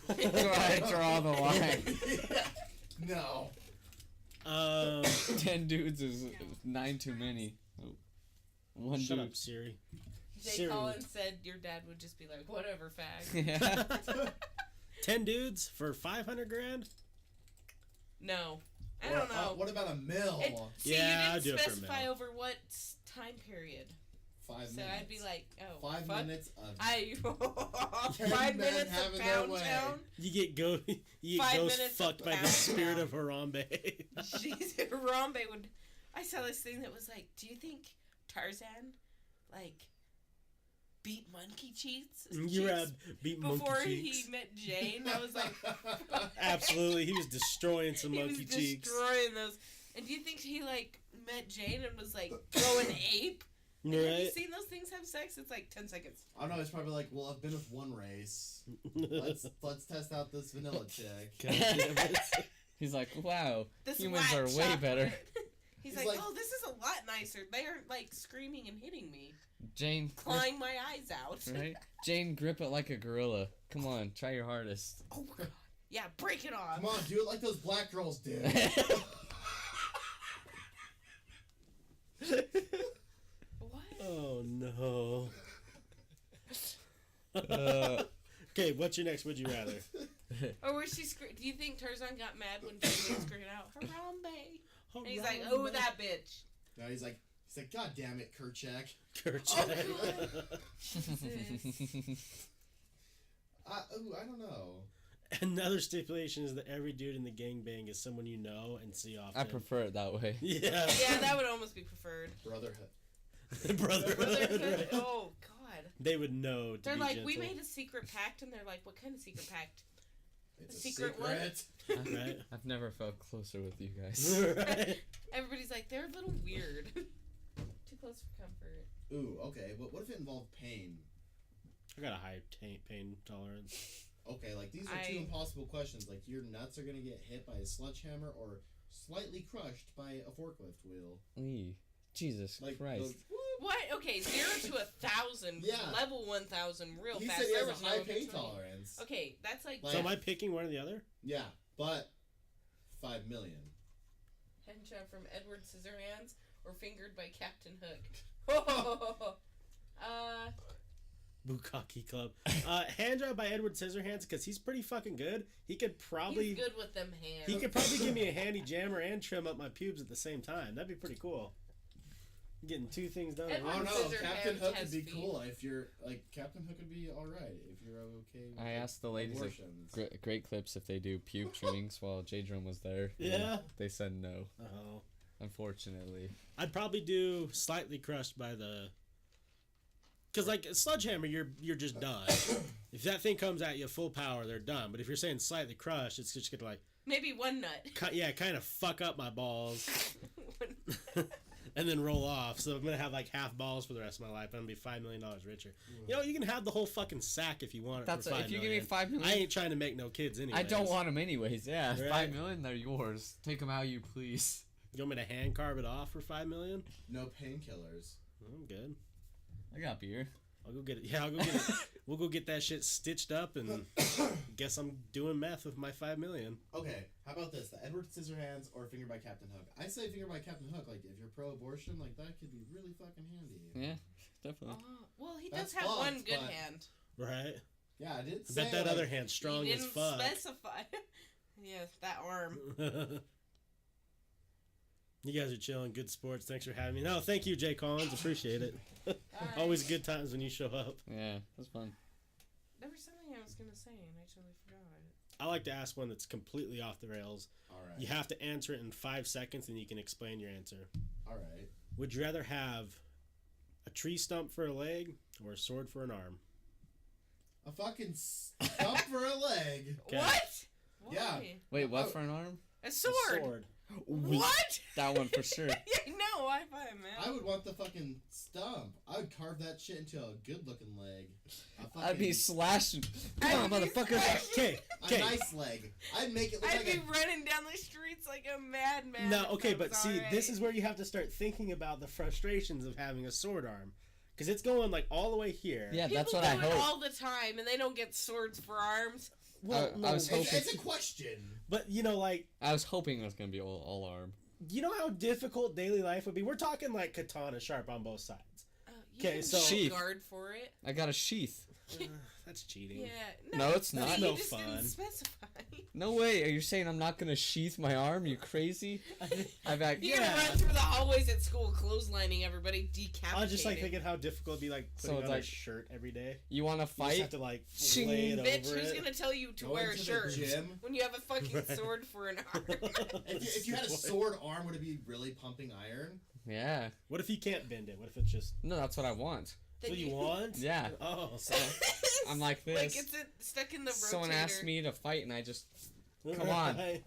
Where I draw the line. No. 10 dudes is 9 too many. Oh. One Shut dude. up, Siri. Jay Siri. Collins said your dad would just be like, whatever, fag. Yeah. 10 dudes for 500 grand? No. I don't know. What about a mill? See, Yeah, you I'd do didn't it for a specify mil. over what time period. 5 So minutes. I'd be like, oh, 5 fuck. minutes of 5 men minutes of having their Pound way. Town. You get 5 ghost minutes fucked of by the Pound spirit Town. of Harambe. Jeez, Harambe would. I saw this thing that was like, do you think Tarzan, like, beat monkey cheeks? You had beat before monkey he cheeks. met Jane? I was like, Absolutely, he was destroying some he monkey was cheeks. destroying those. And do you think he like met Jane and was like going ape? And have you Right? seen those things have sex? It's like 10 seconds. I don't know. It's probably like, well, I've been with one race. Let's test out this vanilla chick. God damn it. He's like, wow, This humans white are way chocolate. better. He's He's like, like- oh, this is a lot nicer. They aren't like screaming and hitting me, Jane, clawing my eyes out. right? Jane, grip it like a gorilla. Come on, try your hardest. Oh god. Yeah, break it off. Come on, do it like those black girls do. What? Oh no. Uh, Okay, what's your next would you rather? Or was she? Do you think Tarzan got mad when Jane was screaming out Harambe? And he's like, oh, that bitch. No, he's like, God damn it, Kerchak. Kerchak. Jesus. I don't know. Another stipulation is that every dude in the gangbang is someone you know and see often. I prefer it that way. Yeah. Yeah, that would almost be preferred. Brotherhood. Brotherhood. Right. Oh god. They would know. To They're be like, gentle. we made a secret pact, and they're like, what kind of secret pact? It's a Secret one? Right. I've never felt closer with you guys. Right. Everybody's like, they're a little weird. Too close for comfort. Ooh, okay, but what if it involved pain? I got a high pain tolerance. Okay, like these are two impossible questions. Like your nuts are gonna get hit by a sledgehammer or slightly crushed by a forklift wheel. Eee, Jesus Like Christ. those- What? Okay, 0 to 1,000. Yeah. Level 1,000 real He fast. said he There has was a no high in pain between. tolerance. Okay, that's like So am I picking one or the other? Yeah, but 5 million. Hencha from Edward Scissorhands or fingered by Captain Hook. Bukkake Club. Hand job by Edward Scissorhands because he's pretty fucking good. He could probably He's good with them hands. he could probably give me a handy jammer and trim up my pubes at the same time. That'd be pretty cool. Getting two things done. at Edward I don't once. know. Scissorhands Captain Hook has would be feet. cool if you're like Captain Hook would be all right if you're okay. With I asked the ladies at abortions. Great Clips if they do pube trimmings while J Drum was there. Yeah. They said no, Oh, unfortunately. I'd probably do slightly crushed by the. Cause like a sledgehammer, you're just done. If that thing comes at you full power, they're done. But if you're saying slightly crushed, it's just gonna like, Maybe one nut. kind of fuck up my balls, and then roll off. So I'm gonna have like half balls for the rest of my life. I'm gonna be $5 million richer. You know, you can have the whole fucking sack if you want it. That's for $5 if you give million. me $5 million. I ain't trying to make no kids anyway. I don't want them anyways. Yeah, Right. $5 million, they're yours. Take them how you please. You want me to hand carve it off for $5 million? No painkillers. I'm good. I got beer. I'll go get it. Yeah, I'll go get it. We'll go get that shit stitched up, and guess I'm doing meth with my $5 million. Okay, how about this? The Edward Scissorhands or Finger by Captain Hook? I say Finger by Captain Hook. Like, if you're pro-abortion, like that could be really fucking handy. Yeah, definitely. Well, he That's does have fucked, one good but- hand. Right? Yeah, I did I say bet that like, other hand's strong He as didn't fuck. specify. Yeah, that arm. You guys are chilling. Good sports. Thanks for having me. No, thank you, Jay Collins. Appreciate it. Alright. Always good times when you show up. Yeah, that's fun. There was something I was gonna say and I totally forgot it. I like to ask one that's completely off the rails. All right. You have to answer it in 5 seconds, and you can explain your answer. All right. Would you rather have a tree stump for a leg or a sword for an arm? A fucking stump for a leg. Okay. What? Why? Yeah. Wait, what Oh. for an arm? A sword. A sword. What? That one for sure. Yeah, no, why five, man? I would want the fucking stump. I would carve that shit into a good-looking leg. I'd be slashing. I'd Come on, be motherfucker. Okay, A nice leg. I'd make it look I'd like be running down the streets like a madman. No, if okay, that but was see, alright. this is where you have to start thinking about the frustrations of having a sword arm. Because it's going, like, all the way here. Yeah, People that's what do I it hope. all the time, and they don't get swords for arms. Well, I was hoping- It's a question. But, you know, like, I was hoping it was gonna be all arm. you know how difficult daily life would be? We're talking, like, katana sharp on both sides. You 'Kay, can so- Sheath. guard for it. I got a sheath. That's cheating. Yeah. No, it's not. You No just fun. didn't specify. No way. Are you saying I'm not gonna sheath my arm? You crazy? I've got. You're Yeah. gonna run through the hallways at school, clotheslining everybody, decapitating. I was just, like, thinking how difficult it'd be, like, So putting it's on a like- shirt every day. You want to You just fight? have to, like, Shing. lay it Bitch, over who's it. gonna tell you to Going wear a to the shirt gym. when you have a fucking Right. sword for an arm? If you had a sword arm, would it be really pumping iron? Yeah. What if you can't bend it? What if it's just... No, that's what I want. That's what you want? Yeah. Oh, so... I'm like this. Like it's stuck in the rotator. Someone asked me to fight, and I just. Come on. Right.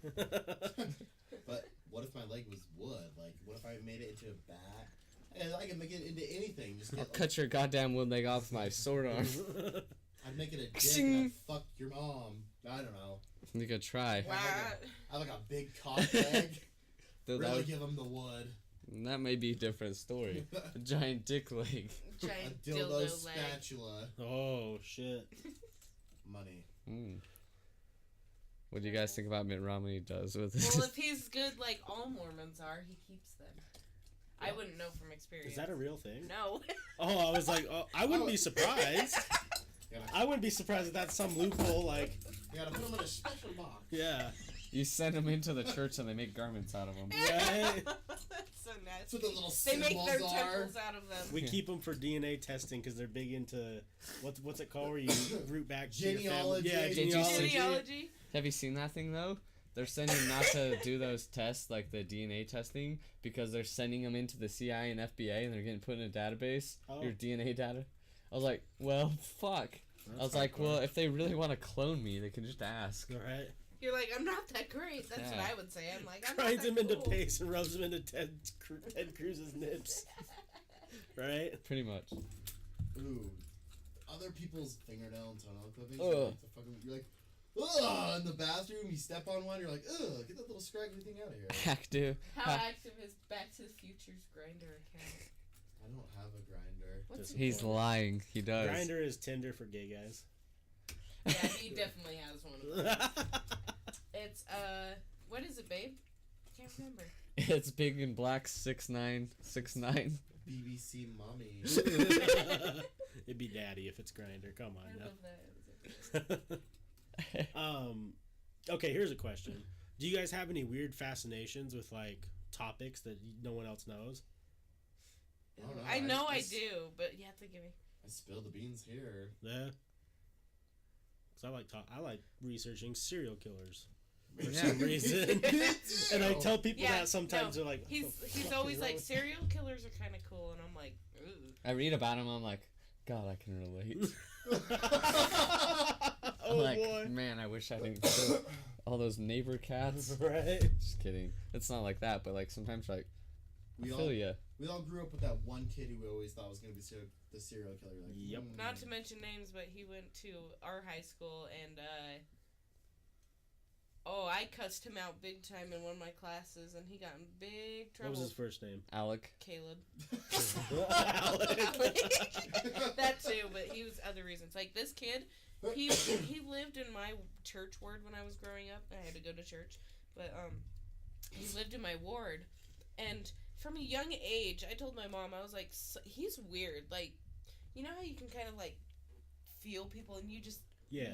But what if my leg was wood? Like, what if I made it into a bat? And I could make it into anything. Just I'll get, cut your goddamn wood leg off my sword arm. I'd make it a dick Shing. and I'd fuck your mom. I don't know. You could try. Wow. I have like a big cock leg. Dude, Really that, give him the wood. that may be a different story. A giant dick leg. A Giant dildo dildo leg. spatula. Oh, shit. Money. Mm. What do you guys think about Mitt Romney does with Well, this? if he's good like all Mormons are, he keeps them. I wouldn't know from experience. Is that a real thing? No. Oh, I was like, oh, I wouldn't be surprised. You gotta, I wouldn't be surprised if that's some loophole, like, you gotta put them in a special box. yeah. You send them into the church and they make garments out of them. Right. That's so That's nasty. what the little They make symbols their are. temples out of them. We keep them for DNA testing because they're big into, what's it called where you root back to your family? Genealogy. Yeah, Did you see- genealogy. Genealogy. Have you seen that thing though? They're sending not to do those tests, like the DNA testing, because they're sending them into the CIA and FBI and they're getting put in a database, Oh. your DNA data. I was like, well, fuck. I was like, well, if they really want to clone me, they can just ask. All right. You're like, I'm not that great. That's Yeah. what I would say. I'm like, I'm Grinds not him that into cool. paste and rubs him into Ted Cruz's nips. Right? Pretty much. Ooh. Other people's fingernail and toenail clippings. Ugh. You're like, ugh, in the bathroom, you step on one, you're like, ugh, get that little scraggly thing out of here. Active. How active is Back to the Future's Grinder account? I don't have a grinder. What's He's lying. He does. Grinder is Tinder for gay guys. Yeah, he definitely has one of them. It's what is it, babe? I can't remember. It's big and black 6969. BBC mommy. It'd be daddy if it's Grinder. Come I on love that. now. Okay, here's a question. Do you guys have any weird fascinations with like topics that no one else knows? I don't know. I know I s- do, but you have to give me. I spilled the beans here. Yeah. Cause I like researching serial killers for Yeah. some reason, and I tell people Yeah, that sometimes no, they're like, He's "What the he's fuck always is like wrong serial killers are kind of cool, and I'm like, ooh. I read about him. I'm like, God, I can relate. with-" I'm oh like, boy! man, I wish I didn't kill all those neighbor cats. Right? Just kidding. It's not like that, but like sometimes like We I all feel ya. we all grew up with that one kid who we always thought was gonna be the serial killer. Like, Yep. Not to mention names, but he went to our high school, and I cussed him out big time in one of my classes, and he got in big What trouble. was his first name? Alec. Caleb. Alex. That too, but he was other reasons. Like this kid, he lived in my church ward when I was growing up. I had to go to church, but he lived in my ward, and from a young age, I told my mom, I was like, he's weird. Like, you know how you can kind of like feel people, and you just Yeah.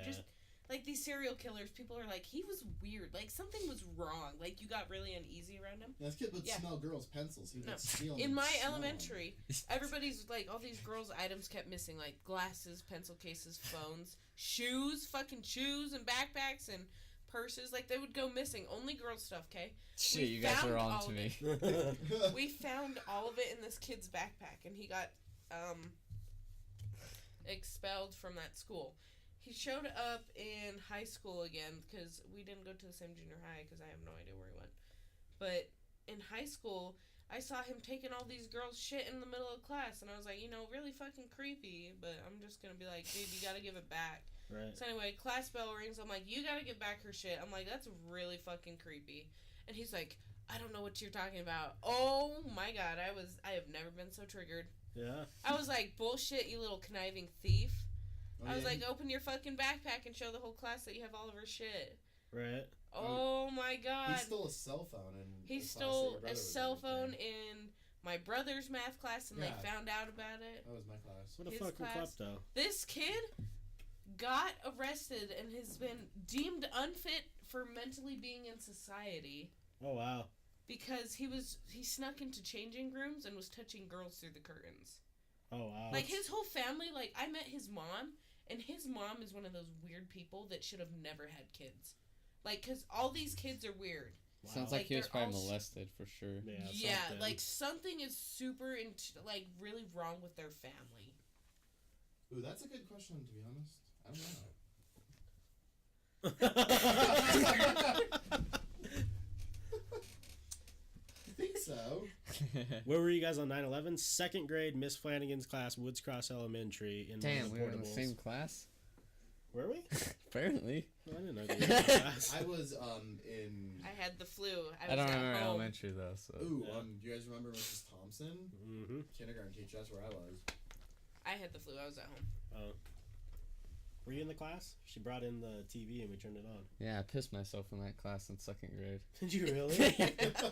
like these serial killers. People are like, he was weird. Like something was wrong. Like you got really uneasy around him. Yeah, this kid would Yeah. smell girls' pencils. He would No. steal them In and my smell 'em. elementary, everybody's like, all these girls' items kept missing, like glasses, pencil cases, phones, shoes, fucking shoes, and backpacks and purses. Like they would go missing. Only girl stuff, okay? Shit, We you guys found are on all to of me. We found all of it in this kid's backpack, and he got expelled from that school. He showed up in high school again because we didn't go to the same junior high because I have no idea where he went. But in high school, I saw him taking all these girls' shit in the middle of class, and I was like, really fucking creepy. But I'm just gonna be like, dude, you gotta give it back. Right. So anyway, class bell rings. I'm like, you gotta give back her shit. I'm like, that's really fucking creepy. And he's like, I don't know what you're talking about. Oh my god, I have never been so triggered. Yeah. I was like, bullshit, you little conniving thief. Oh, I was yeah, like, open your fucking backpack and show the whole class that you have all of her shit. Right. Oh my god. he stole a cell phone and He stole a cell phone in my brother's math class, and they found out about it. That was my class. What a His fucking class. klepto. This kid got arrested and has been deemed unfit for mentally being in society Oh wow. because he snuck into changing rooms and was touching girls through the curtains. Oh wow. Like his whole family, like I met his mom, and his mom is one of those weird people that should have never had kids. Like, cause all these kids are weird. Wow. Sounds like he was they're probably all molested for sure. Yeah. Something. Like something is super like really wrong with their family. Ooh, that's a good question, to be honest. I don't know. I think so. Where were you guys on 9/11? Second grade, Miss Flanagan's class, Woods Cross Elementary. In Damn, one we of were the in the portables. same class? Were we? Apparently. I didn't know you were in the class. I was in. I had the flu. I was don't at remember home. elementary though, so. Ooh, Yeah. do you guys remember Mrs. Thompson? Mm-hmm. Kindergarten teacher. That's where I was. I had the flu. I was at home. Oh. Were you in the class? She brought in the TV and we turned it on. Yeah, I pissed myself in that class in second grade. Did you really?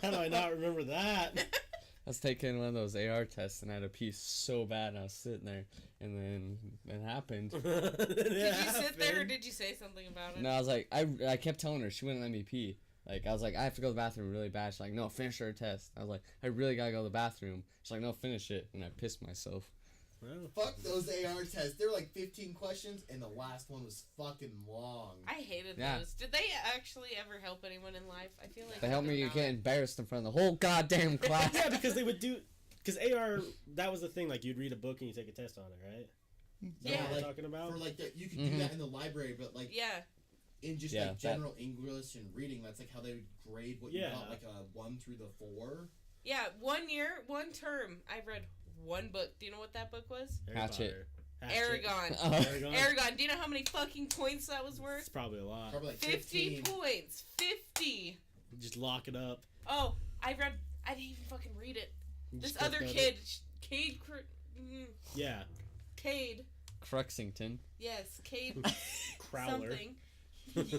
How do I not remember that? I was taking one of those AR tests and I had a pee so bad and I was sitting there and then it happened. Did you sit there or did you say something about it? No, I was like, I kept telling her, she wouldn't let me pee. Like, I was like, I have to go to the bathroom really bad. She's like, no, finish her test. I was like, I really gotta go to the bathroom. She's like, no, finish it. And I pissed myself. Well, Fuck those AR tests. They were like 15 questions, and the last one was fucking long. I hated Yeah. those. Did they actually ever help anyone in life? I feel like They helped me not. get embarrassed in front of the whole goddamn class. yeah, because they would do... Because AR, that was the thing. Like, you'd read a book and you take a test on it, right? Is that Yeah. what we're Like, talking about? For like you could do that in the library, but like Yeah. in just Yeah, like general English and reading, that's like how they would grade what you Yeah. got, like a 1 through the 4. Yeah, 1 year, 1 term, I read one book. Do you know what that book was? Harry Hatchet. Potter. Aragon. Oh. Aragon. Aragon. Do you know how many fucking points that was It's worth? probably a lot. Probably like 50 15. points. 50. Just lock it up. Oh, I didn't even fucking read it. This Just other footnote kid, it. Cade, Yeah. Cade, Cruxington. yes, Cade Crowler. something.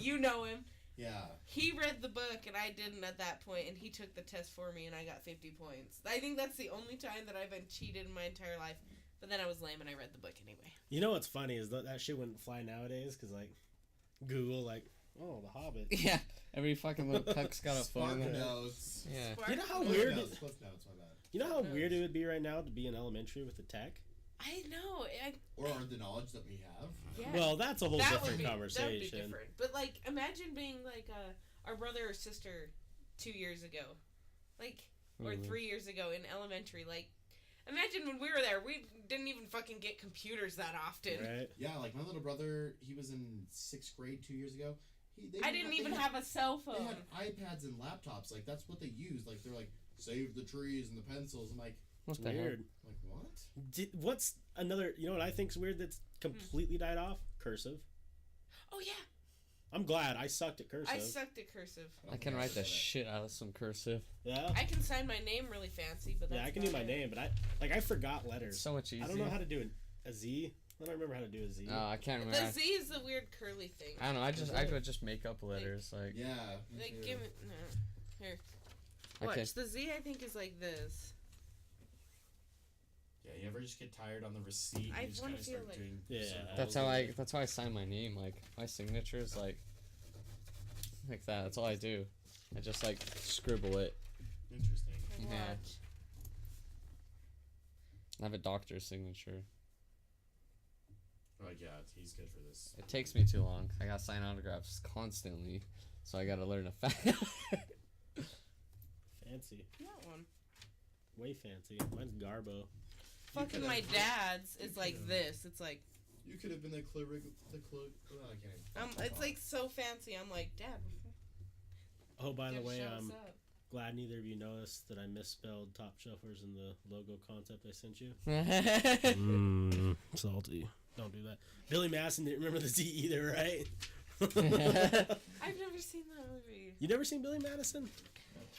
You know him. Yeah. He read the book and I didn't at that point, and he took the test for me and I got 50 points. I think that's the only time that I've been cheated in my entire life. But then I was lame and I read the book anyway. You know what's funny is that shit wouldn't fly nowadays because, like, Google, like, oh, The Hobbit. Yeah, every fucking little cuck's got a Spark phone. notes. Yeah. Spark- You know how Cliff weird notes, Cliff notes, my bad. You know how Notes. weird it would be right now to be in elementary with the tech? I know. Or the knowledge that we have. Yeah. Well, that's a whole that different would be, That would conversation. be different. But, like, imagine being, like, our brother or sister 2 years ago. Like, or Mhm. 3 years ago in elementary. Like, imagine when we were there, we didn't even fucking get computers that often. Right? Yeah, like my little brother, he was in 6th grade 2 years ago. I didn't even have a cell They phone. had iPads and laptops. Like that's what they used. Like they're like save the trees and the pencils. I'm like, What It's the hell? weird. what? What's another, you know what I think's weird that's completely died off? Cursive. Oh, yeah. I'm glad. I sucked at cursive. I sucked at cursive. I can write the shit out of some cursive. Yeah? I can sign my name really fancy, but that's Yeah, I can do about my it. name, but I forgot It's letters. so much easier. I don't know how to do a Z. I don't remember how to do a Z. I can't remember. The Z is the weird curly thing. I don't know. I could just make up letters like. Yeah. me Like, too. give it. No. Here. Okay. Watch. The Z, I think, is like this. Yeah, you ever just get tired on the receipt? I and you just wanna kind of feel start like- doing. Yeah. circles? That's how I sign my name. Like my signature is like that. That's all I do. I just like scribble it. Interesting. And Yeah. watch. I have a doctor's signature. Like yeah, he's good for this. It takes me too long. I gotta sign autographs constantly, so I gotta learn a fact. Fancy. That one. Way fancy. Mine's Garbo. Fucking could've- my dad's is you like could've- this. It's like You could have been the Oh, I can't. Even it's like so fancy. I'm like, Dad. Oh, by the gotta way, show us up. glad neither of you noticed that I misspelled Topshelfers in the logo concept I sent you. Salty. Don't do that. Billy Madison didn't remember the Z either, right? I've never seen that movie. You never seen Billy Madison?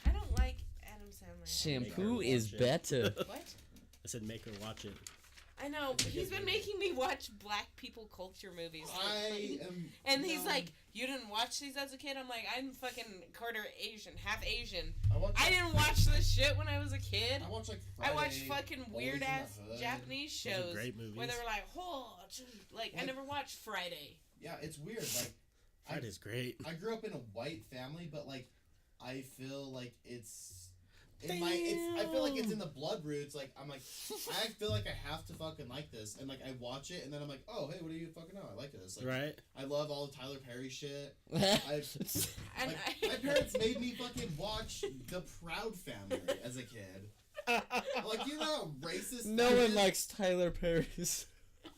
I don't like Adam Sandler. Shampoo is better. What? I said make her watch it. I know, but he's been making me watch black people culture movies. And he's no. like, you didn't watch these as a kid? I'm like, I'm fucking quarter Asian, half Asian. I didn't watch this shit when I was a kid. I watched like I Friday, watched fucking Always weird in ass the Hood. Japanese Those are shows great movies. where they were like, oh, like I never watched Friday. Yeah, it's weird. Like, Friday's great. I grew up in a white family, but like, I feel like it's. I feel like it's in the blood roots. Like I'm like, I feel like I have to fucking like this, and like I watch it, and then I'm like, oh hey, what do you fucking know? I like this. Like, Right? I love all the Tyler Perry shit. And My parents made me fucking watch The Proud Family as a kid. Like, you know how racist. No that one is? likes Tyler Perry's.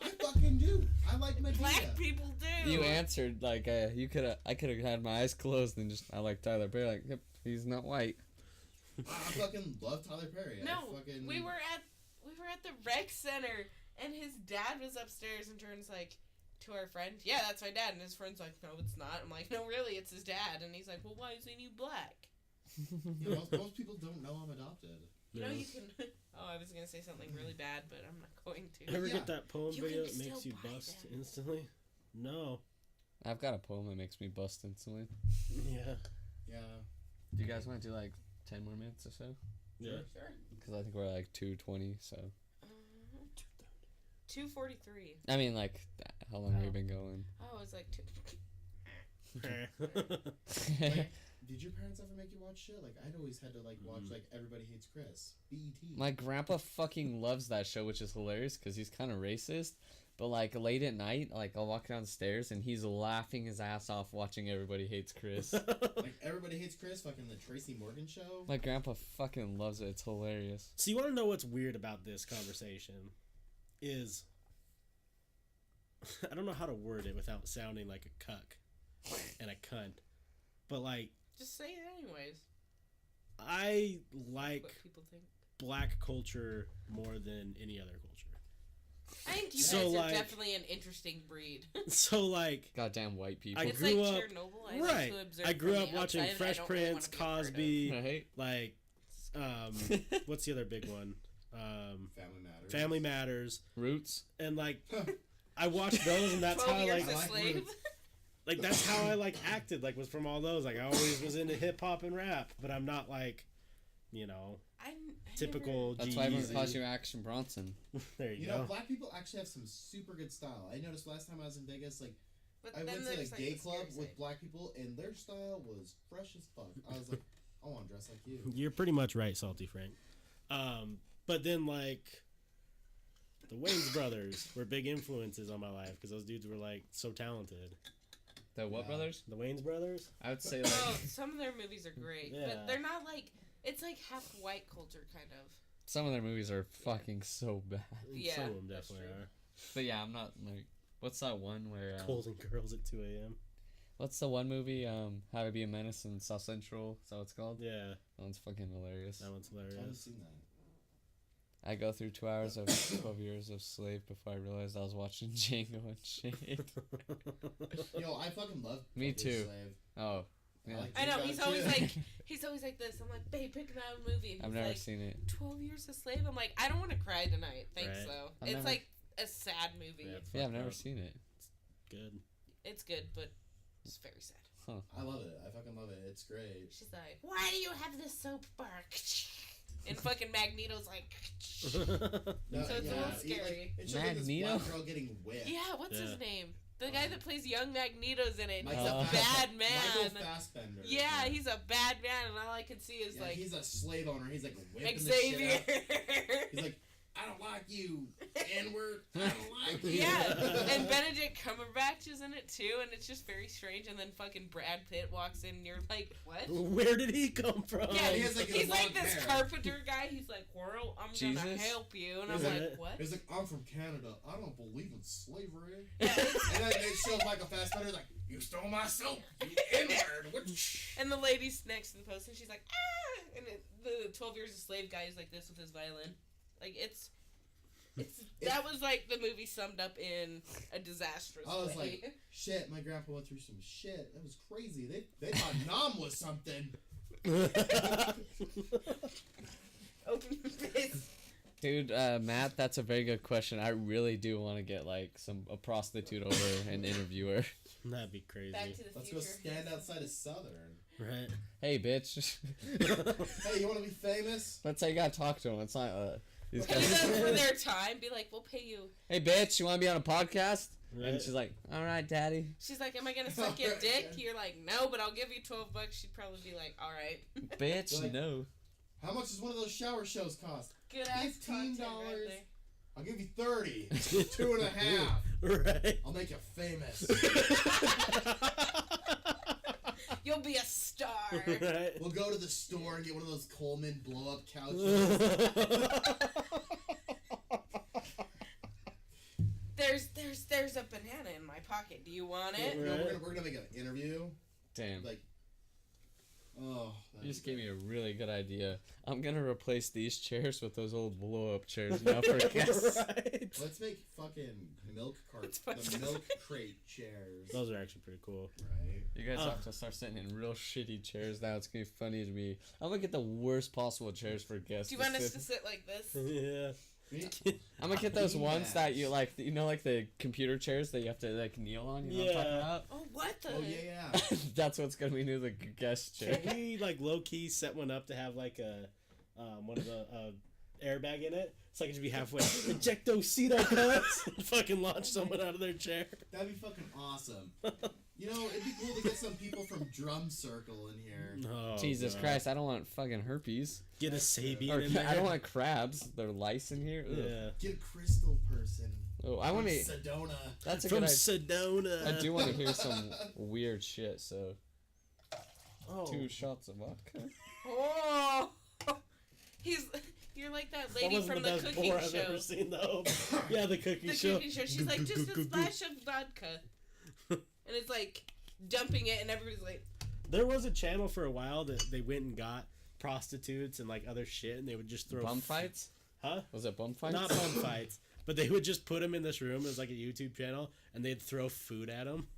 I fucking do. I like Medea. black people do. You answered like I could have had my eyes closed and just I like Tyler Perry. Like, yep, he's not white. I fucking love Tyler Perry. No, we were at the rec center, and his dad was upstairs, and turns like to our friend, yeah, that's my dad, and his friend's like, no, it's not. I'm like, no, really, it's his dad, and he's like, well, why isn't he black? You know, most people don't know I'm adopted. You know, you can. Oh, I was gonna say something really bad, but I'm not going to. Ever Yeah. get that poem You video can that makes still you buy bust them. instantly? No. I've got a poem that makes me bust instantly. Yeah. Yeah. Do you guys want to do like 10 more minutes or so? Yeah. Sure. Because I think we're like 2:20. So 2:43. I mean, like, how long have you Oh. been going? Oh, it's like 2. Like, did your parents ever make you watch shit? Like, I'd always had to like watch like Everybody Hates Chris, BET. My grandpa fucking loves that show, which is hilarious because he's kind of racist. But like late at night, like I'll walk downstairs and he's laughing his ass off watching Everybody Hates Chris. Like Everybody Hates Chris, fucking the Tracy Morgan show. My grandpa fucking loves it. It's hilarious. So you want to know what's weird about this conversation? Is I don't know how to word it without sounding like a cuck and a cunt, but like Just say it anyways. I like What people think. black culture more than any other culture. I think you So, guys are like- definitely an interesting breed. So like Goddamn white people. I It's grew like up- Chernobyl. I right. like to observe I grew from up the watching outside, and I Fresh don't really wanna Prince, be a part of it. Cosby, Right? like what's the other big one? Family Matters. Family Matters, Roots. and like I watched those, and that's 12 how years like a like slave. Roots. like that's how I like acted, like was from all those. Like I always was into hip hop and rap, but I'm not like, you know, I typical That's why everyone calls G-Eazy. you Action Bronson. There you You go. know, black people actually have some super good style. I noticed last time I was in Vegas, like But I then went to there's, a like, gay the scary club with side. black people, and their style was fresh as fuck. I was like, I want to dress like you. You're pretty much right, Salty Frank. But then like the Wayans brothers were big influences on my life because those dudes were like so talented. The what Yeah. brothers? The Wayans brothers. I would say like Oh, some of their movies are great, Yeah. but they're not like it's like half white culture kind of. some of their movies are fucking so bad. Yeah, Some of them that's definitely true. are. But yeah, I'm not like. What's that one where? Golden Girls at 2 a.m. What's the one movie? How to Be a Menace in South Central. Is that what it's called? Yeah, That one's fucking hilarious. that one's I haven't hilarious. seen that. I go through 2 hours of 12 Years of Slave before I realized I was watching Django and shit. Yo, I fucking love. Me 12 Years too. a Slave. Oh, yeah. like I know Django he's too. always like this. I'm like, babe, pick another movie. And I've he's never like, seen it. 12 Years a Slave. I'm like, I don't want to cry tonight. Thanks Right. though. I've It's never- like a sad movie. Yeah, I've fucked never up. seen it. Good. It's good, but it's very sad. I love it. I fucking love it. It's great. She's like, why do you have this soap bar? And fucking Magneto's like, No, So it's a little scary. It shows like this Magneto? black girl getting whipped. yeah, what's Yeah. his name? The guy that plays young Magneto's in it. He's Michael a bad man. Michael Fassbender. Yeah, he's a bad man, and all I can see is He's a slave owner. He's like whipping the Xavier. shit out. He's like, I don't like you. N-word. I don't like it. Yeah, and Benedict Cumberbatch is in it too, and it's just very strange. And then fucking Brad Pitt walks in, and you're like, what? Where did he come from? Yeah, he has, like, he's long like this hair. carpenter guy. He's like, "Well, I'm gonna Jesus. help you," and I'm Is like, it? "What?" He's like, I'm from Canada. I don't believe in slavery. Yeah, And then they show Michael Fassbender like, you stole my soap, you N-word. What? and the lady's next to the post, and she's like, "Ah!" And the 12 Years a Slave guy is like this with his violin. Like it's that was like the movie summed up in a disastrous I was way. like, shit, my grandpa went through some shit. That was crazy. They thought Nam was something. Open your face. Dude, Matt, that's a very good question. I really do want to get like a prostitute over and interview her. That'd be crazy. Back to the Let's future. go stand outside of Southern. Right. Hey, bitch. Hey, you want to be famous? That's how you gotta talk to them. It's not these Pay guys. them for their time. Be like, we'll pay you. Hey, bitch, you want to be on a podcast? Right. And she's like, all right, daddy. She's like, am I gonna suck your dick? You're like, no, but I'll give you $12. She'd probably be like, all right. Bitch, Like- no. How much does one of those shower shows cost? Good ass $15. content right there. I'll give you 30. 2.5. Right. I'll make you famous. You'll be a star. Right. We'll go to the store and get one of those Coleman blow-up couches. There's a banana in my pocket. Do you want it? No, Right. we're gonna make an interview. Damn. Like, oh, You just gave me a really good idea. I'm gonna replace these chairs with those old blow-up chairs now for guests. Right. Let's make fucking milk cart, It's the fucking- milk crate chairs. Those are actually pretty cool. Right. You guys have to start sitting in real shitty chairs now. It's gonna be funny to me. I'm gonna get the worst possible chairs for guests. Do you want us to sit like this? Yeah. I'm gonna get those Bean ones that bags. you like, you know, like the computer chairs that you have to like kneel on. You know what I'm talking Yeah. about? Oh, what the? Oh yeah. That's what's gonna be new, the guest chair. Can we like low key set one up to have like a one of the airbag in it? So I can just be halfway ejectocito cuts and fucking launch someone out of their chair. That'd be fucking awesome. You know, it'd be cool to get some people from Drum Circle in here. Oh, Jesus God. Christ, I don't want fucking herpes. Get a Sabian Or in there. I don't want crabs. They're lice in here. Ugh. Yeah. Get a crystal person. Oh, I from want to. Sedona. That's a From good idea. Sedona. I do want to hear some weird shit. So Oh. 2 shots of vodka. Oh, you're like that That lady wasn't from the the best cooking pour I've show. ever seen though. Yeah, the cooking The show. cooking show. She's like, just a splash of vodka, and it's like dumping it, and everybody's like, There was a channel for a while that they went and got prostitutes and like other shit, and they would just throw Bum fights? Huh? Was it bum fights? Not bum fights, but they would just put them in this room. It was like a YouTube channel, and they'd throw food at them,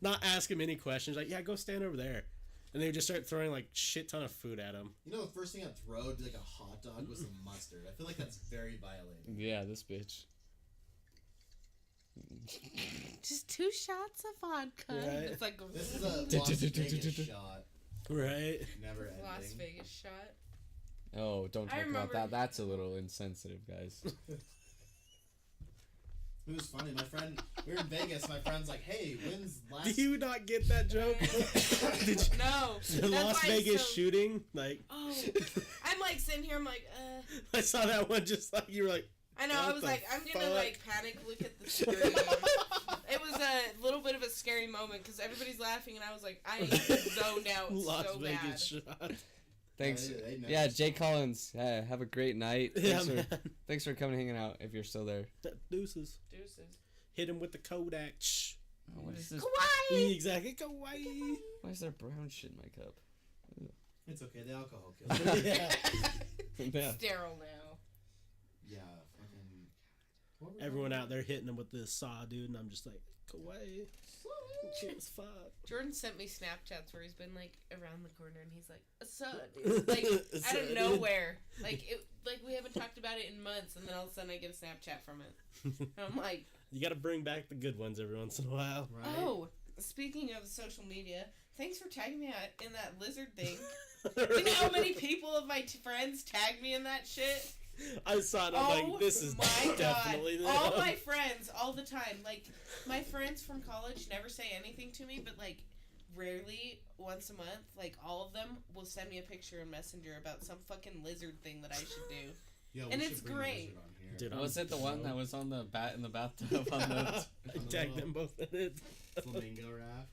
not ask them any questions. Like, yeah, go stand over there, and they would just start throwing like shit ton of food at them. You know, the first thing I'd throw to like a hot dog was the mustard. I feel like that's very violating. Yeah, this bitch. just 2 shots of vodka. Right. It's like This is a Las Vegas shot. Right. Never Las ending. Vegas shot. Oh, don't I talk about remember- that. That's a little insensitive, guys. It was funny. My friend, we were in Vegas. My friend's like, "Hey, when's Do last?" you not get that joke? Did you, No. the that's Las why it's Vegas so- shooting? Like, Oh, I'm like sitting here. I'm like, I saw that one. Just like you were like, I know. I What was the like, I'm gonna fuck? like panic. Look at the screen. It was a little bit of a scary moment because everybody's laughing, and I was like, I zoned out Las so Vegas bad. shot. Thanks. They know. Yeah, Jay Collins. Have a great night. Yeah, Thanks, man. thanks for coming hanging out. If you're still there. Deuces. Deuces. Hit him with the Kodak. Shh. Oh, what is this? Kawaii. Exactly. Kawaii. Why is there brown shit in my cup? It's okay. The alcohol kills. it. Yeah. Yeah. Sterile now. Yeah, fucking. What were we Everyone talking out there hitting him with this saw, dude, and I'm just like, Kawaii. Cute as fuck. Jordan sent me Snapchats where he's been like around the corner and he's like, dude. Like out of nowhere. Like we haven't talked about it in months, and then all of a sudden I get a Snapchat from it. And I'm like, You gotta bring back the good ones every once in a while. Right? oh, speaking of social media, thanks for tagging me out in that lizard thing. Do you know how many people of my friends tagged me in that shit? I saw it, I'm like, this is my definitely God. All them. my friends, all the time. Like, my friends from college never say anything to me, but, like, rarely, once a month, like, all of them will send me a picture in Messenger about some fucking lizard thing that I should do. Yeah, we And should it's bring the great. wizard on here. Dude, Was it the one that was on the bat in the bathtub on the? I tagged them both in it. Flamingo raft.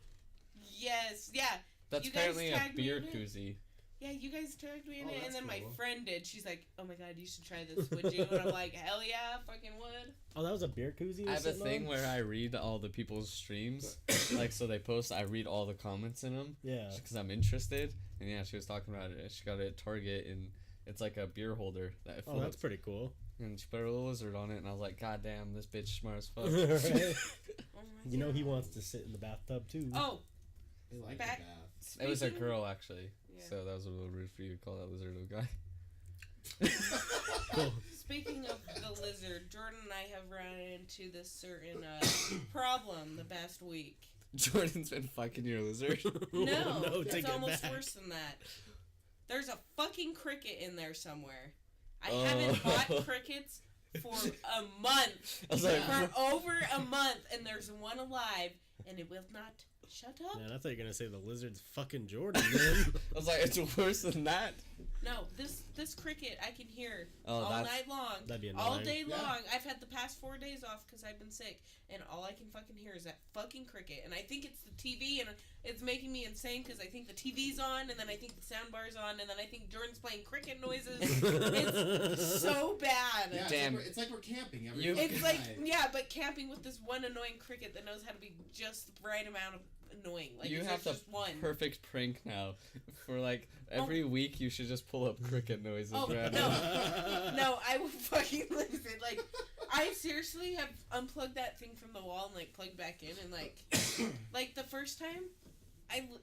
Yes, yeah. That's You guys apparently a tagged me beer in it? koozie. Yeah, you guys tagged me in Oh, it, and that's then my cool. friend did. She's like, "Oh my god, you should try this, would you?" And I'm like, "Hell yeah, fucking would." Oh, that was a beer koozie. you I were have a sitting thing on? where I read all the people's streams, like so they post. I read all the comments in them Yeah. because I'm interested. And yeah, she was talking about it. She got it at Target, and it's like a beer holder that Oh, floats. that's pretty cool. And she put a little lizard on it, and I was like, God damn, this bitch smart as fuck. Right? Oh my You know he God. wants to sit in the bathtub too. Oh, They like Back- the bath. It was a speaking- girl, actually. Yeah. So that was a little rude for you to call that lizard a guy. Cool. Speaking of the lizard, Jordan and I have run into this certain problem the past week. Jordan's been fucking your lizard. No, take it's it almost back. worse than that. There's a fucking cricket in there somewhere. I Oh. haven't bought crickets for a month. I was like, For over a month, and there's one alive, and it will not shut up. Man, I thought you were gonna say the lizard's fucking Jordan, man. I was like, it's worse than that. No, this cricket I can hear Oh, all that's night long. That'd be All annoying. day Yeah. long. I've had the past 4 days off because I've been sick, and all I can fucking hear is that fucking cricket. And I think it's the TV, and it's making me insane because I think the TV's on, and then I think the sound bar's on, and then I think Jordan's playing cricket noises. It's so bad. Yeah, Damn. It's like we're camping every You- fucking It's like, night. yeah, but camping with this one annoying cricket that knows how to be just the right amount of annoying. Like, You it's have the just one. perfect prank now. For like every week, you should just pull up cricket noises. Oh, right? No, I will fucking lose it. Like, I seriously have unplugged that thing from the wall and, like, plugged back in, and, like the first time,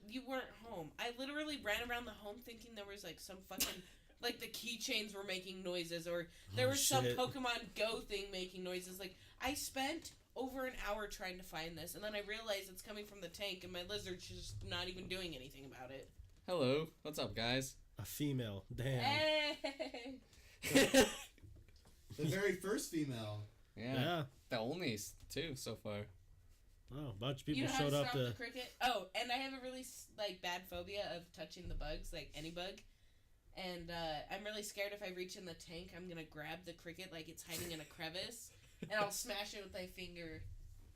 you weren't home. I literally ran around the home thinking there was, like, some fucking, like, the keychains were making noises, or there Oh, was some shit. Pokemon Go thing making noises. Like, I spent over an hour trying to find this, and then I realized it's coming from the tank, and my lizard's just not even doing anything about it. Hello, what's up, guys? A female. Damn. Hey! The very first female. Yeah, Yeah. the only two so far. Oh, a bunch of You people know how showed to up stop to. the cricket? Oh, and I have a really bad phobia of touching the bugs, like any bug. And I'm really scared if I reach in the tank, I'm gonna grab the cricket like it's hiding in a crevice, and I'll smash it with my finger.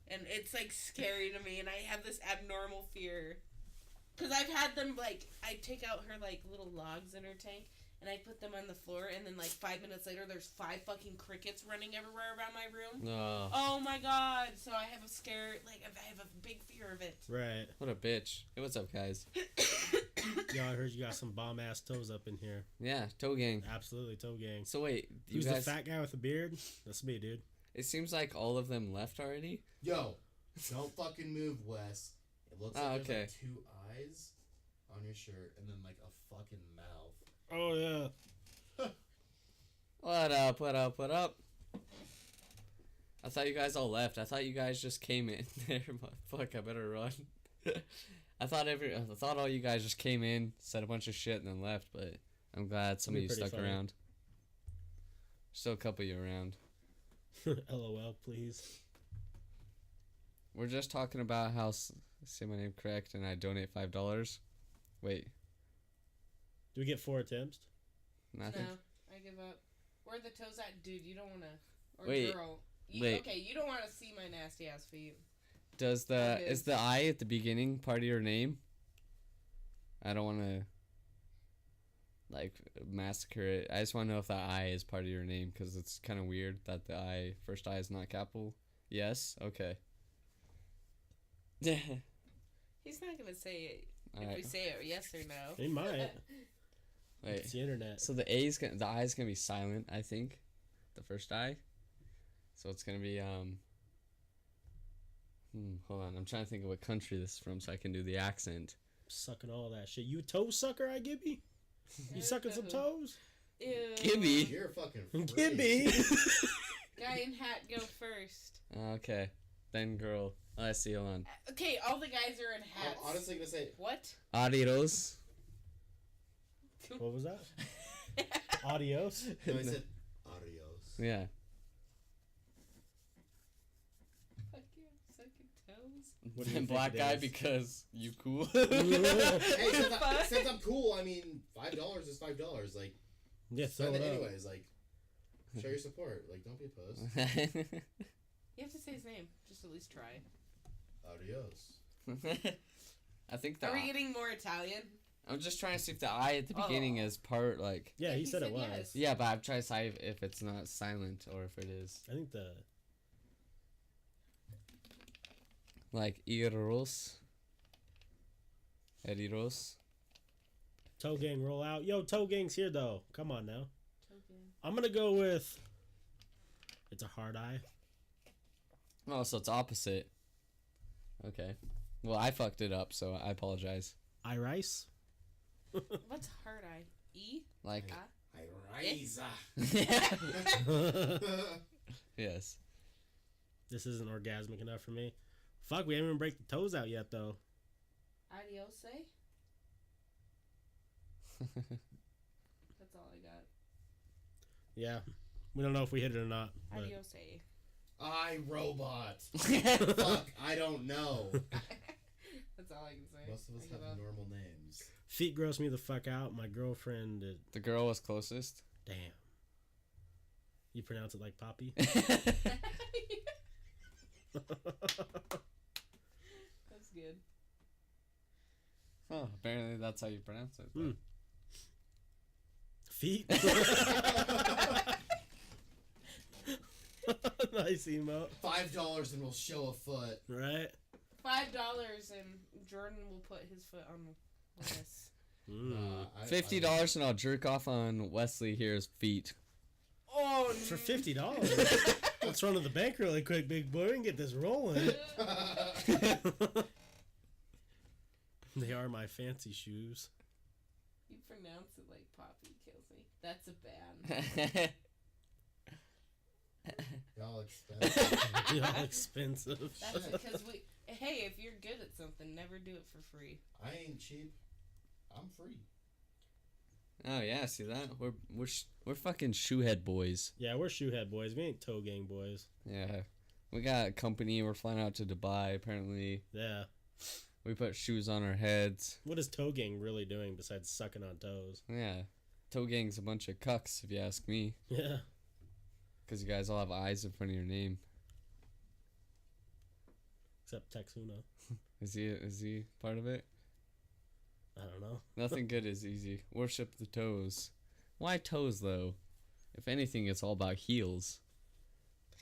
And it's like scary to me, and I have this abnormal fear. Cause I've had them like I take out her like little logs in her tank, and I put them on the floor, and then like 5 minutes later, there's 5 fucking crickets running everywhere around my room. Oh, Oh my god! So I have a scare, like I have a big fear of it. Right. what a bitch. Hey, what's up, guys? Yo, I heard you got some bomb ass toes up in here. Yeah, toe gang. Absolutely, toe gang. So wait, you Who's guys? the fat guy with the beard? That's me, dude. It seems like all of them left already. Yo, don't fucking move, Wes. It looks Oh, like okay. there's like 2 eyes on your shirt and then like a fucking mouth. Oh yeah. What up? What up? What up? I thought you guys all left. I thought you guys just came in there. Fuck, I better run. I thought all you guys just came in, said a bunch of shit, and then left. But I'm glad some of you Pretty stuck funny. around. Still a couple of you around. LOL, please. We're just talking about how say my name correct, and I donate $5. Wait, Do we get 4 attempts? nothing. No, I give up. Where are the toes at, dude? You don't wanna. Or Wait, girl. wait. Okay, you don't wanna see my nasty ass feet. Does Okay. is the I at the beginning part of your name? I don't want to like massacre it. I just want to know if that I is part of your name because it's kind of weird that the I first I is not capital. Yes. Okay. He's not gonna say it All if we right. say it yes or no. They might. Wait. It's the internet. So the I is gonna be silent. I think, the first I. So it's gonna be Hold on, I'm trying to think of what country this is from so I can do the accent. Sucking all that shit. You a toe sucker, I Gibby? You sucking some toes? Ew. Gibby. You're a fucking freak. Gibby! Guy in hat, go first. Okay, then girl. Let's see. Hold on. Okay, all the guys are in hats. I'm honestly gonna say What? Adios. What was that? Adios? no, I said adios. Yeah. Fuck you, sucking toes. What do you And think black it guy is? because you cool. Hey, Fuck. since I'm cool, I mean $5 is $5. Like Yeah, throw spend it it up. anyways. Like Show your support. Like, don't be a puss. You have to say his name. Just at least try. Adios. I think Are we getting more Italian? I'm just trying to see if the I at the beginning is part like. Yeah, he said it was. yes. Yeah, but I'm trying to see if it's not silent or if it is. I think the Like Eros. Eriros. toe gang roll out. Yo, toe gang's here though. Come on now. Okay. I'm gonna go with. It's a hard eye. Oh, so it's opposite. Okay. Well, I fucked it up, so I apologize. Eye rice. What's hard eye? E? Like. Ah. Yes. This isn't orgasmic enough for me. Fuck, we haven't even break the toes out yet though. Adios. That's all I got. Yeah, we don't know if we hit it or not. But Adios. I robot. Fuck, I don't know. That's all I can say. Most of us I have give up. normal names. feet gross me the fuck out. My girlfriend. The girl was closest. Damn. You pronounce it like Poppy. That's good. Oh, apparently that's how you pronounce it. Mm. Feet. Nice emote. $5 and we'll show a foot. Right? $5 and Jordan will put his foot on this. $50 and I'll jerk off on Wesley here's feet. Oh, For $50. Let's run to the bank really quick, big boy, and get this rolling. They are my fancy shoes. You pronounce it like Poppy kills me. That's a ban. Y'all expensive. Y'all expensive. That's because we. Hey, if you're good at something, never do it for free. I ain't cheap. I'm free. Oh yeah, see that? We're fucking shoehead boys. Yeah, we're shoehead boys. We ain't toe gang boys. Yeah. We got a company, we're flying out to Dubai apparently. Yeah. We put shoes on our heads. What is toe gang really doing besides sucking on toes? Yeah. Toe gang's a bunch of cucks if you ask me. Yeah. Because you guys all have eyes in front of your name. Except Texuna. Is he part of it? I don't know. Nothing good is easy. Worship the toes. Why toes though? If anything, it's all about heels.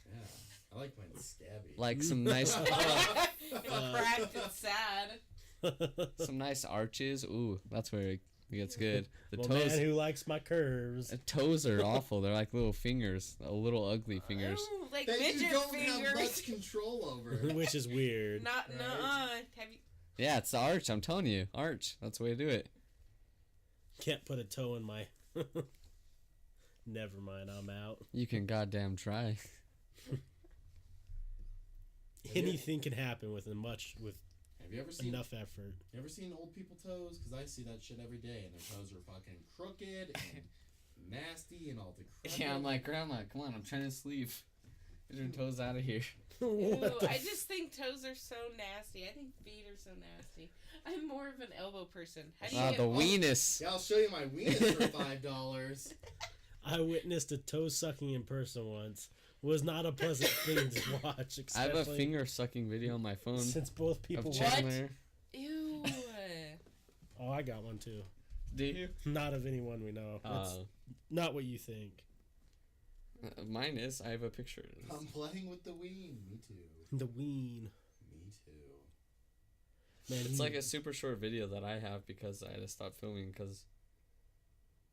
Yeah. I like mine scabby. Like some nice Cracked and sad. some nice arches. Ooh, that's where it gets good. The Well, toes man who likes my curves. the toes are awful. They're like little fingers. Little ugly fingers. Ooh, like that midget you don't fingers. have much control over. Which is weird. Not, Right. nuh-uh. Have you? Yeah, it's the arch, I'm telling you. Arch. That's the way to do it. Can't put a toe in my... Never mind, I'm out. You can goddamn try. Anything can happen with Have you ever seen enough effort. You ever seen old people toes? Because I see that shit every day, and their toes are fucking crooked and nasty and all the crap. Yeah, I'm like, Grandma, come on, I'm trying to sleep. Get your toes out of here. Ew, I just think toes are so nasty. I think feet are so nasty. I'm more of an elbow person. How do you get The weenus. Yeah, I'll show you my weenus for $5. I witnessed a toe sucking in person once. Was not a pleasant thing to watch. I have a especially finger sucking video on my phone. Since both people Of were... Chandler. Ew. Oh, I got one too. Do you? Not of anyone we know. That's not what you think. Mine is. I have a picture. I'm playing with the ween. Me too. The ween. Me too. Man, It's like a super short video that I have because I had to stop filming because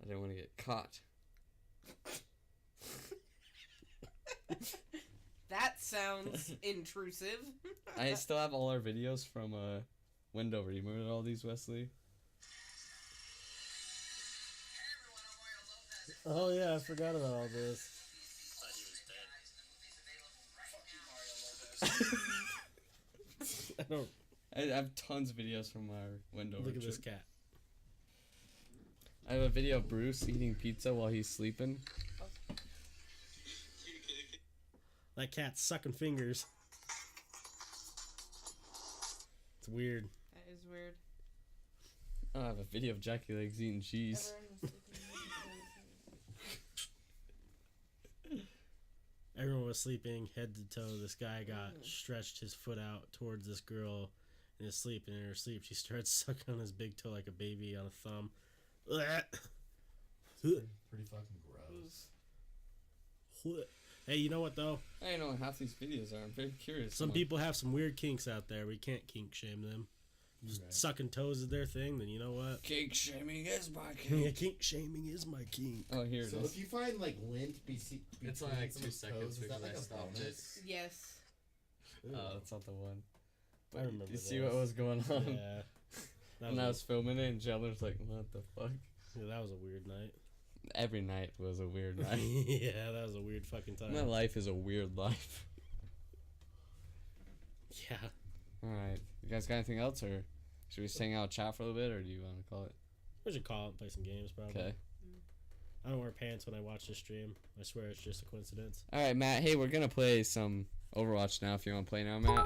I didn't want to get caught. That sounds intrusive. I still have all our videos from Wendover. You remember all these, Wesley? Oh yeah, I forgot about all this. I don't I have tons of videos from our Wendover look at trip. this cat. I have a video of Bruce eating pizza while he's sleeping. That cat's sucking fingers. It's weird. That is weird. I have a video of Jackie Legs eating cheese. Everyone was sleeping. Everyone was sleeping head to toe. This guy got stretched his foot out towards this girl in his sleep, and in her sleep, she started sucking on his big toe like a baby on a thumb. Pretty fucking gross. Hey, you know what though? I don't know what half these videos are. I'm very curious. Some people have some weird kinks out there. We can't kink shame them. Right. Sucking toes is their thing, then you know what? Kink shaming is my Yeah, kink. kink shaming is my kink. Oh, here it So is. if you find like lint It's only like 2 seconds is that because like I a stopped bonus? it. Yes. Oh, that's not the one. I remember You see this. what was going on? Yeah. That And I was, was filming it, and Chandler's like, "What the fuck?" yeah, that was a weird night. Every night was a weird night. Yeah, that was a weird fucking time. My life is a weird life. Yeah. All right, you guys got anything else, or should we just hang out, chat for a little bit, or do you want to call it? We should call it and play some games, probably. Okay. I don't wear pants when I watch this stream. I swear it's just a coincidence. All right, Matt. Hey, we're gonna play some Overwatch now. If you want to play now, Matt.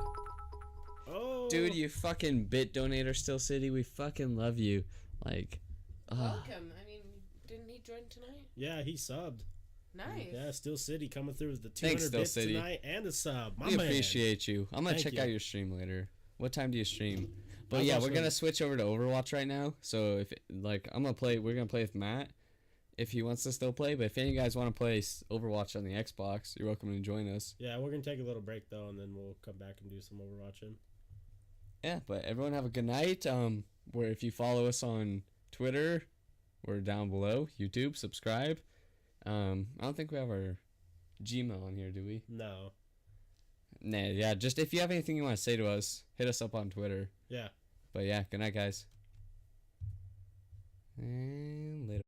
Oh! Dude, you fucking bit donator, Still City. We fucking love you. Like, Welcome. I mean, didn't he join tonight? Yeah, he subbed. Nice. Yeah, Steel City coming through with the 200 Thanks, Steel bits City. tonight and a sub. My we man. appreciate you. I'm gonna Thank check you. out your stream later. What time do you stream? But I'll yeah, also- we're gonna switch over to Overwatch right now. So if like I'm gonna play, we're gonna play with Matt if he wants to still play. But if any of you guys want to play Overwatch on the Xbox, you're welcome to join us. Yeah, we're going to take a little break, though, and then we'll come back and do some Overwatching. Yeah, but everyone have a good night. Where if you follow us on Twitter, we're down below. YouTube, subscribe. I don't think we have our Gmail on here, do we? No. Nah, yeah. Just if you have anything you want to say to us, hit us up on Twitter. Yeah. But yeah, good night, guys. And later.